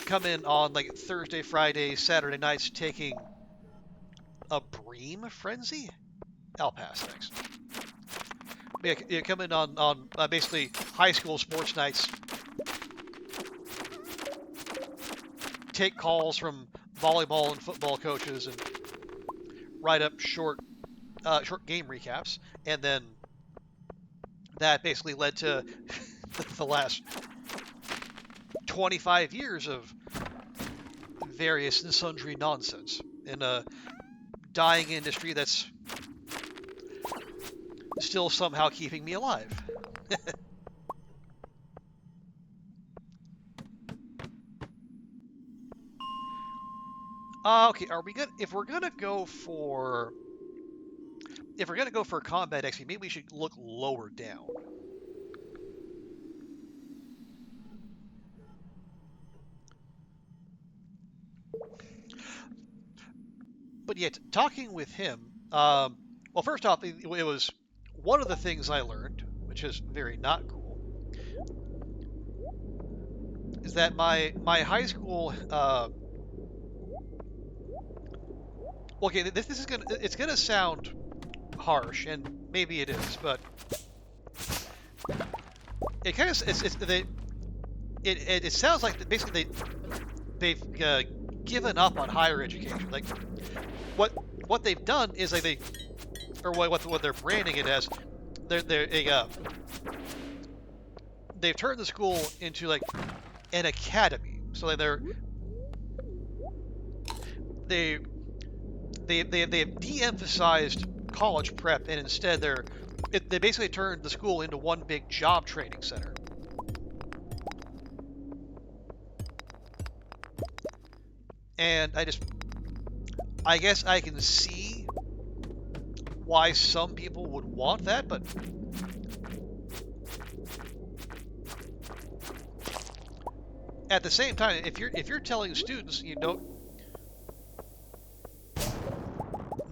come in on like Thursday, Friday, Saturday nights taking a bream frenzy. I'll pass, thanks. Yeah, you come in on basically high school sports nights, take calls from volleyball and football coaches, and write up short game recaps, and then that basically led to the last 25 years of various and sundry nonsense in a dying industry that's still somehow keeping me alive. Okay, are we good? If we're gonna go for combat XP, maybe we should look lower down. But yet, talking with him, well, first off, it was one of the things I learned, which is very not cool, is that my high school, okay, it's gonna sound harsh, and maybe it is, but it kind of it sounds like basically they've given up on higher education. Like what they've done is like what they're branding it as, they've turned the school into like an academy. So like they've de-emphasized college prep, and instead they basically turned the school into one big job training center. And I guess I can see why some people would want that, but at the same time, if you're telling students, you know,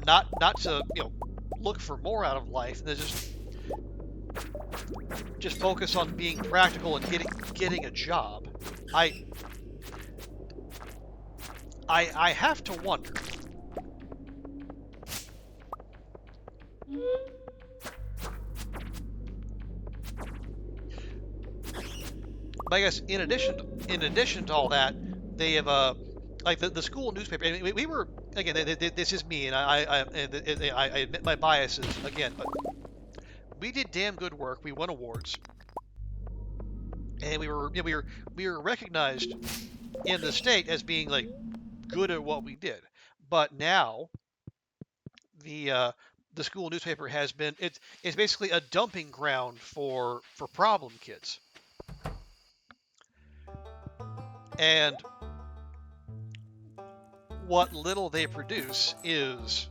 not to, you know, look for more out of life, they're just just focus on being practical and getting a job, I have to wonder. But I guess in addition to all that, they have like the school newspaper. I mean, we were again. This is me, and I admit my biases again. But we did damn good work. We won awards, and we were recognized in the state as being like good at what we did. But now the school newspaper has been it's basically a dumping ground for problem kids. And what little they produce is,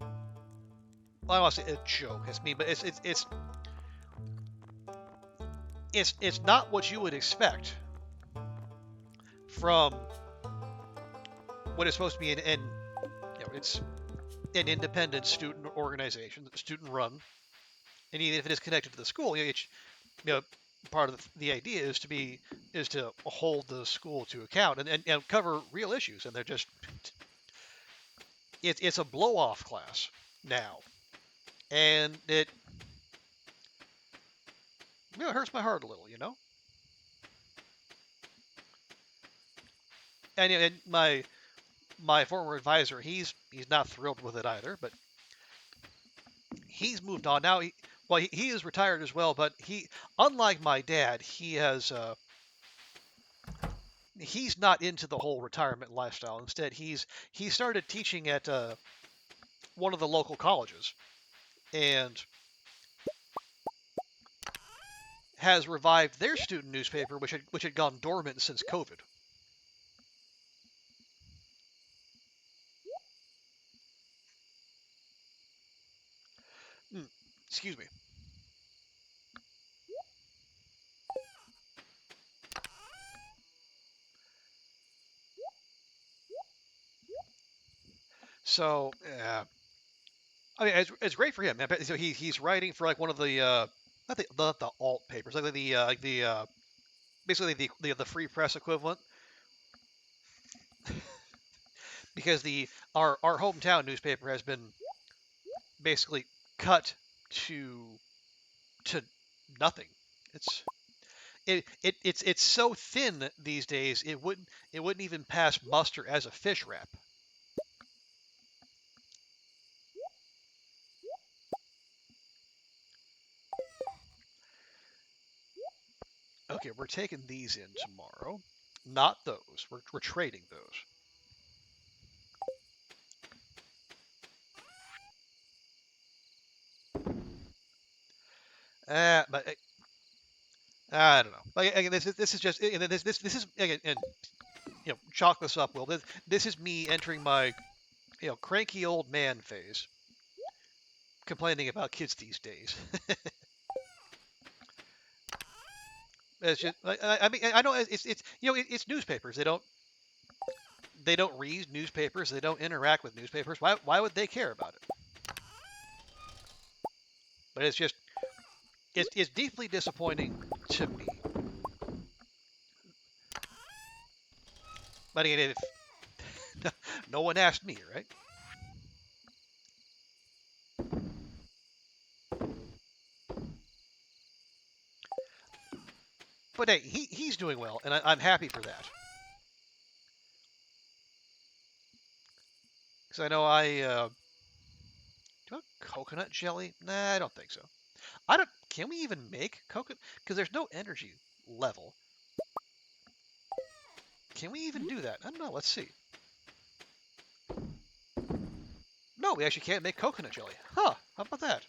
well, I want to say a joke. It's me, but it's not what you would expect from what is supposed to be it's an independent student organization, student run, and even if it is connected to the school, part of the idea is to hold the school to account and cover real issues, and they're just it's a blow off class now, and it hurts my heart a little, and my former advisor, he's not thrilled with it either, but he's moved on now. He is retired as well, but unlike my dad, he's not into the whole retirement lifestyle. Instead, he started teaching at one of the local colleges, and has revived their student newspaper, which had gone dormant since COVID. Excuse me. So, I mean, it's great for him. So he's writing for like one of the not the alt papers, like the basically the free press equivalent, because our hometown newspaper has been basically cut to nothing. It's so thin these days it wouldn't even pass muster as a fish wrap. Okay, we're taking these in tomorrow. Not those. We're trading those. But I don't know. Like, again, this is just this is again, and chalk this up, Will. This is me entering my cranky old man phase, complaining about kids these days. It's just, I mean, I know it's newspapers. They don't read newspapers. They don't interact with newspapers. Why would they care about it? But it's just it's deeply disappointing to me. But again, if no one asked me, right? But hey, he's doing well, and I'm happy for that. Because I know do I have coconut jelly? Nah, I don't think so. Can we even make coconut? Because there's no energy level. Can we even do that? I don't know. Let's see. No, we actually can't make coconut jelly. Huh, how about that?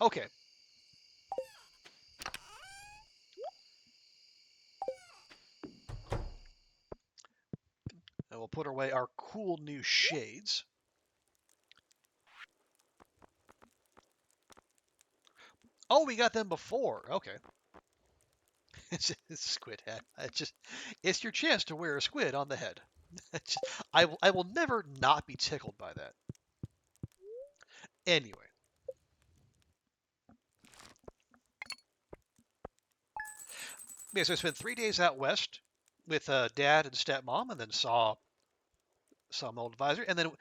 Okay. And we'll put away our cool new shades. Oh, we got them before. Okay. It's a squid hat. It's your chance to wear a squid on the head. I will never not be tickled by that. Anyway. Yeah, so I spent 3 days out west with Dad and stepmom, and then saw some old advisor, and then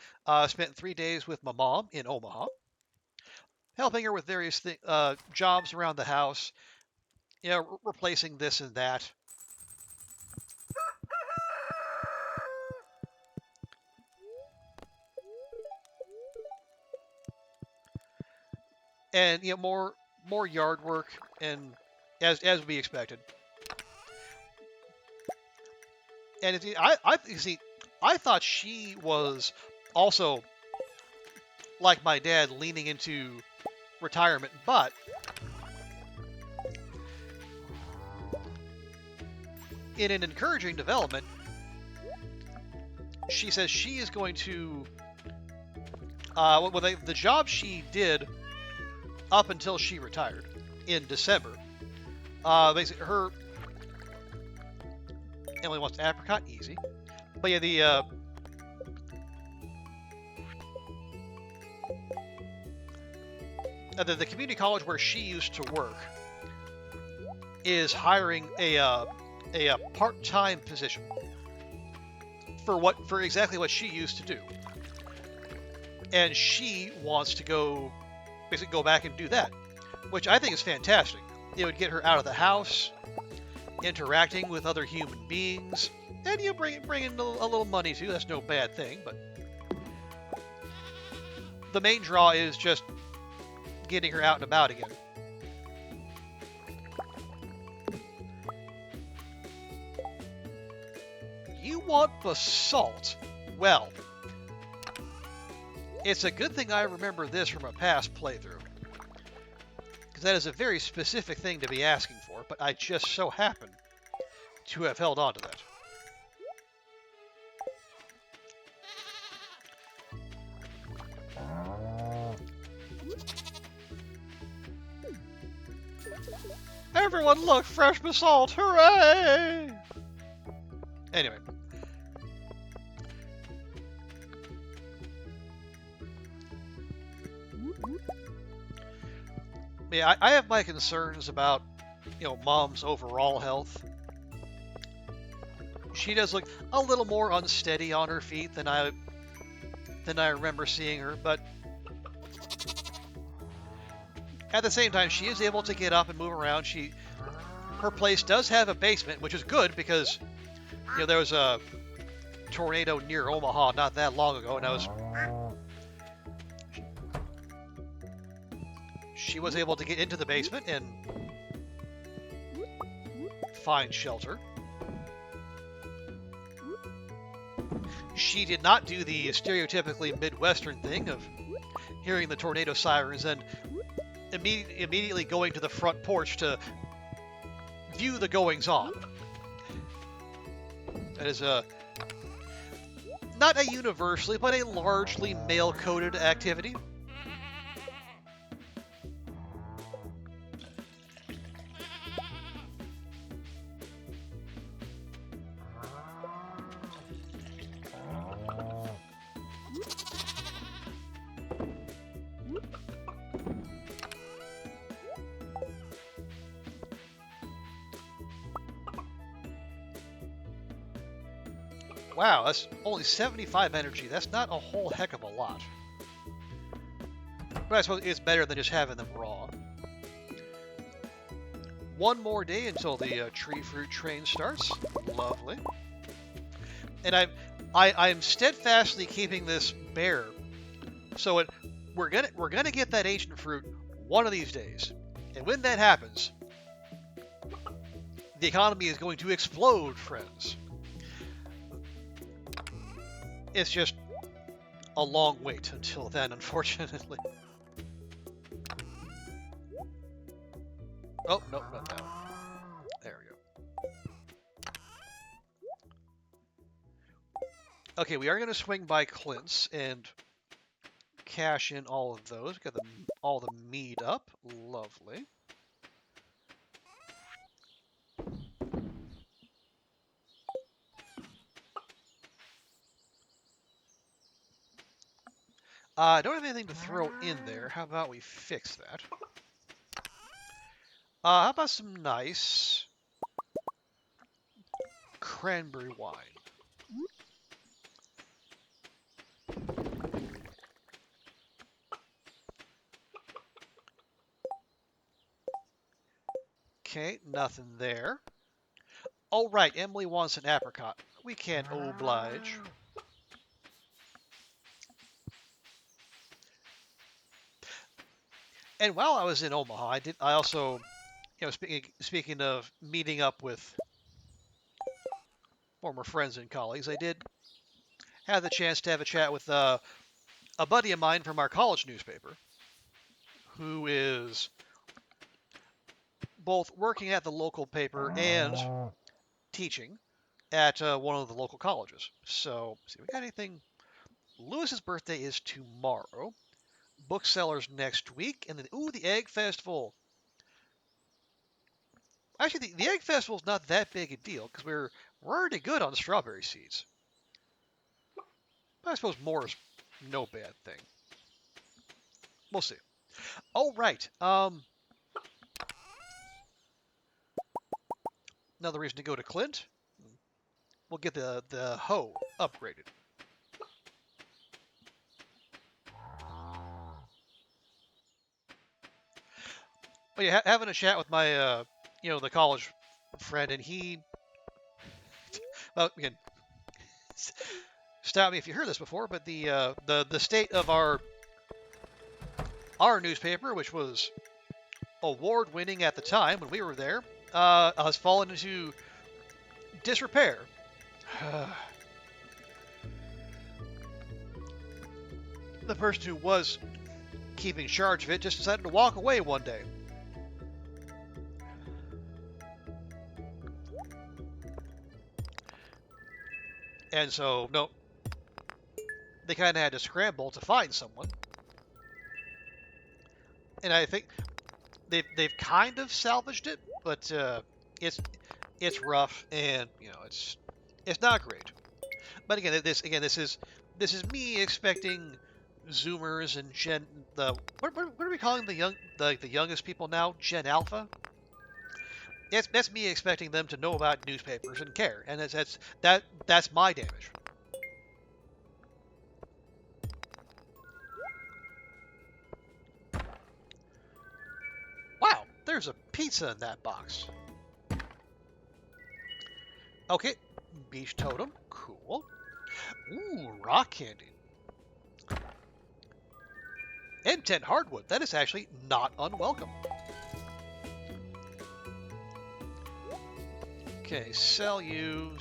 spent 3 days with my mom in Omaha, helping her with various jobs around the house, replacing this and that. And more yard work, and as we expected. And I thought she was also like my dad, leaning into retirement, but in an encouraging development, she says she is going to the job she did up until she retired in December. Basically, her Emily wants apricot, easy. But yeah, the community college where she used to work is hiring a part-time position for exactly what she used to do, and she wants to basically go back and do that, which I think is fantastic. It would get her out of the house, interacting with other human beings, and bring in a little money too. That's no bad thing, but the main draw is just getting her out and about again. You want basalt? Well, it's a good thing I remember this from a past playthrough, because that is a very specific thing to be asking for, but I just so happen to have held on to that. Everyone look, fresh basalt, hooray! Anyway. Yeah, I have my concerns about, Mom's overall health. She does look a little more unsteady on her feet than I remember seeing her, but at the same time, she is able to get up and move around. Her place does have a basement, which is good because, there was a tornado near Omaha not that long ago, and she was able to get into the basement and find shelter. She did not do the stereotypically Midwestern thing of hearing the tornado sirens and immediately going to the front porch to view the goings-on. That is not a universally, but a largely male-coded activity. Wow, that's only 75 energy. That's not a whole heck of a lot. But I suppose it's better than just having them raw. One more day until the tree fruit train starts. Lovely. And I'm steadfastly keeping this bare. So we're gonna get that ancient fruit one of these days. And when that happens, the economy is going to explode, friends. It's just a long wait until then, unfortunately. Oh, no, not that one. There we go. Okay, we are going to swing by Clint's and cash in all of those. Got all the mead up. Lovely. I don't have anything to throw in there. How about we fix that? How about some nice cranberry wine. Okay, nothing there. Oh, right, Emily wants an apricot. We can't oblige. And while I was in Omaha, I also, speaking of meeting up with former friends and colleagues, I did have the chance to have a chat with a buddy of mine from our college newspaper, who is both working at the local paper and teaching at one of the local colleges. So, see, we got anything? Lewis's birthday is tomorrow. Booksellers next week, and then the Egg Festival. Actually, the Egg Festival is not that big a deal because we're already good on strawberry seeds. But I suppose more is no bad thing. We'll see. Oh, right. Another reason to go to Clint. We'll get the hoe upgraded. But yeah, having a chat with my, the college friend, and he, well, again, stop me if you heard this before, but the state of our newspaper, which was award-winning at the time when we were there, has fallen into disrepair. The person who was keeping charge of it just decided to walk away one day. And so, no, they kind of had to scramble to find someone. And I think they've kind of salvaged it, but it's rough, and it's not great. But again, this is me expecting Zoomers and what are we calling the youngest people now? Gen Alpha. That's me expecting them to know about newspapers and care, and that's my damage. Wow, there's a pizza in that box. Okay, beach totem, cool. Ooh, rock candy. And 10 hardwood. That is actually not unwelcome. Okay, sell you,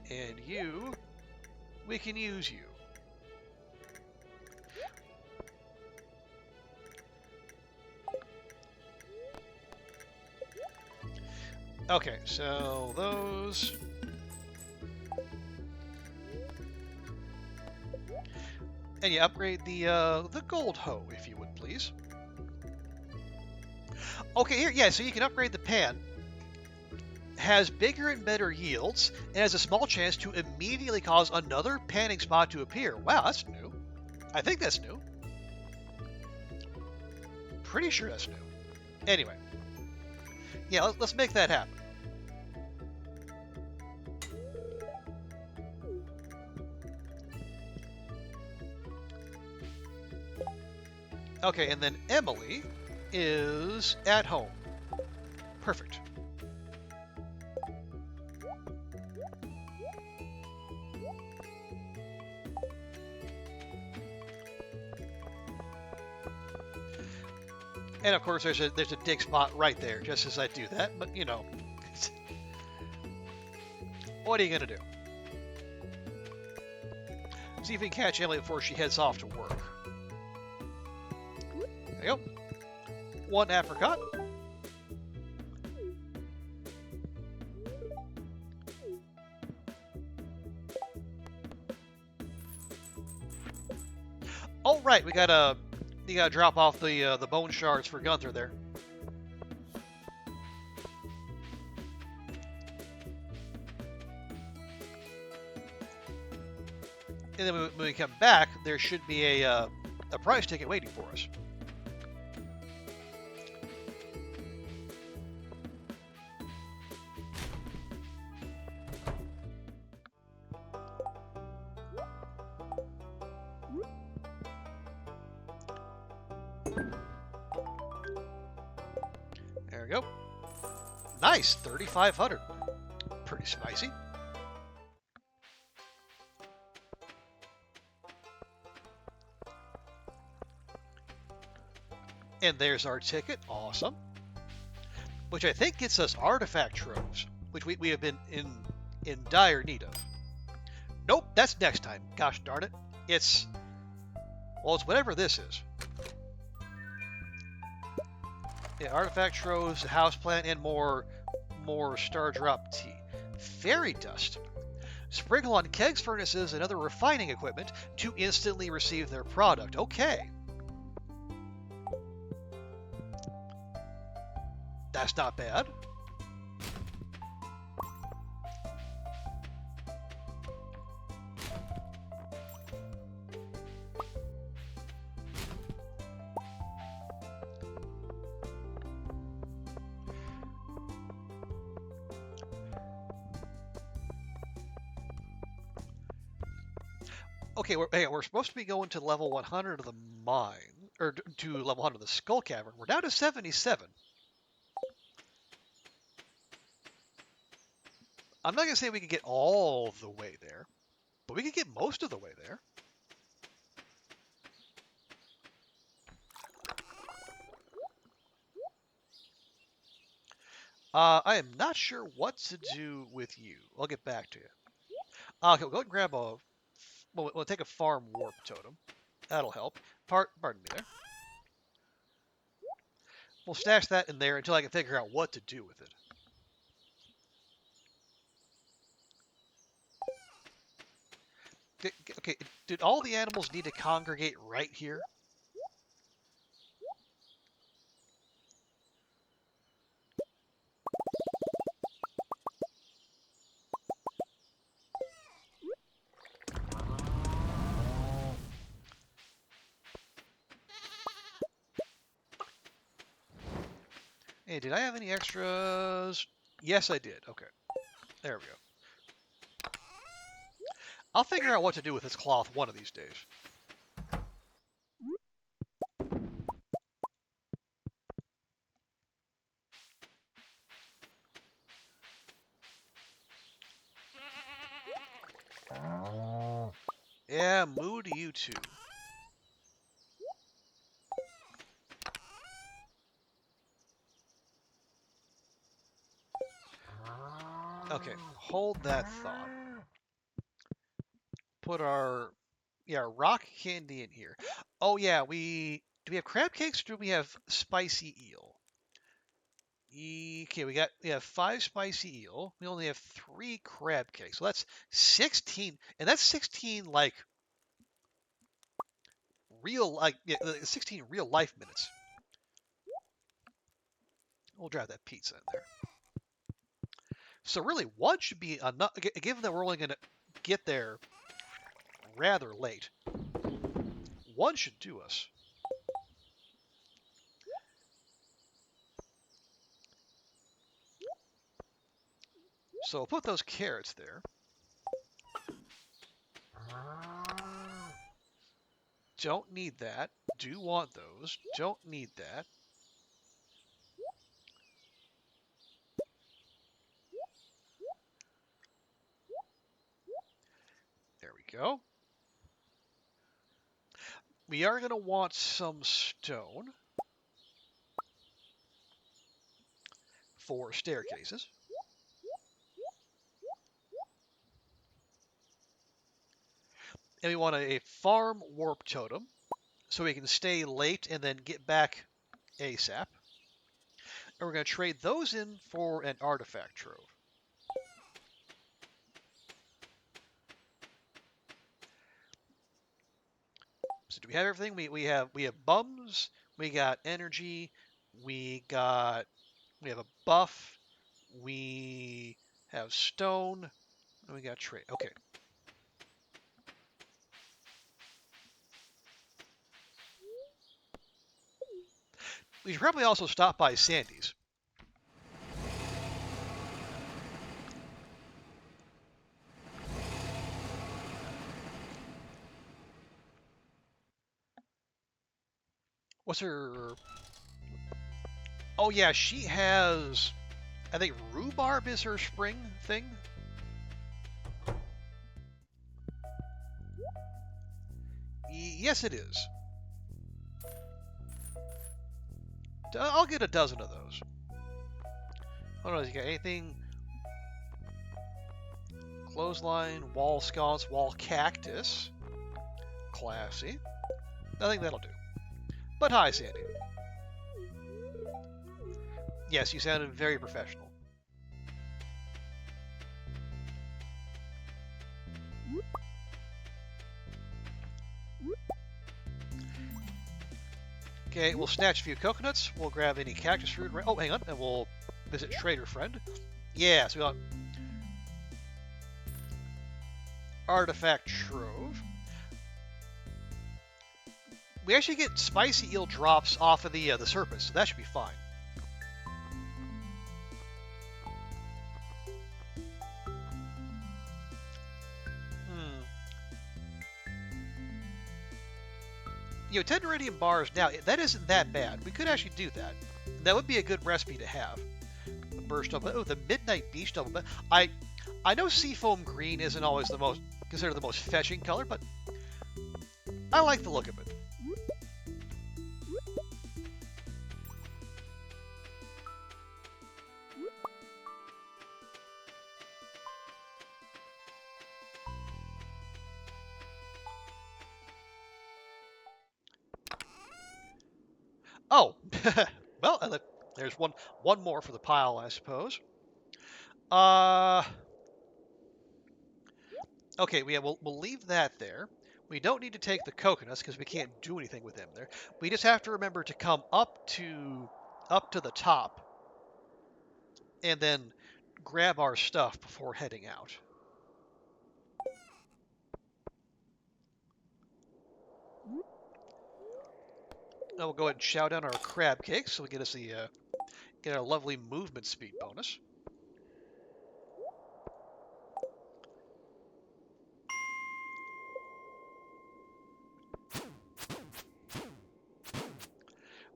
and you. We can use you. Okay, so those. And yeah, upgrade the gold hoe, if you would please. Okay, here, yeah, so you can upgrade the pan. Has bigger and better yields, and has a small chance to immediately cause another panning spot to appear. Wow, that's new. I think that's new. Pretty sure that's new. Anyway. Yeah, let's make that happen. Okay, and then Emily is at home. Perfect. And of course, there's a dig spot right there, just as I do that. But what are you gonna do? See if we can catch Emily before she heads off to work. There you go. One apricot. Oh right, you gotta drop off the bone shards for Gunther there. And then when we come back, there should be a prize ticket waiting for us. There we go. Nice, 3,500. Pretty spicy. And there's our ticket. Awesome. Which I think gets us artifact troves, which we have been in dire need of. Nope, that's next time. Gosh darn it. It's whatever this is. Yeah, artifact troves, houseplant, and more star drop tea. Fairy dust. Sprinkle on kegs, furnaces, and other refining equipment to instantly receive their product. Okay. That's not bad. Okay, we're supposed to be going to level 100 of the mine, or to level 100 of the Skull Cavern. We're down to 77. I'm not going to say we can get all the way there, but we can get most of the way there. I am not sure what to do with you. I'll get back to you. Okay, we'll go and grab a... We'll take a farm warp totem. That'll help. Pardon me there. We'll stash that in there until I can figure out what to do with it. Okay, did all the animals need to congregate right here? Hey, did I have any extras? Yes, I did. Okay. There we go. I'll figure out what to do with this cloth one of these days. Yeah, moo to you too. Okay, hold that thought. Put our rock candy in here. Oh yeah, do we have crab cakes or do we have spicy eel? Okay, we have 5 spicy eel. We only have 3 crab cakes. So that's 16, and that's 16 like 16 real life minutes. We'll drive that pizza in there. So really, one should be enough, given that we're only going to get there rather late. One should do us. So we'll put those carrots there. Don't need that. Do want those. Don't need that. There we go. We are going to want some stone for staircases. And we want a farm warp totem so we can stay late and then get back ASAP. And we're going to trade those in for an artifact trove. So do we have everything? We have bums, we got energy, we have a buff, we have stone, and we got trade. Okay. We should probably also stop by Sandy's. What's her... Oh yeah, she has... I think rhubarb is her spring thing. Yes, it is. I'll get a dozen of those. Hold on, you got anything? Clothesline, wall sconce, wall cactus. Classy. I think that'll do. But hi, Sandy. Yes, you sounded very professional. Okay, we'll snatch a few coconuts. We'll grab any cactus fruit. Oh, hang on. And we'll visit Trader Friend. Yeah, so we got Artifact Trove. We actually get spicy eel drops off of the surface, so that should be fine. You know, 10 iridium bars now, that isn't that bad. We could actually do that. That would be a good recipe to have. The burst double. Oh, the midnight beach double. I know seafoam green isn't always considered the most fetching color, but I like the look of it. Oh, well, there's one more for the pile, I suppose. Okay, we'll leave that there. We don't need to take the coconuts because we can't do anything with them there. We just have to remember to come up to the top and then grab our stuff before heading out. Now we'll go ahead and shout down our crab cakes so we get us get our lovely movement speed bonus.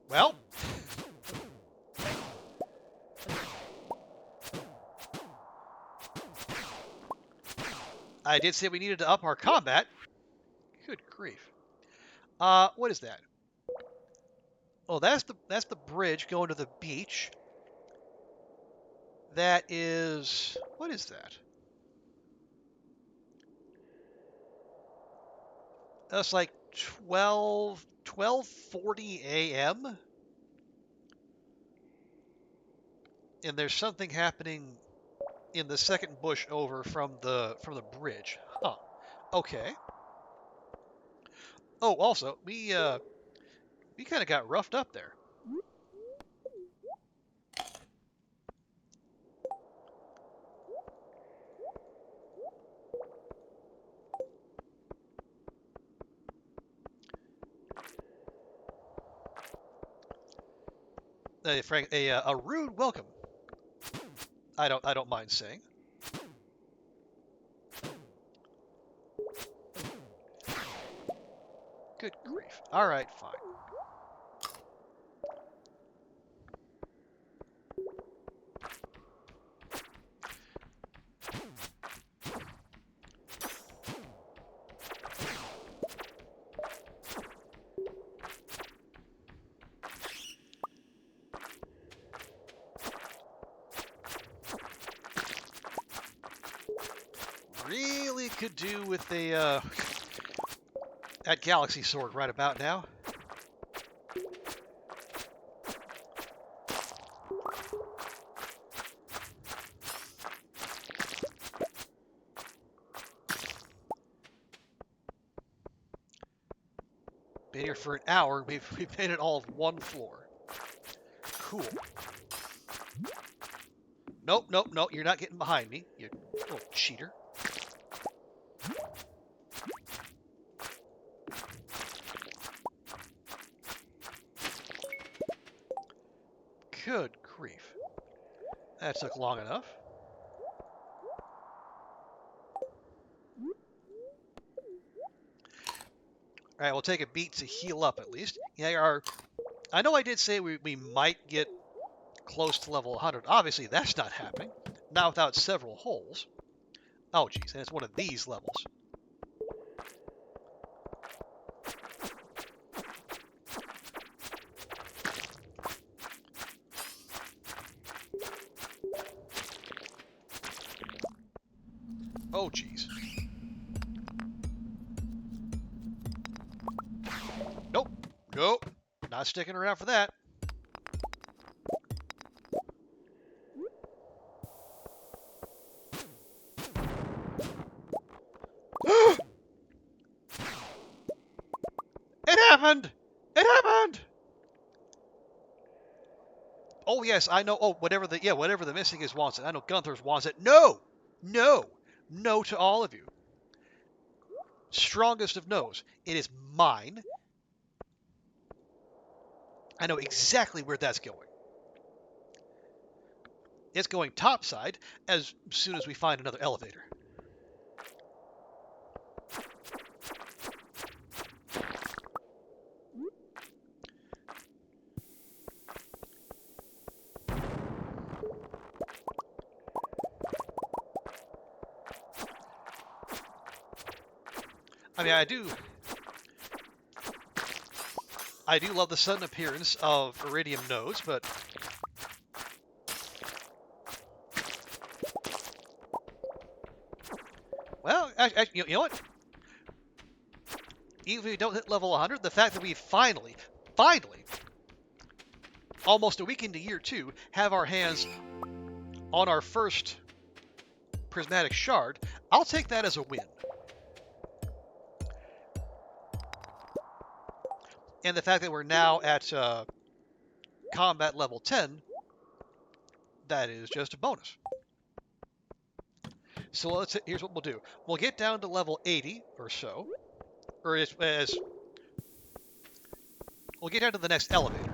Well, I did say we needed to up our combat. Good grief. What is that? Oh, that's the bridge going to the beach. That is... What is that? That's like 12:40 a.m. And there's something happening in the second bush over from the bridge. Huh. Okay. Oh, also, we kind of got roughed up there. Frank, a rude welcome. I don't mind saying. Good grief. All right, fine. Really could do with a that galaxy sword right about now. Been here for an hour. We've made it all of one floor. Cool. Nope. You're not getting behind me, you little cheater. Good grief. That took long enough. Alright, we'll take a beat to heal up at least. Yeah, I know I did say we might get close to level 100. Obviously, that's not happening. Not without several holes. Oh, geez, and it's one of these levels. Oh, geez. Nope. Nope. Not sticking around for that. It happened! It happened! Oh yes, I know. Oh, whatever the missing is wants it. I know Gunther's wants it. No, no, no to all of you. Strongest of no's. It is mine. I know exactly where that's going. It's going topside as soon as we find another elevator. I mean, I do love the sudden appearance of iridium nodes, but well, you know what? Even if we don't hit level 100, the fact that we finally, almost a week into year 2, have our hands on our first prismatic shard, I'll take that as a win. And the fact that we're now at combat level 10, that is just a bonus. So here's what we'll do. We'll get down to level 80 or so, or as we'll get down to the next elevator.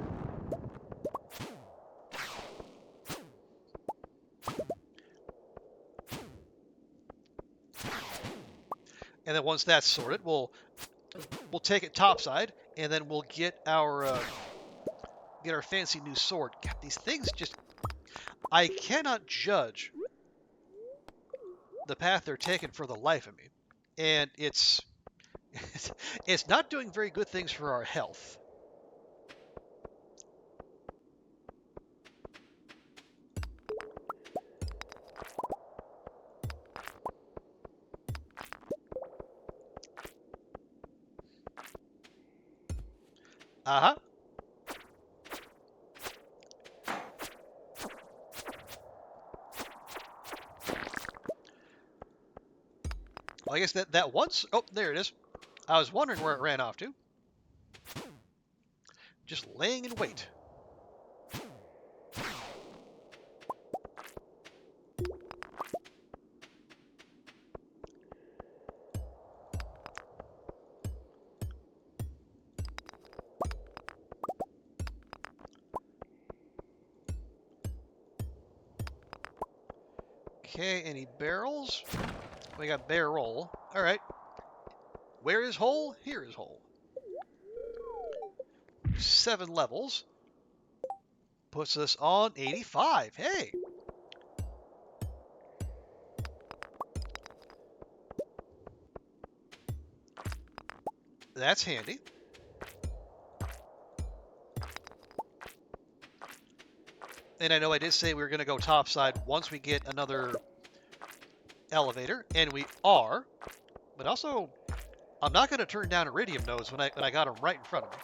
And then once that's sorted, we'll take it topside, and then we'll get our fancy new sword. God, these things just, I cannot judge the path they're taking for the life of me, and it's not doing very good things for our health. Uh-huh. Well, I guess that once... Oh, there it is. I was wondering where it ran off to. Just laying in wait. Okay, any barrels? We got barrel. All right. Where is hole? Here is hole. 7 levels. Puts us on 85. Hey! That's handy. And I know I did say we were going to go topside once we get another elevator, and we are. But also, I'm not going to turn down iridium nodes when I got them right in front of me.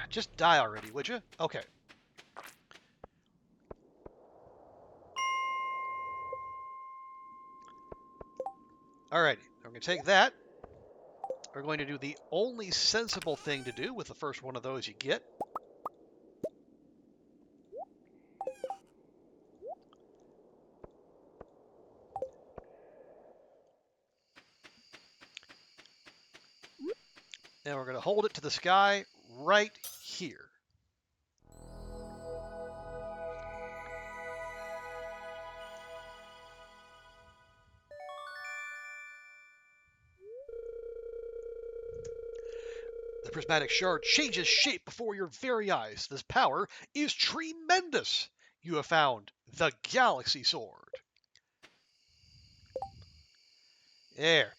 Just die already, would you? Okay. Alrighty, we're going to take that. We're going to do the only sensible thing to do with the first one of those you get. And we're going to hold it to the sky right here. The prismatic shard changes shape before your very eyes. This power is tremendous. You have found the Galaxy Sword. There.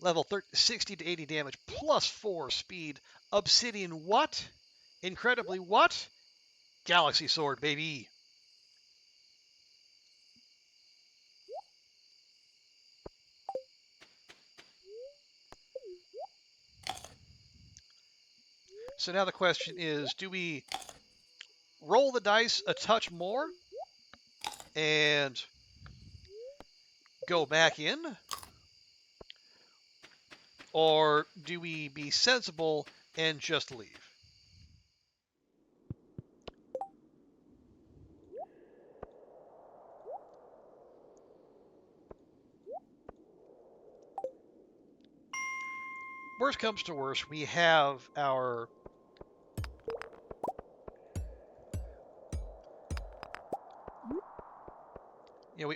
Level 60 to 80 damage, plus 4 speed. Obsidian what? Incredibly what? Galaxy Sword, baby. So now the question is, do we roll the dice a touch more and go back in? Or do we be sensible and just leave? Worst comes to worst, we have our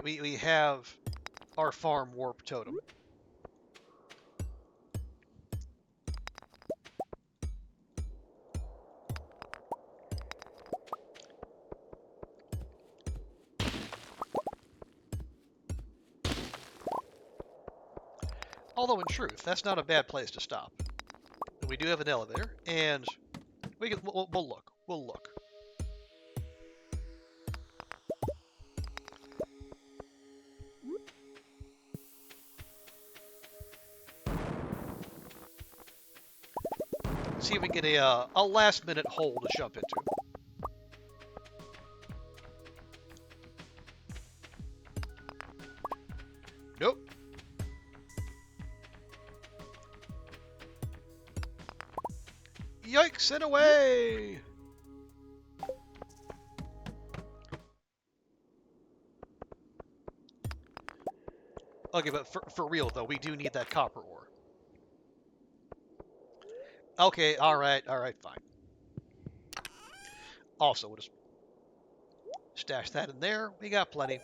we have our farm warp totem. Although in truth, that's not a bad place to stop. We do have an elevator, and we'll look. We'll look. See if we can get a last-minute hole to jump into. Nope. Yikes and away! Okay, but for real though, we do need that copper ore. Okay, alright, fine. Also, we'll just stash that in there. We got plenty.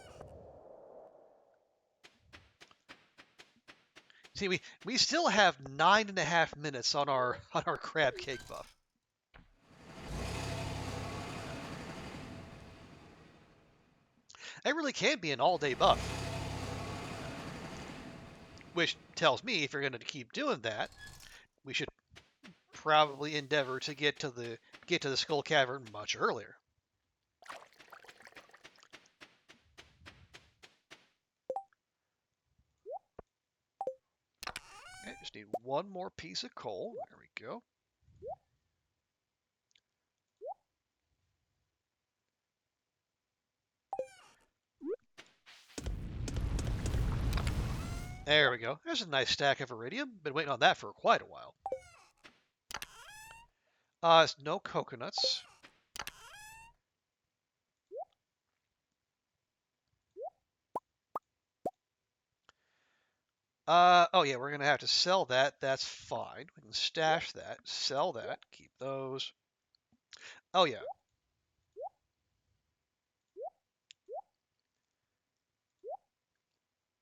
See, we still have 9.5 minutes on our crab cake buff. That really can be an all-day buff. Which tells me if you're going to keep doing that, we should probably endeavor to get to the Skull Cavern much earlier. Okay, just need one more piece of coal. There we go. There we go. There's a nice stack of iridium. Been waiting on that for quite a while. It's no coconuts. Oh yeah, we're gonna have to sell that. That's fine. We can stash that, sell that, keep those. Oh yeah.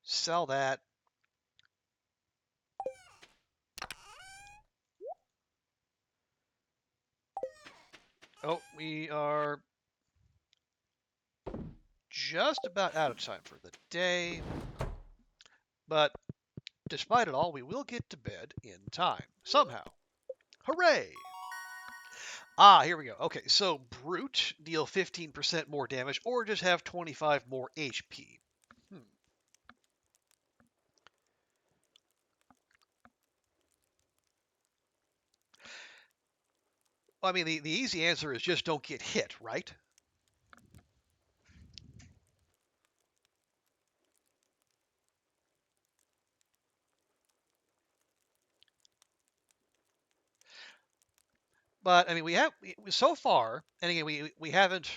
Sell that. Oh, we are just about out of time for the day. But despite it all, we will get to bed in time. Somehow. Hooray! Ah, here we go. Okay, so Brute, deal 15% more damage, or just have 25 more HP. Well, I mean, the easy answer is just don't get hit, right? But I mean, so far, and again, we haven't.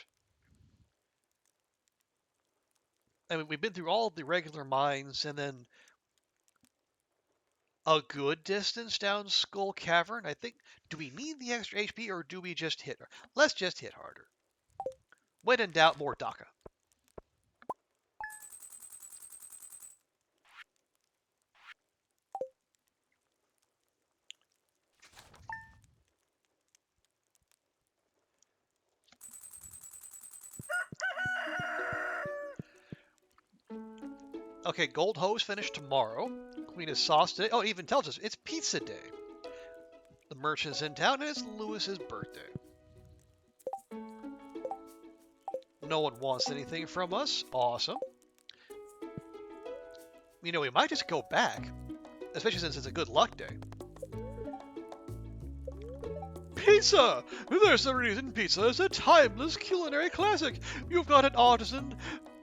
I mean, we've been through all of the regular mines, and then a good distance down Skull Cavern. I think. Do we need the extra HP, or do we just hit? Let's just hit harder. When in doubt, more Daka. Okay, Gold Hose finished tomorrow. Queen of Sauce today. Oh, it even tells us it's pizza day. The merchant's in town, and it's Lewis's birthday. No one wants anything from us. Awesome. You know, we might just go back, especially since it's a good luck day. Pizza! There's a reason pizza is a timeless culinary classic. You've got an artisan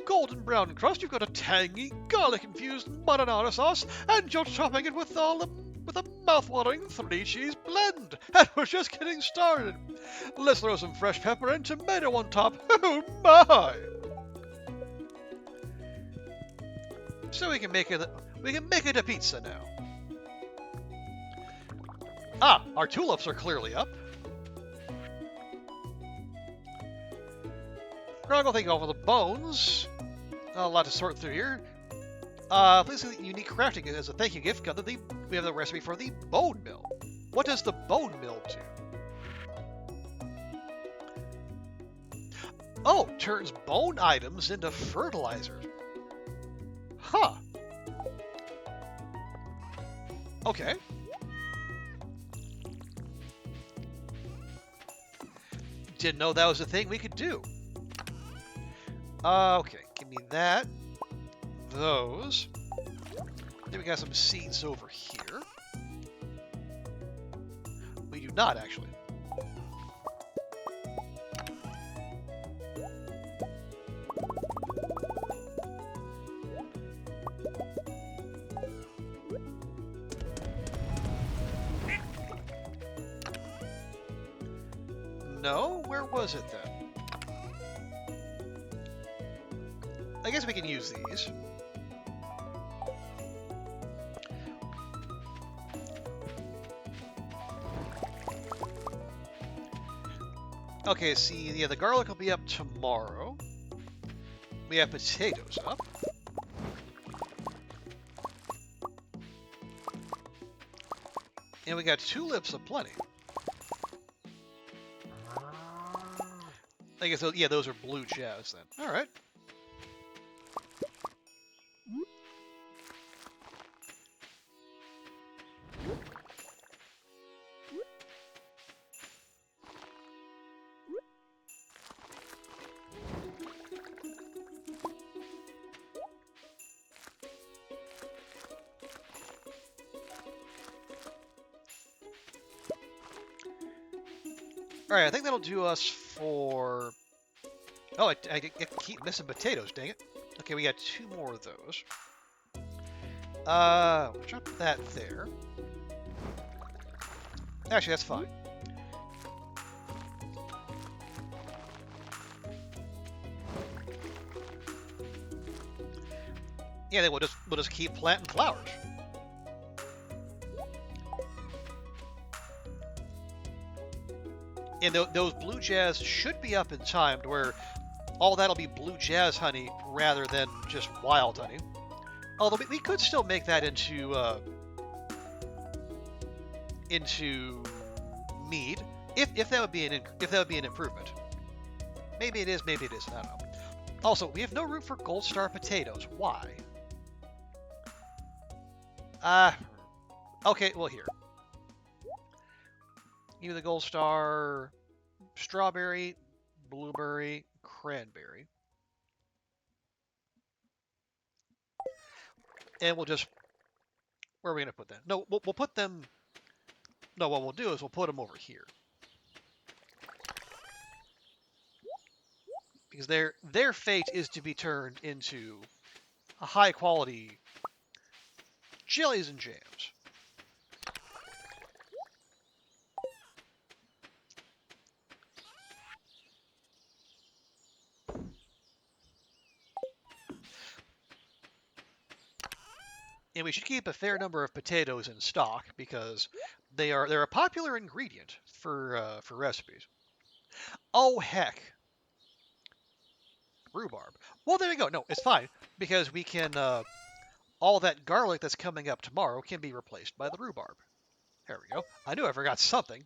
golden brown crust, you've got a tangy, garlic-infused marinara sauce, and you're topping it with a mouth-watering 3-cheese blend. And we're just getting started. Let's throw some fresh pepper and tomato on top. Oh my! So we can make it a pizza now. Ah, our tulips are clearly up. Groggle, thank you all for the bones. A lot to sort through here. Please see the unique crafting as a thank you gift. We have the recipe for the bone mill. What does the bone mill do? Oh, turns bone items into fertilizer. Huh. Okay. Didn't know that was a thing we could do. Okay, give me that. Those. Then we got some seeds over here. We do not, actually. No? Where was it then? I guess we can use these. Okay, see, yeah, the garlic will be up tomorrow. We have potatoes up. And we got tulips aplenty. I guess, yeah, those are blue jazz then. All right. Alright, I think that'll do us for... Oh, I keep missing potatoes, dang it. Okay, we got 2 more of those. We'll drop that there. Actually, that's fine. Yeah, then we'll just keep planting flowers. And those blue jazz should be up in time to where all that'll be blue jazz honey rather than just wild honey. Although we could still make that into mead if that would be an improvement. Maybe it is, maybe it isn't. I don't know. Also, we have no room for gold star potatoes. Why? Okay, well here. Give the gold star, strawberry, blueberry, cranberry. And we'll just, where are we going to put them? No, we'll put them, no, what we'll do is we'll put them over here. Because their fate is to be turned into a high quality jellies and jams. And we should keep a fair number of potatoes in stock because they're a popular ingredient for recipes. Oh heck, rhubarb. Well, there you go. No, it's fine because we can all that garlic that's coming up tomorrow can be replaced by the rhubarb. There we go. I knew I forgot something.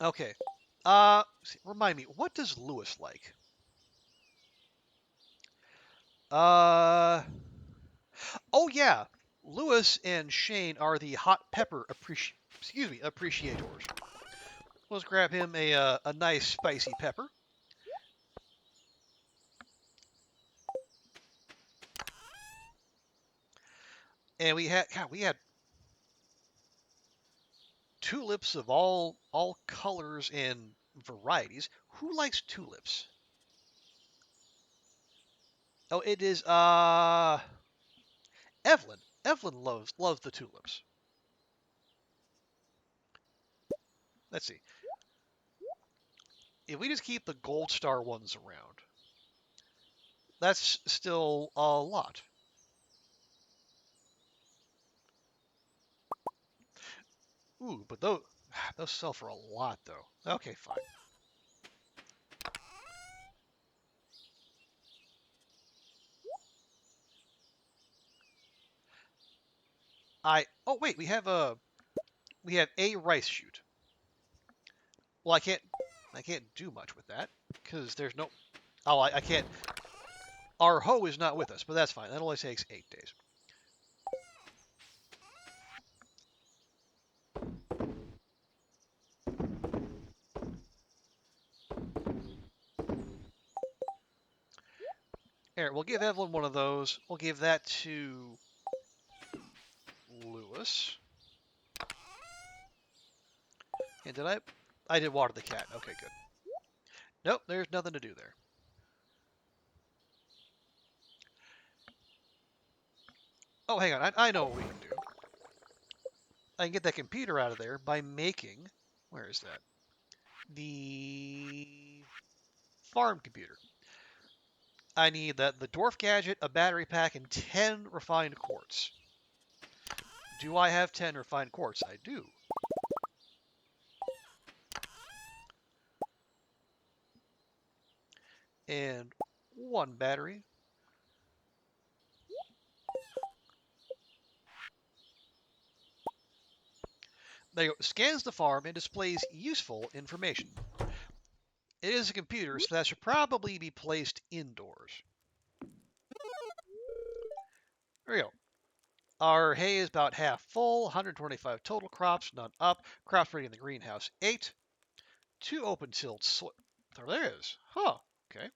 Okay. Remind me, what does Lewis like? Oh yeah, Lewis and Shane are the hot pepper appreciators. Let's grab him a nice spicy pepper. And we had tulips of all colors and varieties. Who likes tulips? Oh, it is Evelyn. Evelyn loves the tulips. Let's see. If we just keep the gold star ones around, that's still a lot. Ooh, but those sell for a lot though. Okay, fine. Oh wait, we have a rice shoot. Well, I can't do much with that because there's no. Oh, I can't. Our hoe is not with us, but that's fine. That only takes 8 days. Here, we'll give Evelyn one of those. We'll give that to Lewis. And did I? I did water the cat. Okay, good. Nope, there's nothing to do there. Oh, hang on. I know what we can do. I can get that computer out of there by making. Where is that? The farm computer. I need the dwarf gadget, a battery pack, and 10 refined quartz. Do I have 10 refined quartz? I do. And 1 battery. There you go. Scans the farm and displays useful information. It is a computer, so that should probably be placed indoors. There we go. Our hay is about half full, 125 total crops, none up. Crops ready in the greenhouse, 8. 2 open-tilled soil. There is. Huh. Okay.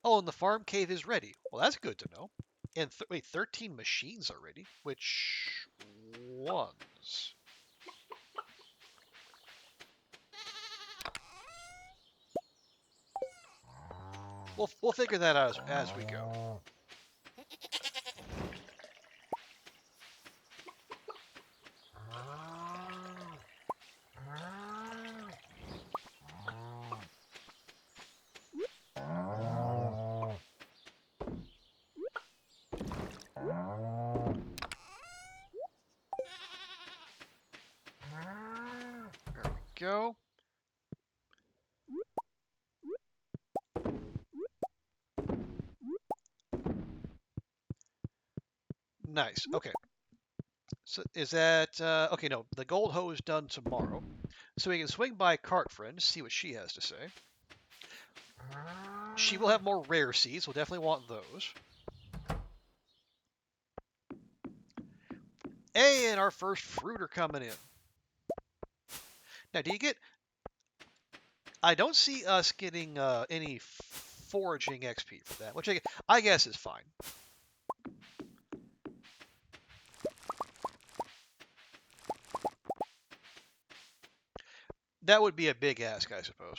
Oh, and the farm cave is ready. Well, that's good to know. And wait, 13 machines are ready. Which ones? We'll figure that out as we go. There we go. Nice. Okay. So is that okay? No, the gold hoe is done tomorrow, so we can swing by Cart Friend to see what she has to say. She will have more rare seeds. We'll definitely want those. And our first fruit are coming in. Now, do you get? I don't see us getting any foraging XP for that, which I guess is fine. That would be a big ask, I suppose.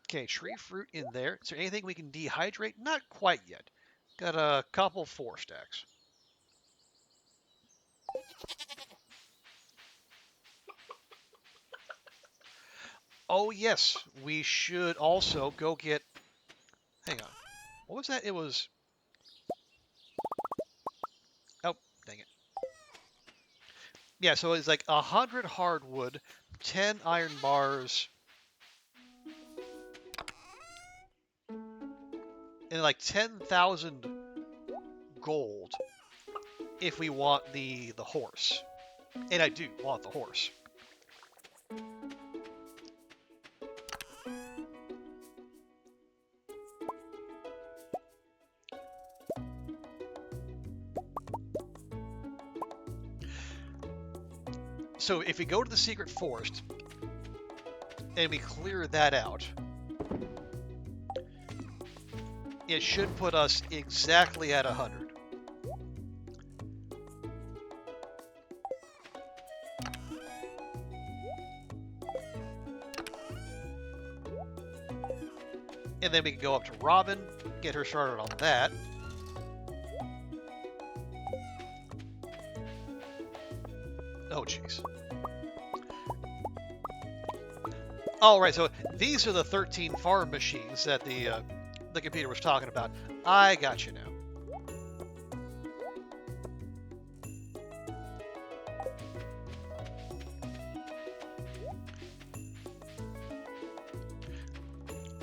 Okay, tree fruit in there. Is there anything we can dehydrate? Not quite yet. Got a couple 4 stacks. Oh yes, we should also go get. Hang on. What was that? It was... Oh, dang it. Yeah, so it's like 100 hardwood, 10 iron bars, and like 10,000 gold if we want the horse. And I do want the horse. So if we go to the secret forest and we clear that out, it should put us exactly at 100. And then we can go up to Robin, get her started on that. Oh, jeez. All right, so these are the 13 farm machines that the computer was talking about. I got you now.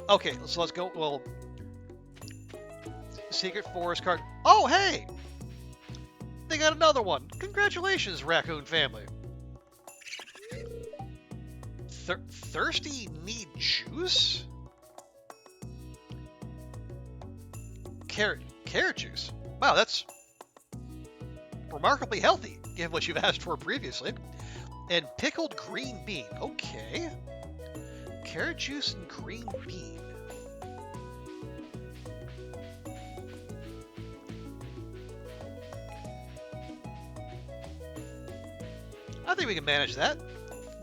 Okay, so let's go. Well, secret forest card. Oh, hey! They got another one. Congratulations, raccoon family. Thirsty need juice? Carrot juice. Wow, that's remarkably healthy, given what you've asked for previously. And pickled green bean. Okay. Carrot juice and green bean. I think we can manage that.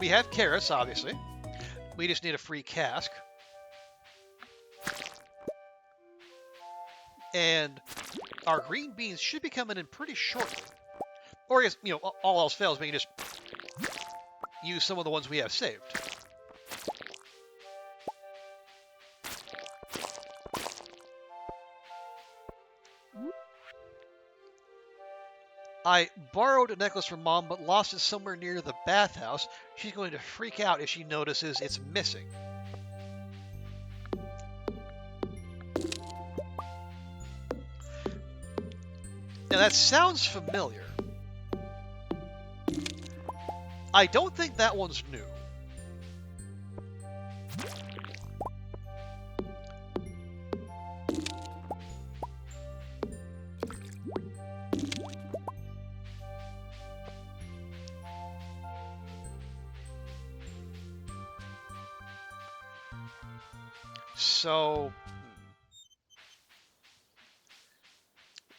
We have carrots, obviously. We just need a free cask. And our green beans should be coming in pretty shortly. Or, I guess, you know, all else fails, we can just use some of the ones we have saved. I borrowed a necklace from Mom, but lost it somewhere near the bathhouse. She's going to freak out if she notices it's missing. Now that sounds familiar. I don't think that one's new. So,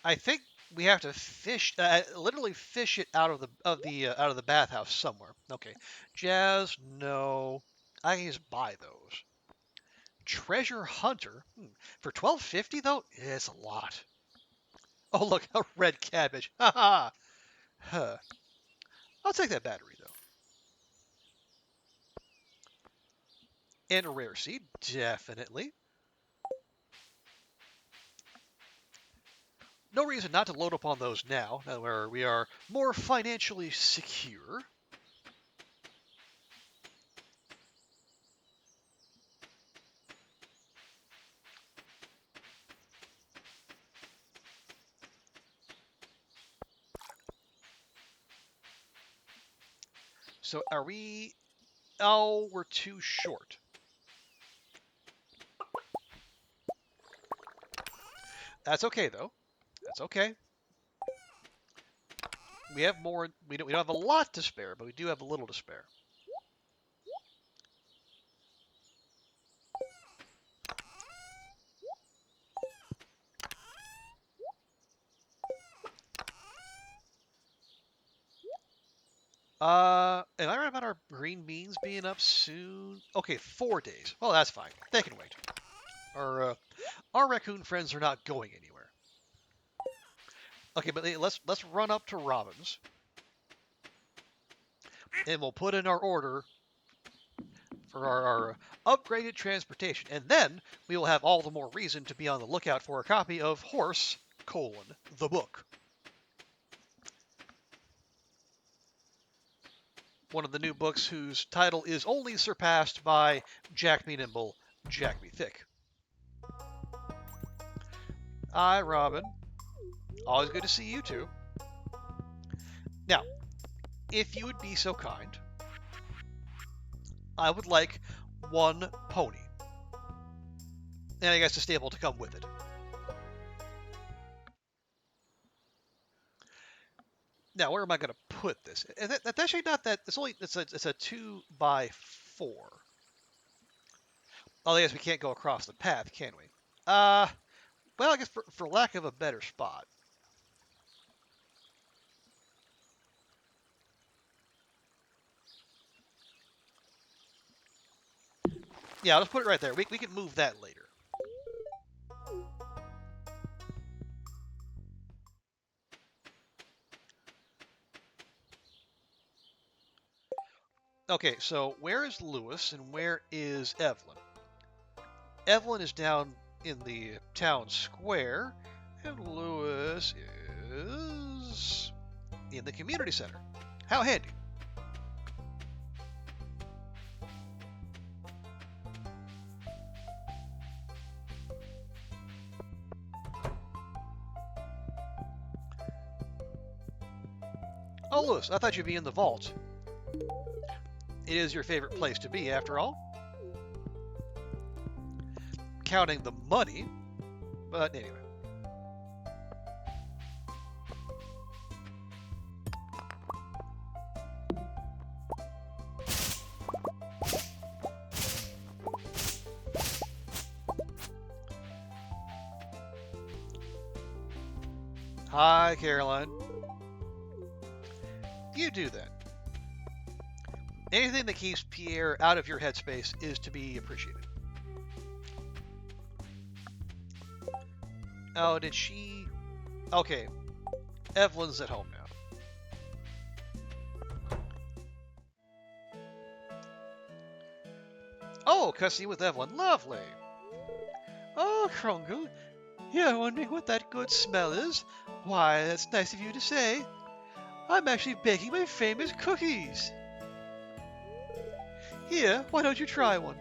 I think we have to fish, literally fish it out of the bathhouse somewhere. Okay, Jazz, no, I can just buy those. Treasure Hunter for $12.50 though, it's a lot. Oh look, a red cabbage. Haha. Huh. I'll take that battery though. And a rare seed, definitely. No reason not to load up on those now where we are more financially secure. So are we... Oh, we're too short. That's okay, though. That's okay. We have more... We don't have a lot to spare, but we do have a little to spare. Am I right about our green beans being up soon? Okay, 4 days. Well, that's fine. They can wait. Our raccoon friends are not going anywhere. Okay, but let's run up to Robin's. And we'll put in our order for our upgraded transportation. And then we will have all the more reason to be on the lookout for a copy of Horse, the book. One of the new books whose title is only surpassed by Jack Me Nimble, Jack Me Thick. Hi, Robin. Always good to see you too. Now, if you would be so kind, I would like one pony. And I guess a stable to come with it. Now, where am I going to put this? And that's actually not that. It's a 2x4. Oh, I guess we can't go across the path, can we? Well, I guess for lack of a better spot. Yeah, let's put it right there. We can move that later. Okay, so where is Lewis and where is Evelyn? Evelyn is down in the town square, and Lewis is in the community center. How handy. Oh, Lewis, I thought you'd be in the vault. It is your favorite place to be, after all. Counting the money, but anyway. Hi, Caroline. You do that. Anything that keeps Pierre out of your headspace is to be appreciated. Oh, did she... Okay. Evelyn's at home now. Oh, cussing with Evelyn. Lovely. Oh, Krungle. You're wondering what that good smell is? Why, that's nice of you to say. I'm actually baking my famous cookies. Here, why don't you try one?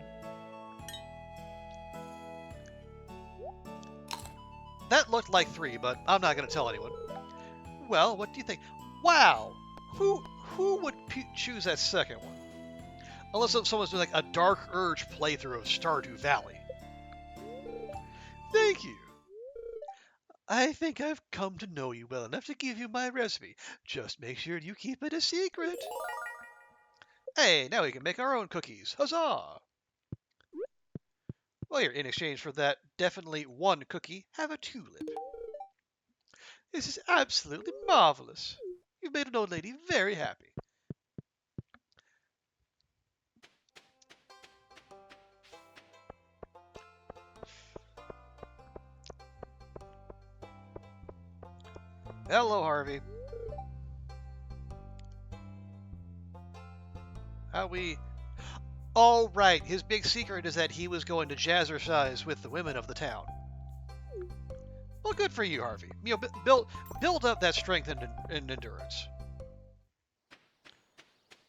That looked like 3, but I'm not going to tell anyone. Well, what do you think? Wow! Who would choose that second one? Unless someone's doing like a Dark Urge playthrough of Stardew Valley. Thank you. I think I've come to know you well enough to give you my recipe. Just make sure you keep it a secret. Hey, now we can make our own cookies. Huzzah! Well, here, in exchange for that definitely 1 cookie, have a tulip. This is absolutely marvelous. You've made an old lady very happy. Hello, Harvey. How we... All right, his big secret is that he was going to jazzercise with the women of the town. Well, good for you, Harvey. You know, build up that strength and endurance.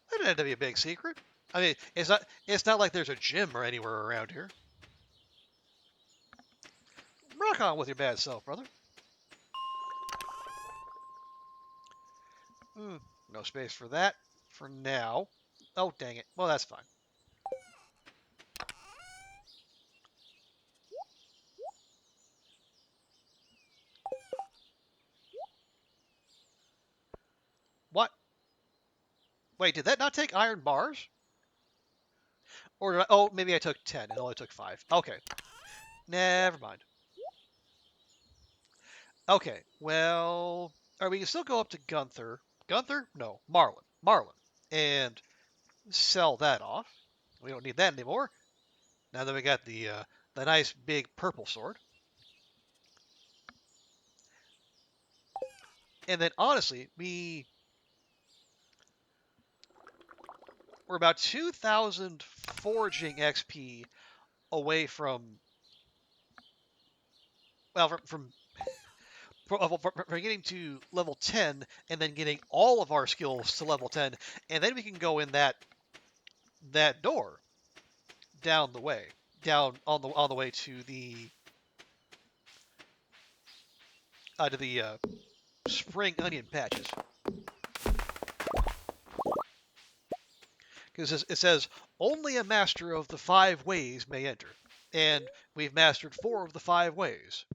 That didn't have to be a big secret. I mean, it's not like there's a gym or anywhere around here. Rock on with your bad self, brother. No space for that for now. Oh, dang it. Well, that's fine. What? Wait, did that not take iron bars? Or did I, oh, maybe I took 10. It only took 5. Okay. Never mind. Okay, well... Or we can still go up to Gunther. Gunther? No, Marlin. Marlin. And sell that off. We don't need that anymore. Now that we got the nice big purple sword. And then honestly, we're we're about 2,000 foraging XP away from, well, from getting to level 10 and then getting all of our skills to level 10, and then we can go in that door down the way, down on the way to the spring onion patches. Because it says only a master of the 5 ways may enter, and we've mastered 4 of the 5 ways.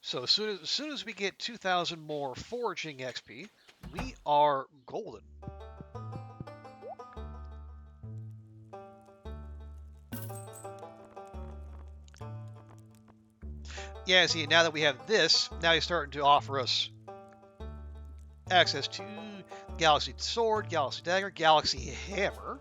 So as soon as we get 2,000 more foraging XP, we are golden. Yeah, see, now that we have this, now he's starting to offer us access to Galaxy Sword, Galaxy Dagger, Galaxy Hammer.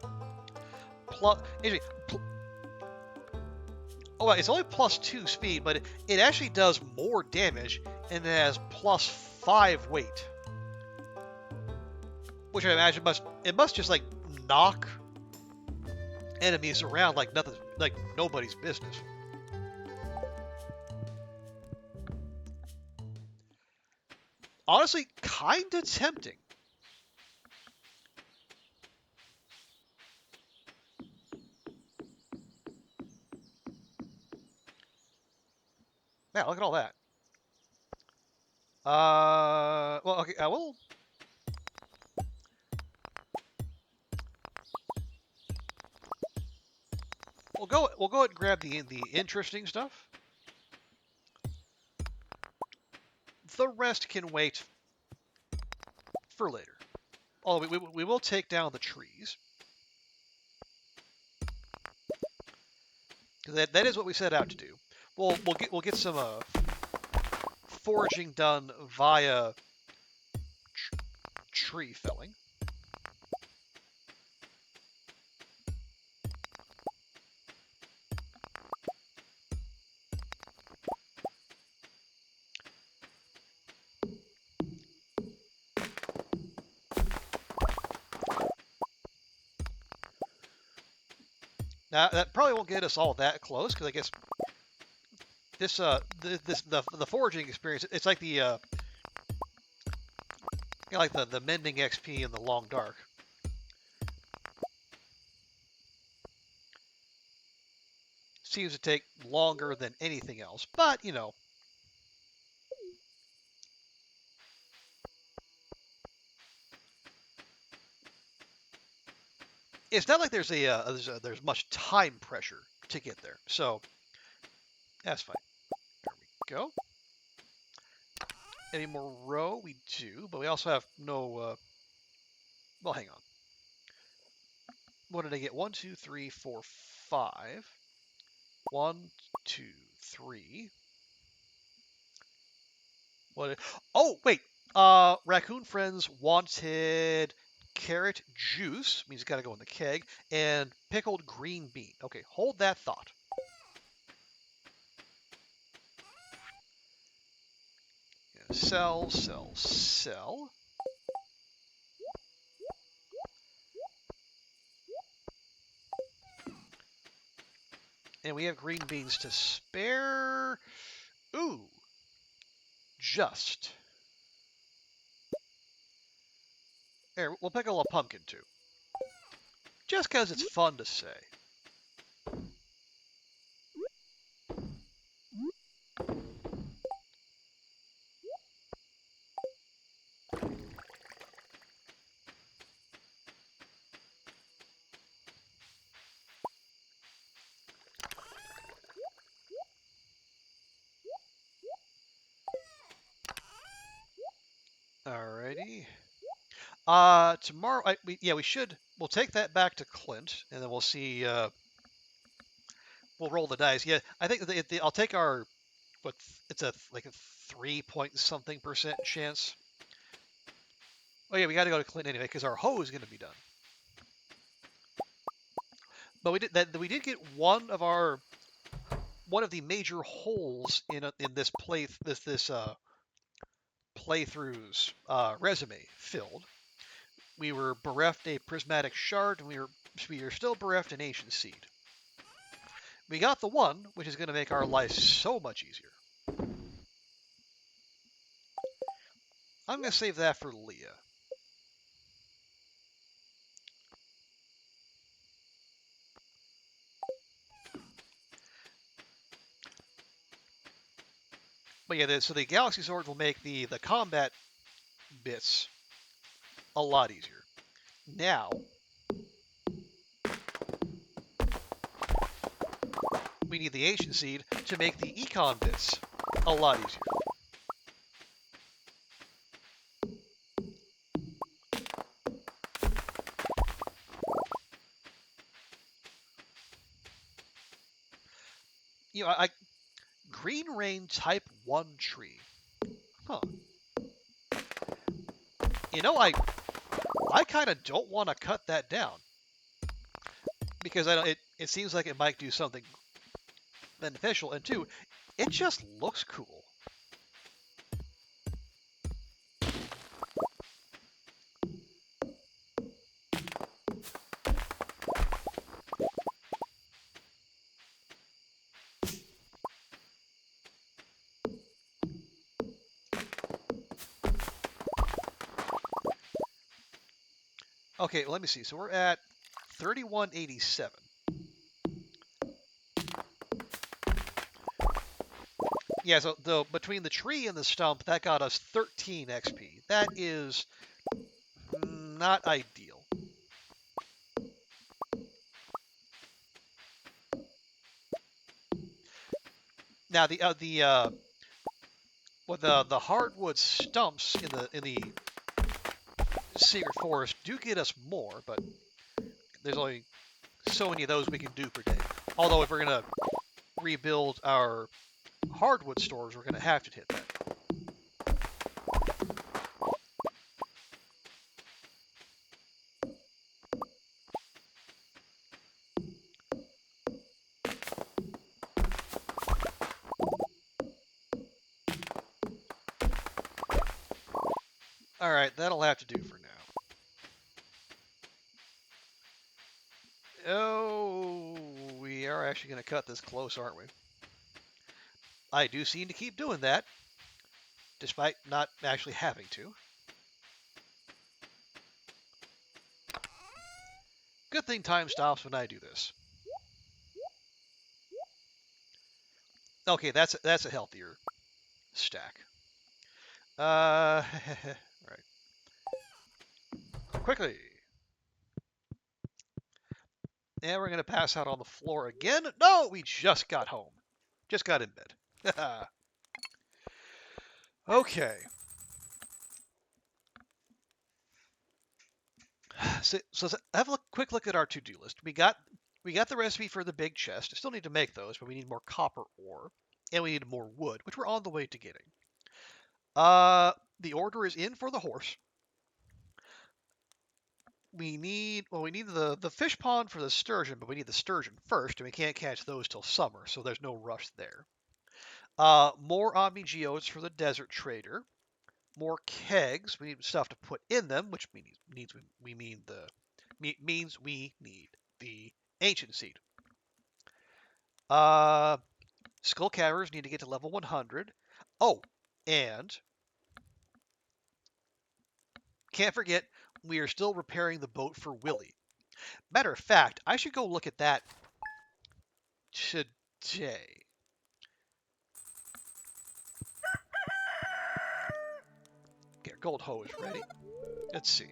Oh, it's only +2 speed, but it actually does more damage, and it has +5 weight. Which I imagine must just like knock enemies around like nothing, like nobody's business. Honestly, kinda tempting. Yeah, look at all that. Well, okay, we'll go ahead and grab the interesting stuff. The rest can wait for later. Although we will take down the trees. Because that is what we set out to do. We'll get some foraging done via tree felling. Now that probably won't get us all that close, because I guess the foraging experience, it's like the like the mending XP in the long dark. Seems to take longer than anything else, but you know. It's not like there's there's much time pressure to get there, so that's fine. There we go. Any more row? We do, but we also have no. Well, hang on. What did I get? 1, 2, 3, 4, 5. 1, 2, 3. What? Oh, wait. Raccoon friends wanted carrot juice, means it's got to go in the keg, and pickled green bean. Okay, hold that thought. Sell, sell, sell. And we have green beans to spare. Ooh. Just. Here, we'll pickle a pumpkin too. Just because it's fun to say. Alrighty. Tomorrow, we'll take that back to Clint, and then we'll see, we'll roll the dice. Yeah, I think I'll take our, it's like a 3-point-something% chance. Oh yeah, we gotta go to Clint anyway, because our hoe is gonna be done. But we did get one of the major holes in this playthrough's resume filled. We were bereft a prismatic shard, and we are still bereft an ancient seed. We got the one, which is going to make our life so much easier. I'm going to save that for Leah. But yeah, so the Galaxy Sword will make the combat bits a lot easier. Now, we need the Ancient Seed to make the econ bits a lot easier. You know, Green Rain Type 1 tree. Huh. You know, I kind of don't want to cut that down. Because it seems like it might do something beneficial. And two, it just looks cool. Okay, let me see. So we're at 3187. Yeah, so between the tree and the stump, that got us 13 XP. That is not ideal. Now the hardwood stumps in the secret forest do get us more, but there's only so many of those we can do per day. Although if we're gonna rebuild our hardwood stores, we're gonna have to hit that. Alright, that'll have to do for now. Oh, we are actually going to cut this close, aren't we? I do seem to keep doing that, despite not actually having to. Good thing time stops when I do this. Okay, that's a healthier stack. Right. Quickly. And we're going to pass out on the floor again. No, we just got home. Just got in bed. Okay. So let's have a quick look at our to-do list. We got the recipe for the big chest. I still need to make those, but we need more copper ore. And we need more wood, which we're on the way to getting. The order is in for the horse. We need the fish pond for the sturgeon, but we need the sturgeon first, and we can't catch those till summer, so there's no rush there. More Omni Geodes for the desert trader. More kegs. We need stuff to put in them, which means we need the ancient seed. Skull Caverns need to get to level 100. Oh, and can't forget, we are still repairing the boat for Willy. Matter of fact, I should go look at that today. Okay, our gold hoe is ready. Let's see.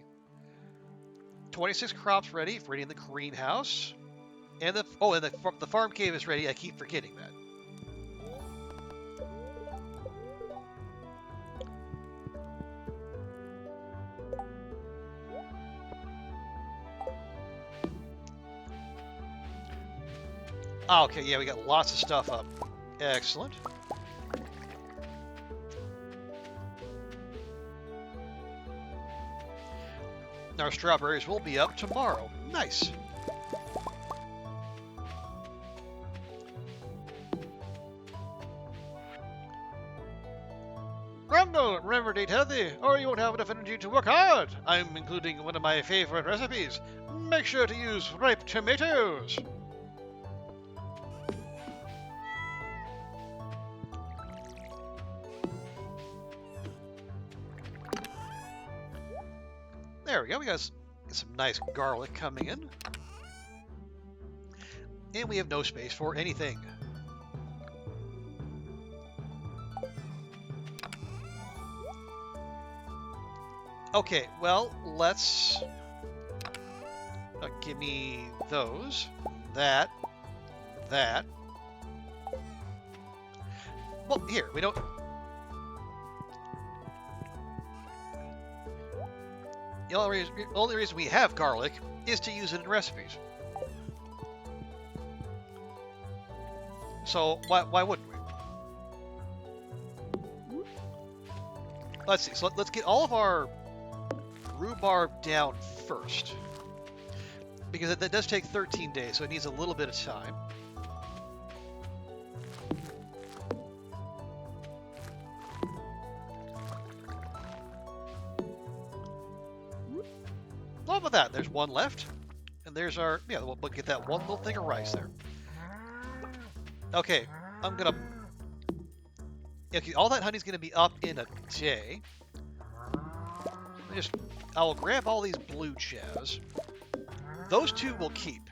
26 crops ready in the greenhouse. And the farm cave is ready. I keep forgetting that. Okay, yeah, we got lots of stuff up. Excellent. Our strawberries will be up tomorrow. Nice. remember to eat healthy, or you won't have enough energy to work hard. I'm including one of my favorite recipes. Make sure to use ripe tomatoes. There we go. We got some nice garlic coming in. And we have no space for anything. Okay, well, let's... give me those. That. Well, here, we don't... The only reason we have garlic is to use it in recipes. So why wouldn't we? Let's see. So let's get all of our rhubarb down first, because that does take 13 days, so it needs a little bit of time. Well, with that, there's one left, and there's our we'll get that one little thing of rice there. Okay, I'm gonna. Okay, all that honey's gonna be up in a day. I will grab all these blue chas. Those two will keep,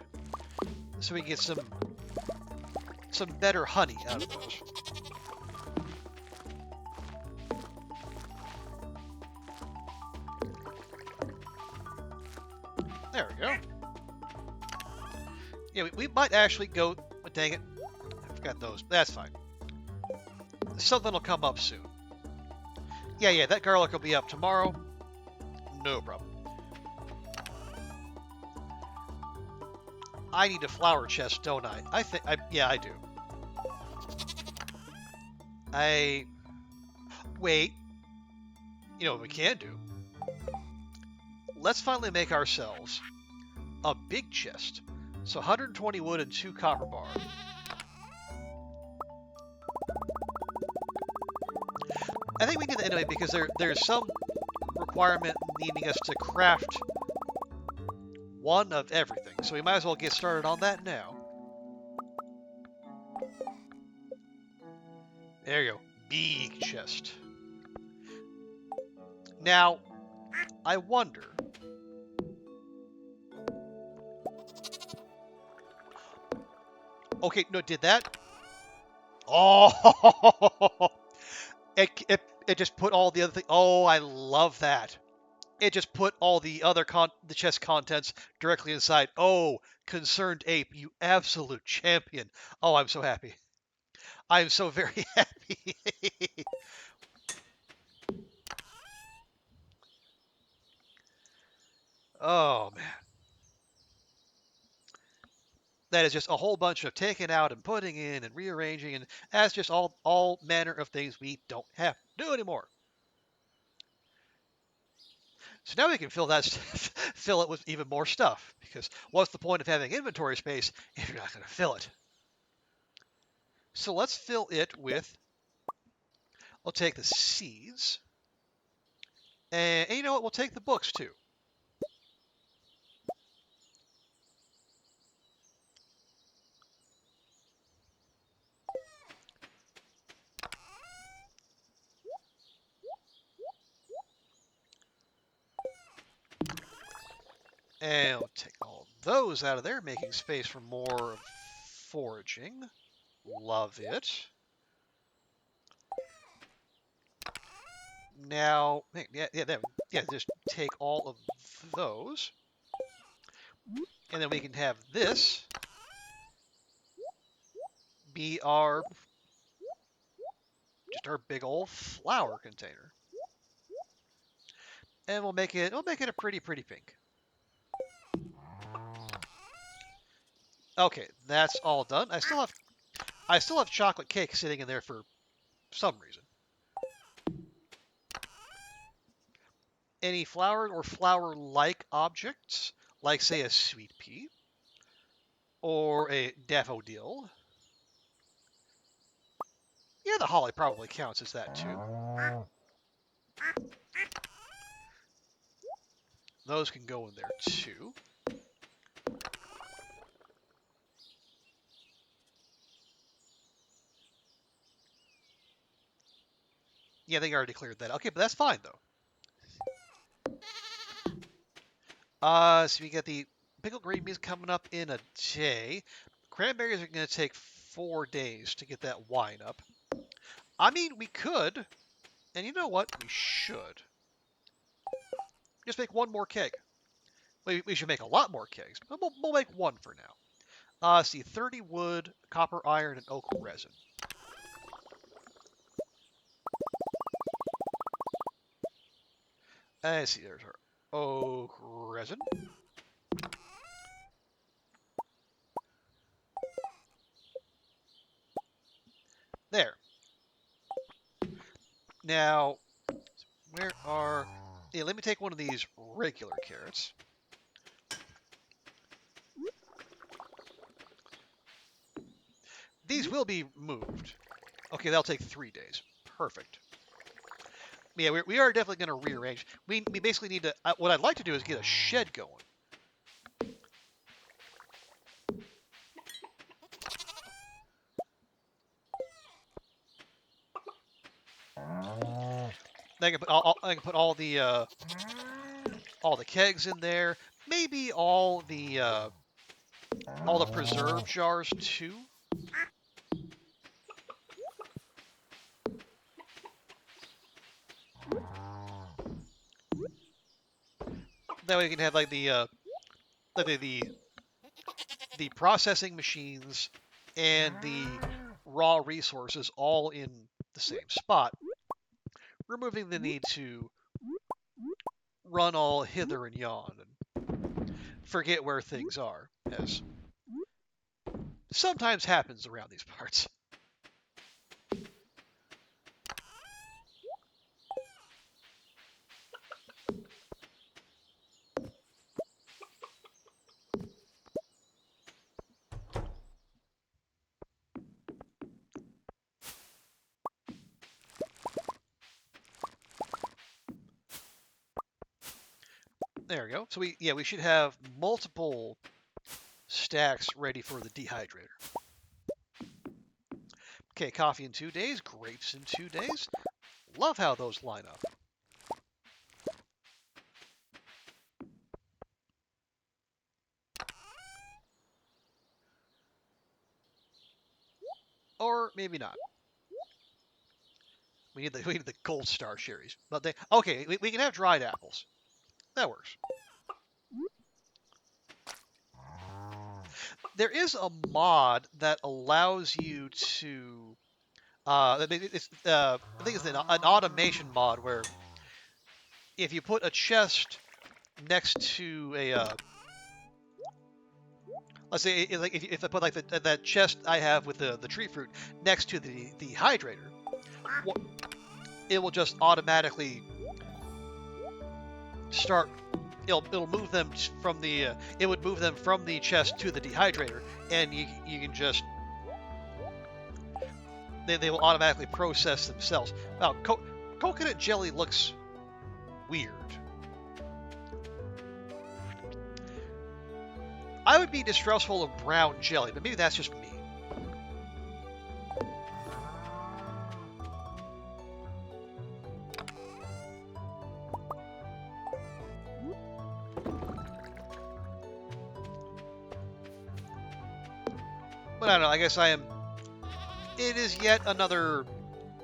so we can get some better honey out of those. There we go. Yeah, we might actually go. Oh, dang it. I forgot those. That's fine. Something will come up soon. Yeah, that garlic will be up tomorrow. No problem. I need a flower chest, don't I? Yeah, I do. Wait. You know what we can do? Let's finally make ourselves a big chest. So 120 wood and 2 copper bar. I think we need that anyway because there's some requirement needing us to craft one of everything. So we might as well get started on that now. There you go. Big chest. Now, I wonder... Okay, no, did that? Oh! It just put all the other things... Oh, I love that. It just put all the other the chest contents directly inside. Oh, ConcernedApe, you absolute champion. Oh, I'm so happy. I'm so very happy. Oh, man. That is just a whole bunch of taking out and putting in and rearranging, and that's just all manner of things we don't have to do anymore. So now we can fill it with even more stuff, because what's the point of having inventory space if you're not going to fill it? So let's fill it with, I'll take the seeds, and you know what, we'll take the books too. And we'll take all those out of there, making space for more foraging. Love it. Now, just take all of those. And then we can have this be our big old flower container. And we'll make it a pretty pink. Okay, that's all done. I still have chocolate cake sitting in there for some reason. Any flower or flower-like objects, like say a sweet pea or a daffodil. Yeah, the holly probably counts as that too. Those can go in there too. Yeah, they already cleared that. Okay, but that's fine though. So we get the pickled green beans coming up in a day. Cranberries are going to take 4 days to get that wine up. I mean, we could, and you know what? We should. Just make one more keg. We should make a lot more kegs, but we'll make one for now. See, 30 wood, copper, iron, and oak resin. Let's see, there's our oak resin. There. Now, where are... Yeah, let me take one of these regular carrots. These will be moved. Okay, that'll take 3 days. Perfect. Yeah, we are definitely going to rearrange. We basically need to... what I'd like to do is get a shed going. I can put all the kegs in there. Maybe all the preserve jars too. That way we can have like the processing machines and the raw resources all in the same spot, removing the need to run all hither and yon and forget where things are, as sometimes happens around these parts. There we go. So we should have multiple stacks ready for the dehydrator. Okay, coffee in 2 days, grapes in 2 days. Love how those line up. Or maybe not. We need the gold star cherries. But we can have dried apples. That works. There is a mod that allows you to. I think it's an automation mod where if you put a chest next to a, let's say if I put like that chest I have with the tree fruit next to the hydrator, it will just automatically start. It'll move them from the it would move them from the chest to the dehydrator, and you can just they will automatically process themselves. Wow, coconut jelly looks weird. I would be distrustful of brown jelly, but maybe that's just me. But I don't know, I guess it is yet another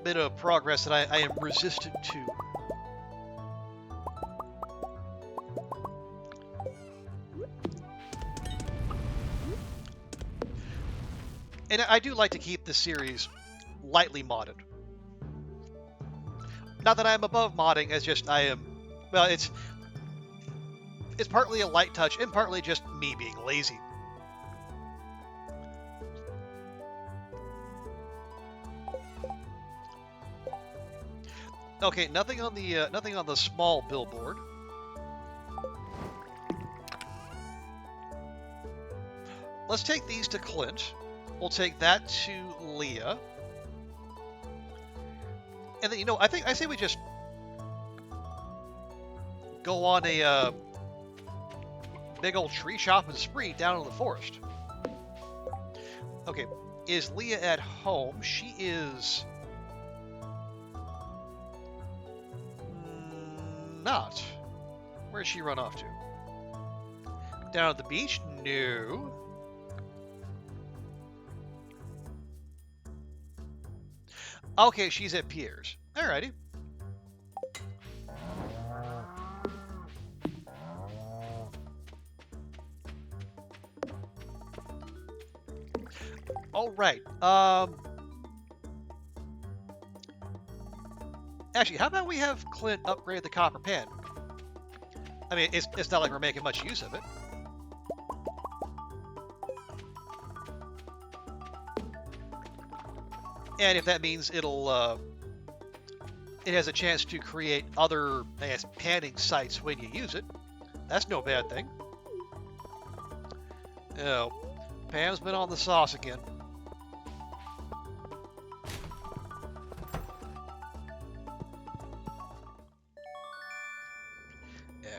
bit of progress that I am resistant to. And I do like to keep the series lightly modded. Not that I'm above modding, as just I am... Well, it's partly a light touch, and partly just me being lazy. Okay, nothing on the small billboard. Let's take these to Clint. We'll take that to Leah. And then I say we just go on a big old tree chopping spree down in the forest. Okay, is Leah at home? She is not. Where's she run off to? Down at the beach? No. Okay, she's at Pierre's. Alrighty. Alright. Actually, how about we have Clint upgrade the copper pan? I mean, it's not like we're making much use of it. And if that means it'll, it has a chance to create other, I guess, panning sites when you use it, that's no bad thing. Oh, Pam's been on the sauce again.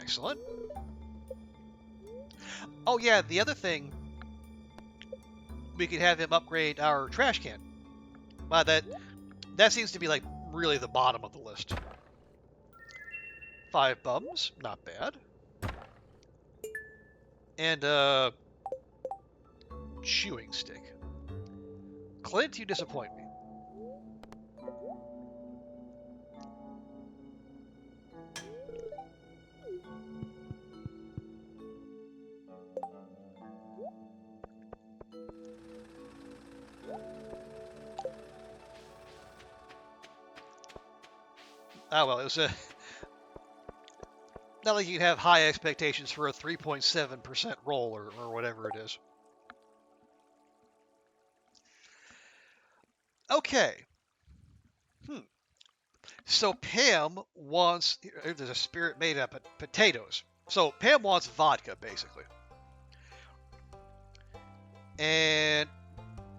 Excellent. Oh yeah, the other thing, we could have him upgrade our trash can. Wow, that seems to be like really the bottom of the list. 5 bums, not bad. And chewing stick. Clint, you disappoint me. Ah, well, it was not like you can have high expectations for a 3.7% roll or whatever it is. Okay. So Pam wants, there's a spirit made up of potatoes. So Pam wants vodka, basically. And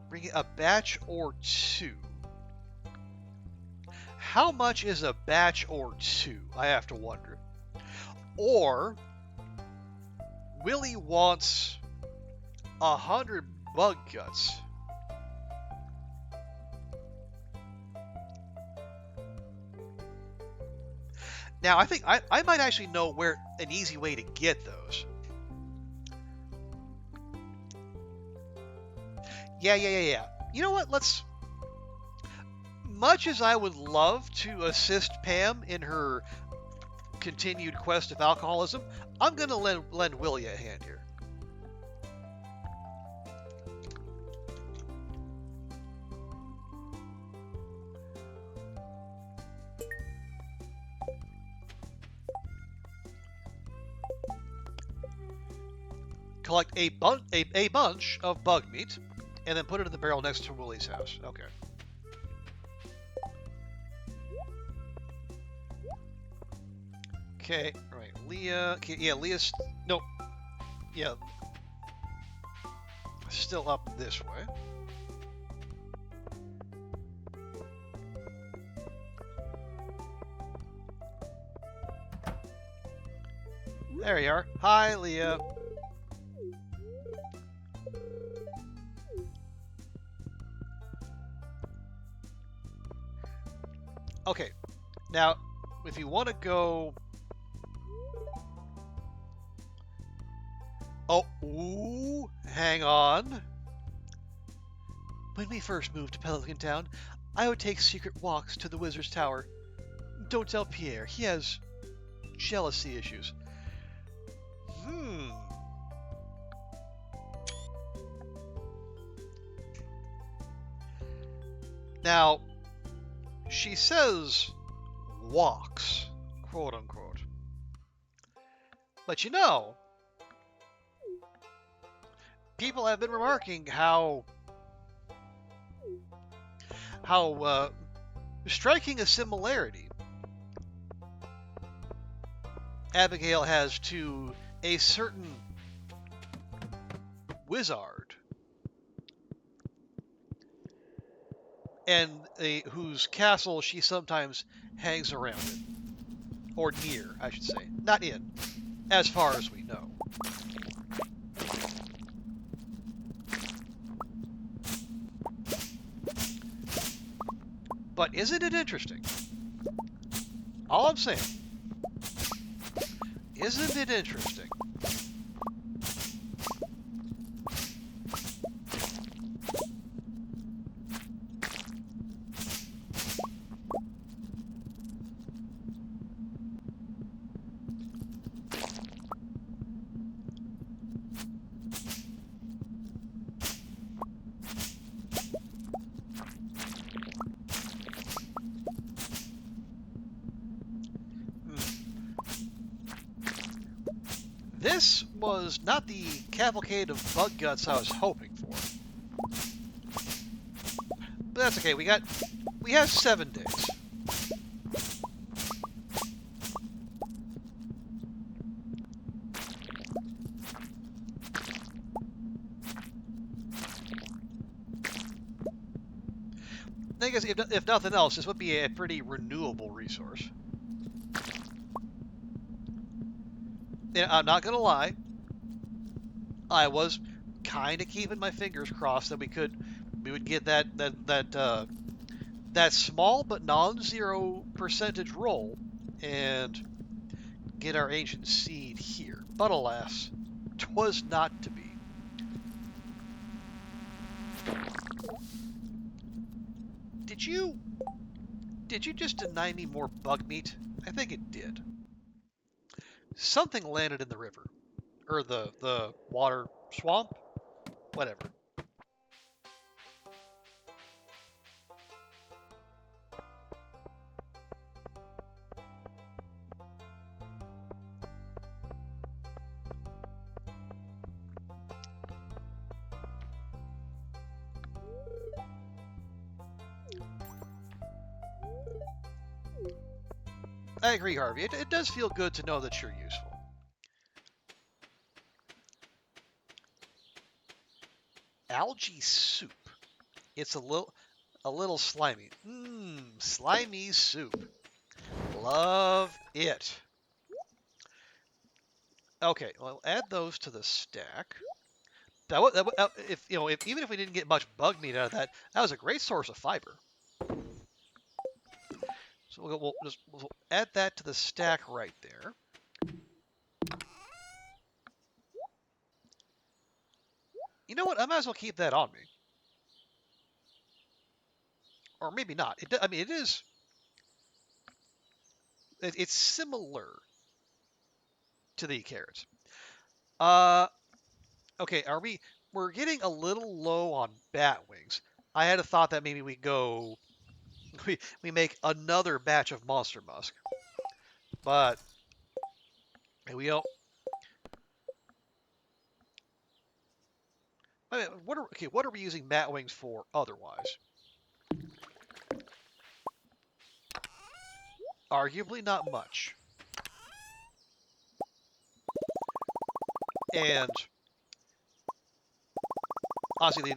bring a batch or 2. How much is a batch or 2? I have to wonder. Or Willy wants 100 bug guts. Now, I think I might actually know where an easy way to get those. Yeah. You know what? Much as I would love to assist Pam in her continued quest of alcoholism, I'm going to lend Willy a hand here. Collect a bunch of bug meat, and then put it in the barrel next to Willy's house. Okay. Okay, right. Leah. Okay, yeah, Leah's. Nope. Yeah. Still up this way. There you are. Hi, Leah. Okay. Now, if you want to go... Oh, ooh, hang on. When we first moved to Pelican Town, I would take secret walks to the Wizard's Tower. Don't tell Pierre, he has jealousy issues. Now, she says walks, quote unquote. But you know, people have been remarking how striking a similarity Abigail has to a certain wizard, and whose castle she sometimes hangs around in, or near, I should say. Not in, as far as we know. But isn't it interesting? All I'm saying, isn't it interesting? This was not the cavalcade of bug guts I was hoping for. But that's okay, we have 7 days. I guess if nothing else, this would be a pretty renewable resource. And I'm not gonna lie, I was kind of keeping my fingers crossed that we would get that small but non-zero percentage roll and get our ancient seed here. But alas, 'twas not to be. Did you just deny me more bug meat? I think it did. Something landed in the river. Or the water swamp? Whatever. I agree, Harvey. It does feel good to know that you're useful. Algae soup. It's a little slimy. Slimy soup. Love it. Okay, well, add those to the stack. Even if we didn't get much bug meat out of that, that was a great source of fiber. So we'll add that to the stack right there. You know what? I might as well keep that on me. Or maybe not. It is. It's similar to the carrots. Okay. We're getting a little low on bat wings. I had a thought that maybe we make another batch of monster musk, but we don't. What are we using bat wings for otherwise? Arguably not much. And honestly,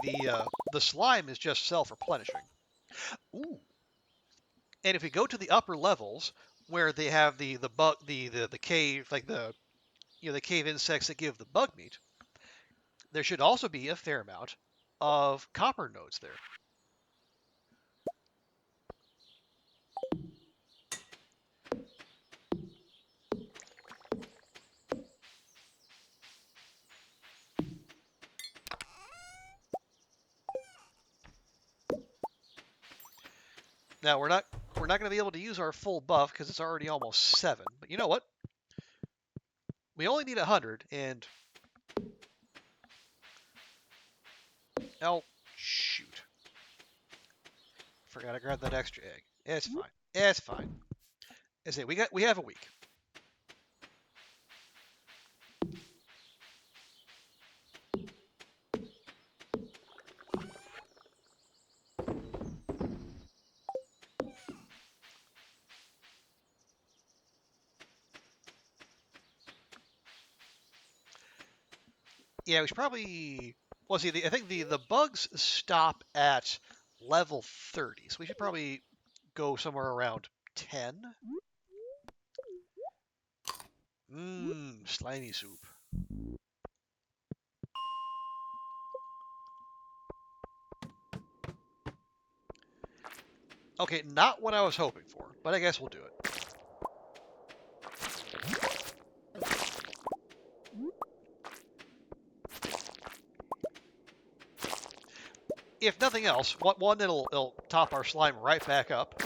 the slime is just self-replenishing. Ooh. And if we go to the upper levels where they have the cave, like the cave insects that give the bug meat, there should also be a fair amount of copper nodes there. Now we're not going to be able to use our full buff because it's already almost 7. But you know what? We only need 100, and oh shoot! Forgot to grab that extra egg. It's fine. It's fine. I say we have a week. Yeah, we should probably. Well, see, I think the bugs stop at level 30, so we should probably go somewhere around 10. Mmm, slimy soup. Okay, not what I was hoping for, but I guess we'll do it. If nothing else, one it'll top our slime right back up.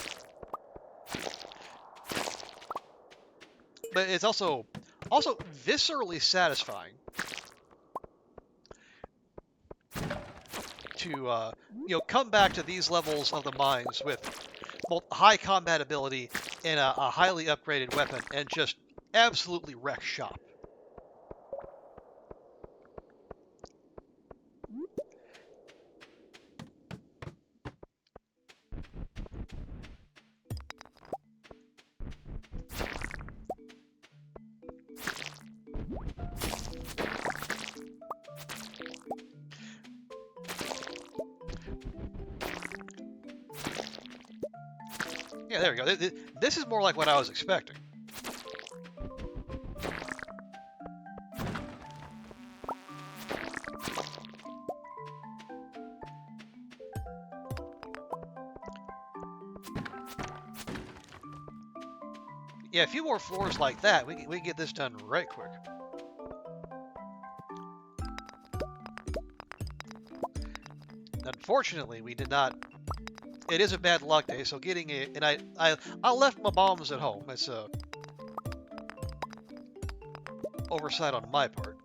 But it's also viscerally satisfying to come back to these levels of the mines with both high combat ability and a highly upgraded weapon and just absolutely wreck shop. Yeah, there we go. This is more like what I was expecting. Yeah, a few more floors like that, we can get this done right quick. Unfortunately, we did not. It is a bad luck day, so getting it, and I left my bombs at home. It's a oversight on my part.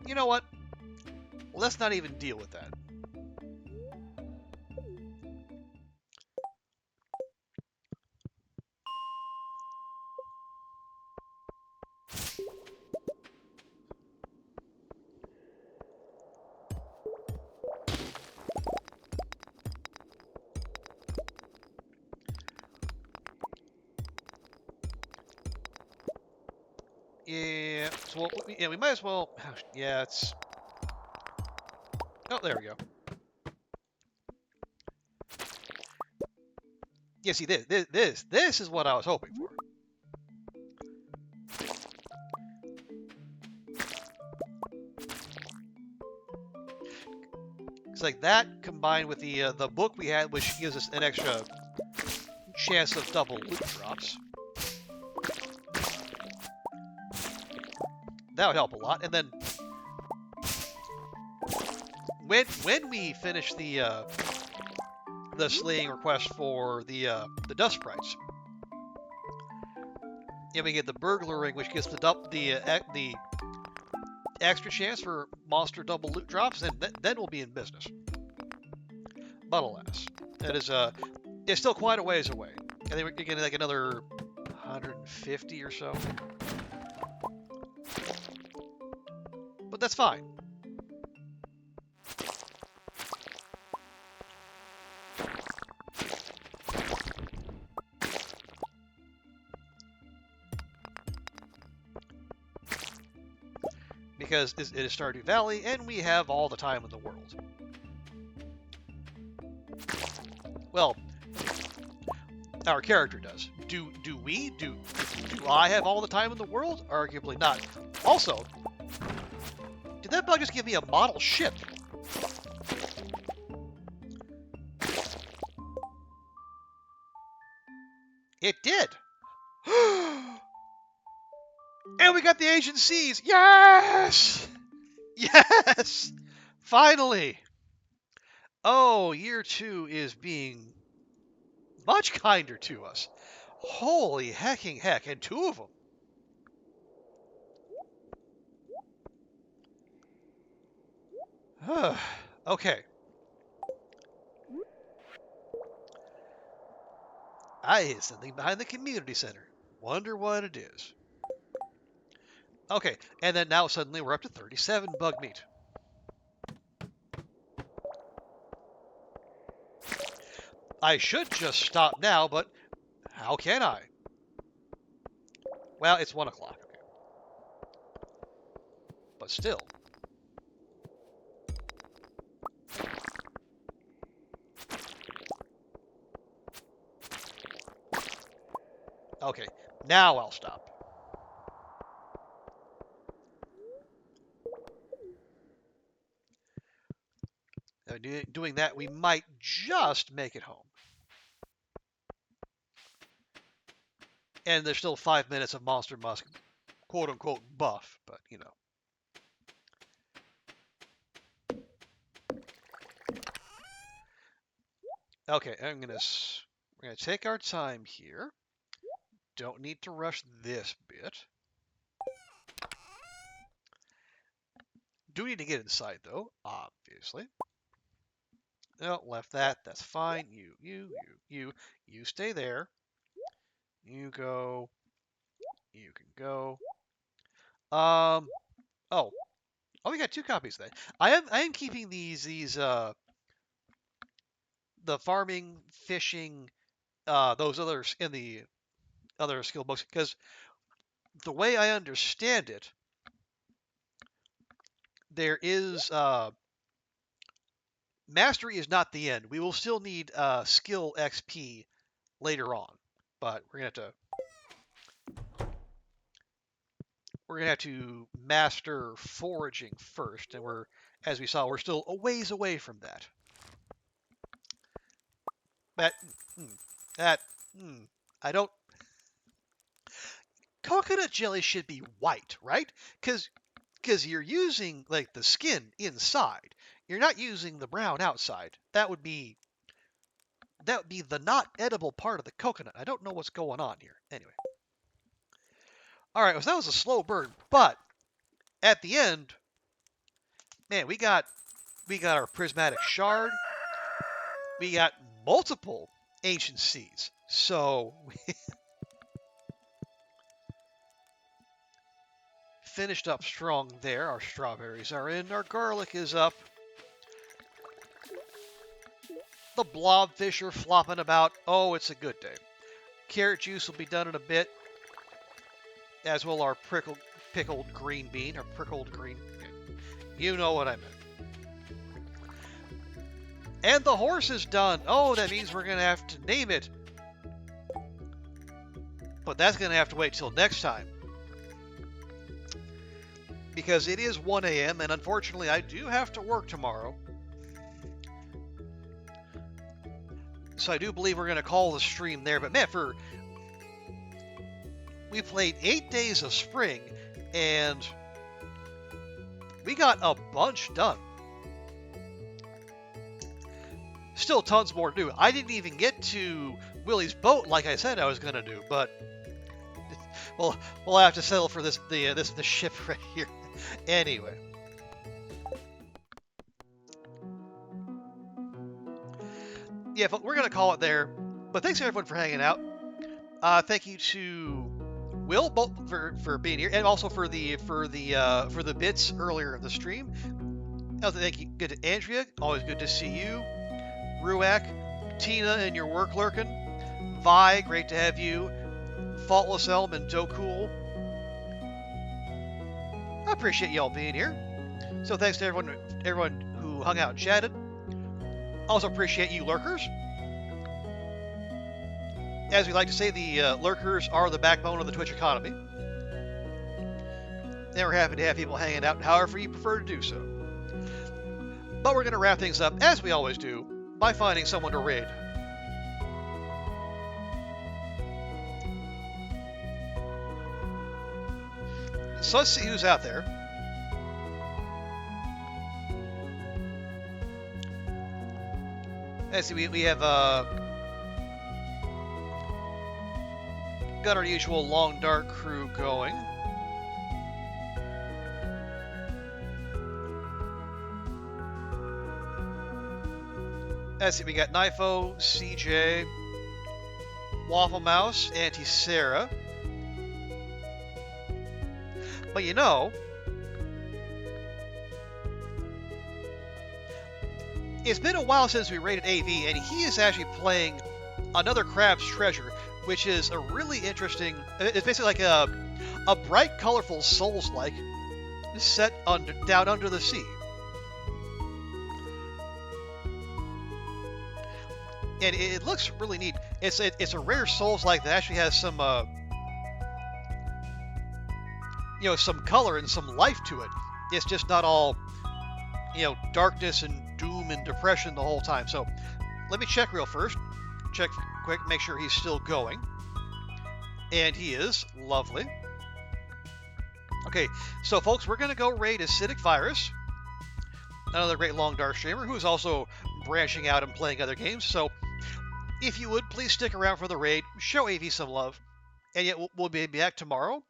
You know what? Let's not even deal with that. Yeah, so we might as well. Yeah, it's. Oh, there we go. Yeah, see, this is what I was hoping for. It's like that combined with the book we had, which gives us an extra chance of double loot drops. That would help a lot. And then when we finish the slaying request for the dust sprites, we get the burglar ring, which gives the extra chance for monster double loot drops, and then we'll be in business. But alas, that is it's still quite a ways away. I think we're getting like another 150 or so. But that's fine. Because it is Stardew Valley, and we have all the time in the world. Well, our character does. Do I have all the time in the world? Arguably not. Also, did that bug just give me a model ship? It did. And we got the Asian Seas. Yes! Yes! Finally! Oh, year 2 is being much kinder to us. Holy hecking heck, and 2 of them. Okay. I hit something behind the community center. Wonder what it is. Okay, and then now suddenly we're up to 37 bug meat. I should just stop now, but how can I? Well, it's 1 o'clock. Okay. But still. Okay, now I'll stop. Doing that, we might just make it home. And there's still 5 minutes of Monster Musk, quote-unquote, buff, but, you know. Okay, we're gonna take our time here. Don't need to rush this bit. Do need to get inside, though, obviously. No, left that. That's fine. You stay there. You go. You can go. Oh, we got 2 copies then. I am keeping these the farming, fishing, those others in the other skill books, because the way I understand it, there is mastery is not the end. We will still need skill XP later on, but we're gonna have to master foraging first, and as we saw, we're still a ways away from that. I don't. Coconut jelly should be white, right? Because you're using like the skin inside. You're not using the brown outside. That would be the not edible part of the coconut. I don't know what's going on here. Anyway. All right, so that was a slow burn, but at the end, man, we got our prismatic shard. We got multiple ancient seeds. So finished up strong there. Our strawberries are in. Our garlic is up. The blobfish are flopping about. Oh, it's a good day. Carrot juice will be done in a bit. As will our pickled green bean. Or prickled green. Okay. You know what I meant. And the horse is done. Oh, that means we're going to have to name it. But that's going to have to wait till next time. Because it is 1 a.m. and unfortunately I do have to work tomorrow. So I do believe we're going to call the stream there. But man, we played 8 days of spring and we got a bunch done. Still tons more to do. I didn't even get to Willy's boat like I said I was going to do, but we'll have to settle for this ship right here. Anyway. Yeah, but we're going to call it there. But thanks everyone for hanging out. Thank you to Will both for being here and also for the bits earlier in the stream. Also, thank you. Good to Andrea. Always good to see you. Ruak, Tina and your work lurking. Vi, great to have you. Faultless Elm and Dokul. I appreciate y'all being here. So thanks to everyone who hung out and chatted. Also appreciate you lurkers. As we like to say, the lurkers are the backbone of the Twitch economy. And we're happy to have people hanging out however you prefer to do so. But we're going to wrap things up, as we always do, by finding someone to raid. So let's see who's out there. Let's see, we have got our usual long dark crew going. Let's see, we got Nifo, CJ, Waffle Mouse, Auntie Sarah. But you know, it's been a while since we raided AV, and he is actually playing another Crab's Treasure, which is a really interesting. It's basically like a a bright, colorful Souls-like set down under the sea. And it looks really neat. It's a rare Souls-like that actually has some some color and some life to it. It's just not all darkness and doom and depression the whole time. So let me check real first. Check quick, make sure he's still going. And he is. Lovely. Okay, so folks, we're going to go raid Acidic Virus, another great long dark streamer who's also branching out and playing other games. So if you would, please stick around for the raid, show AV some love, and yet we'll be back tomorrow,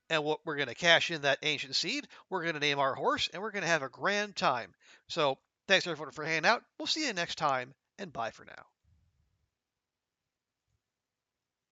and we're going to cash in that ancient seed, we're going to name our horse, and we're going to have a grand time. So thanks everyone for hanging out. We'll see you next time, and bye for now.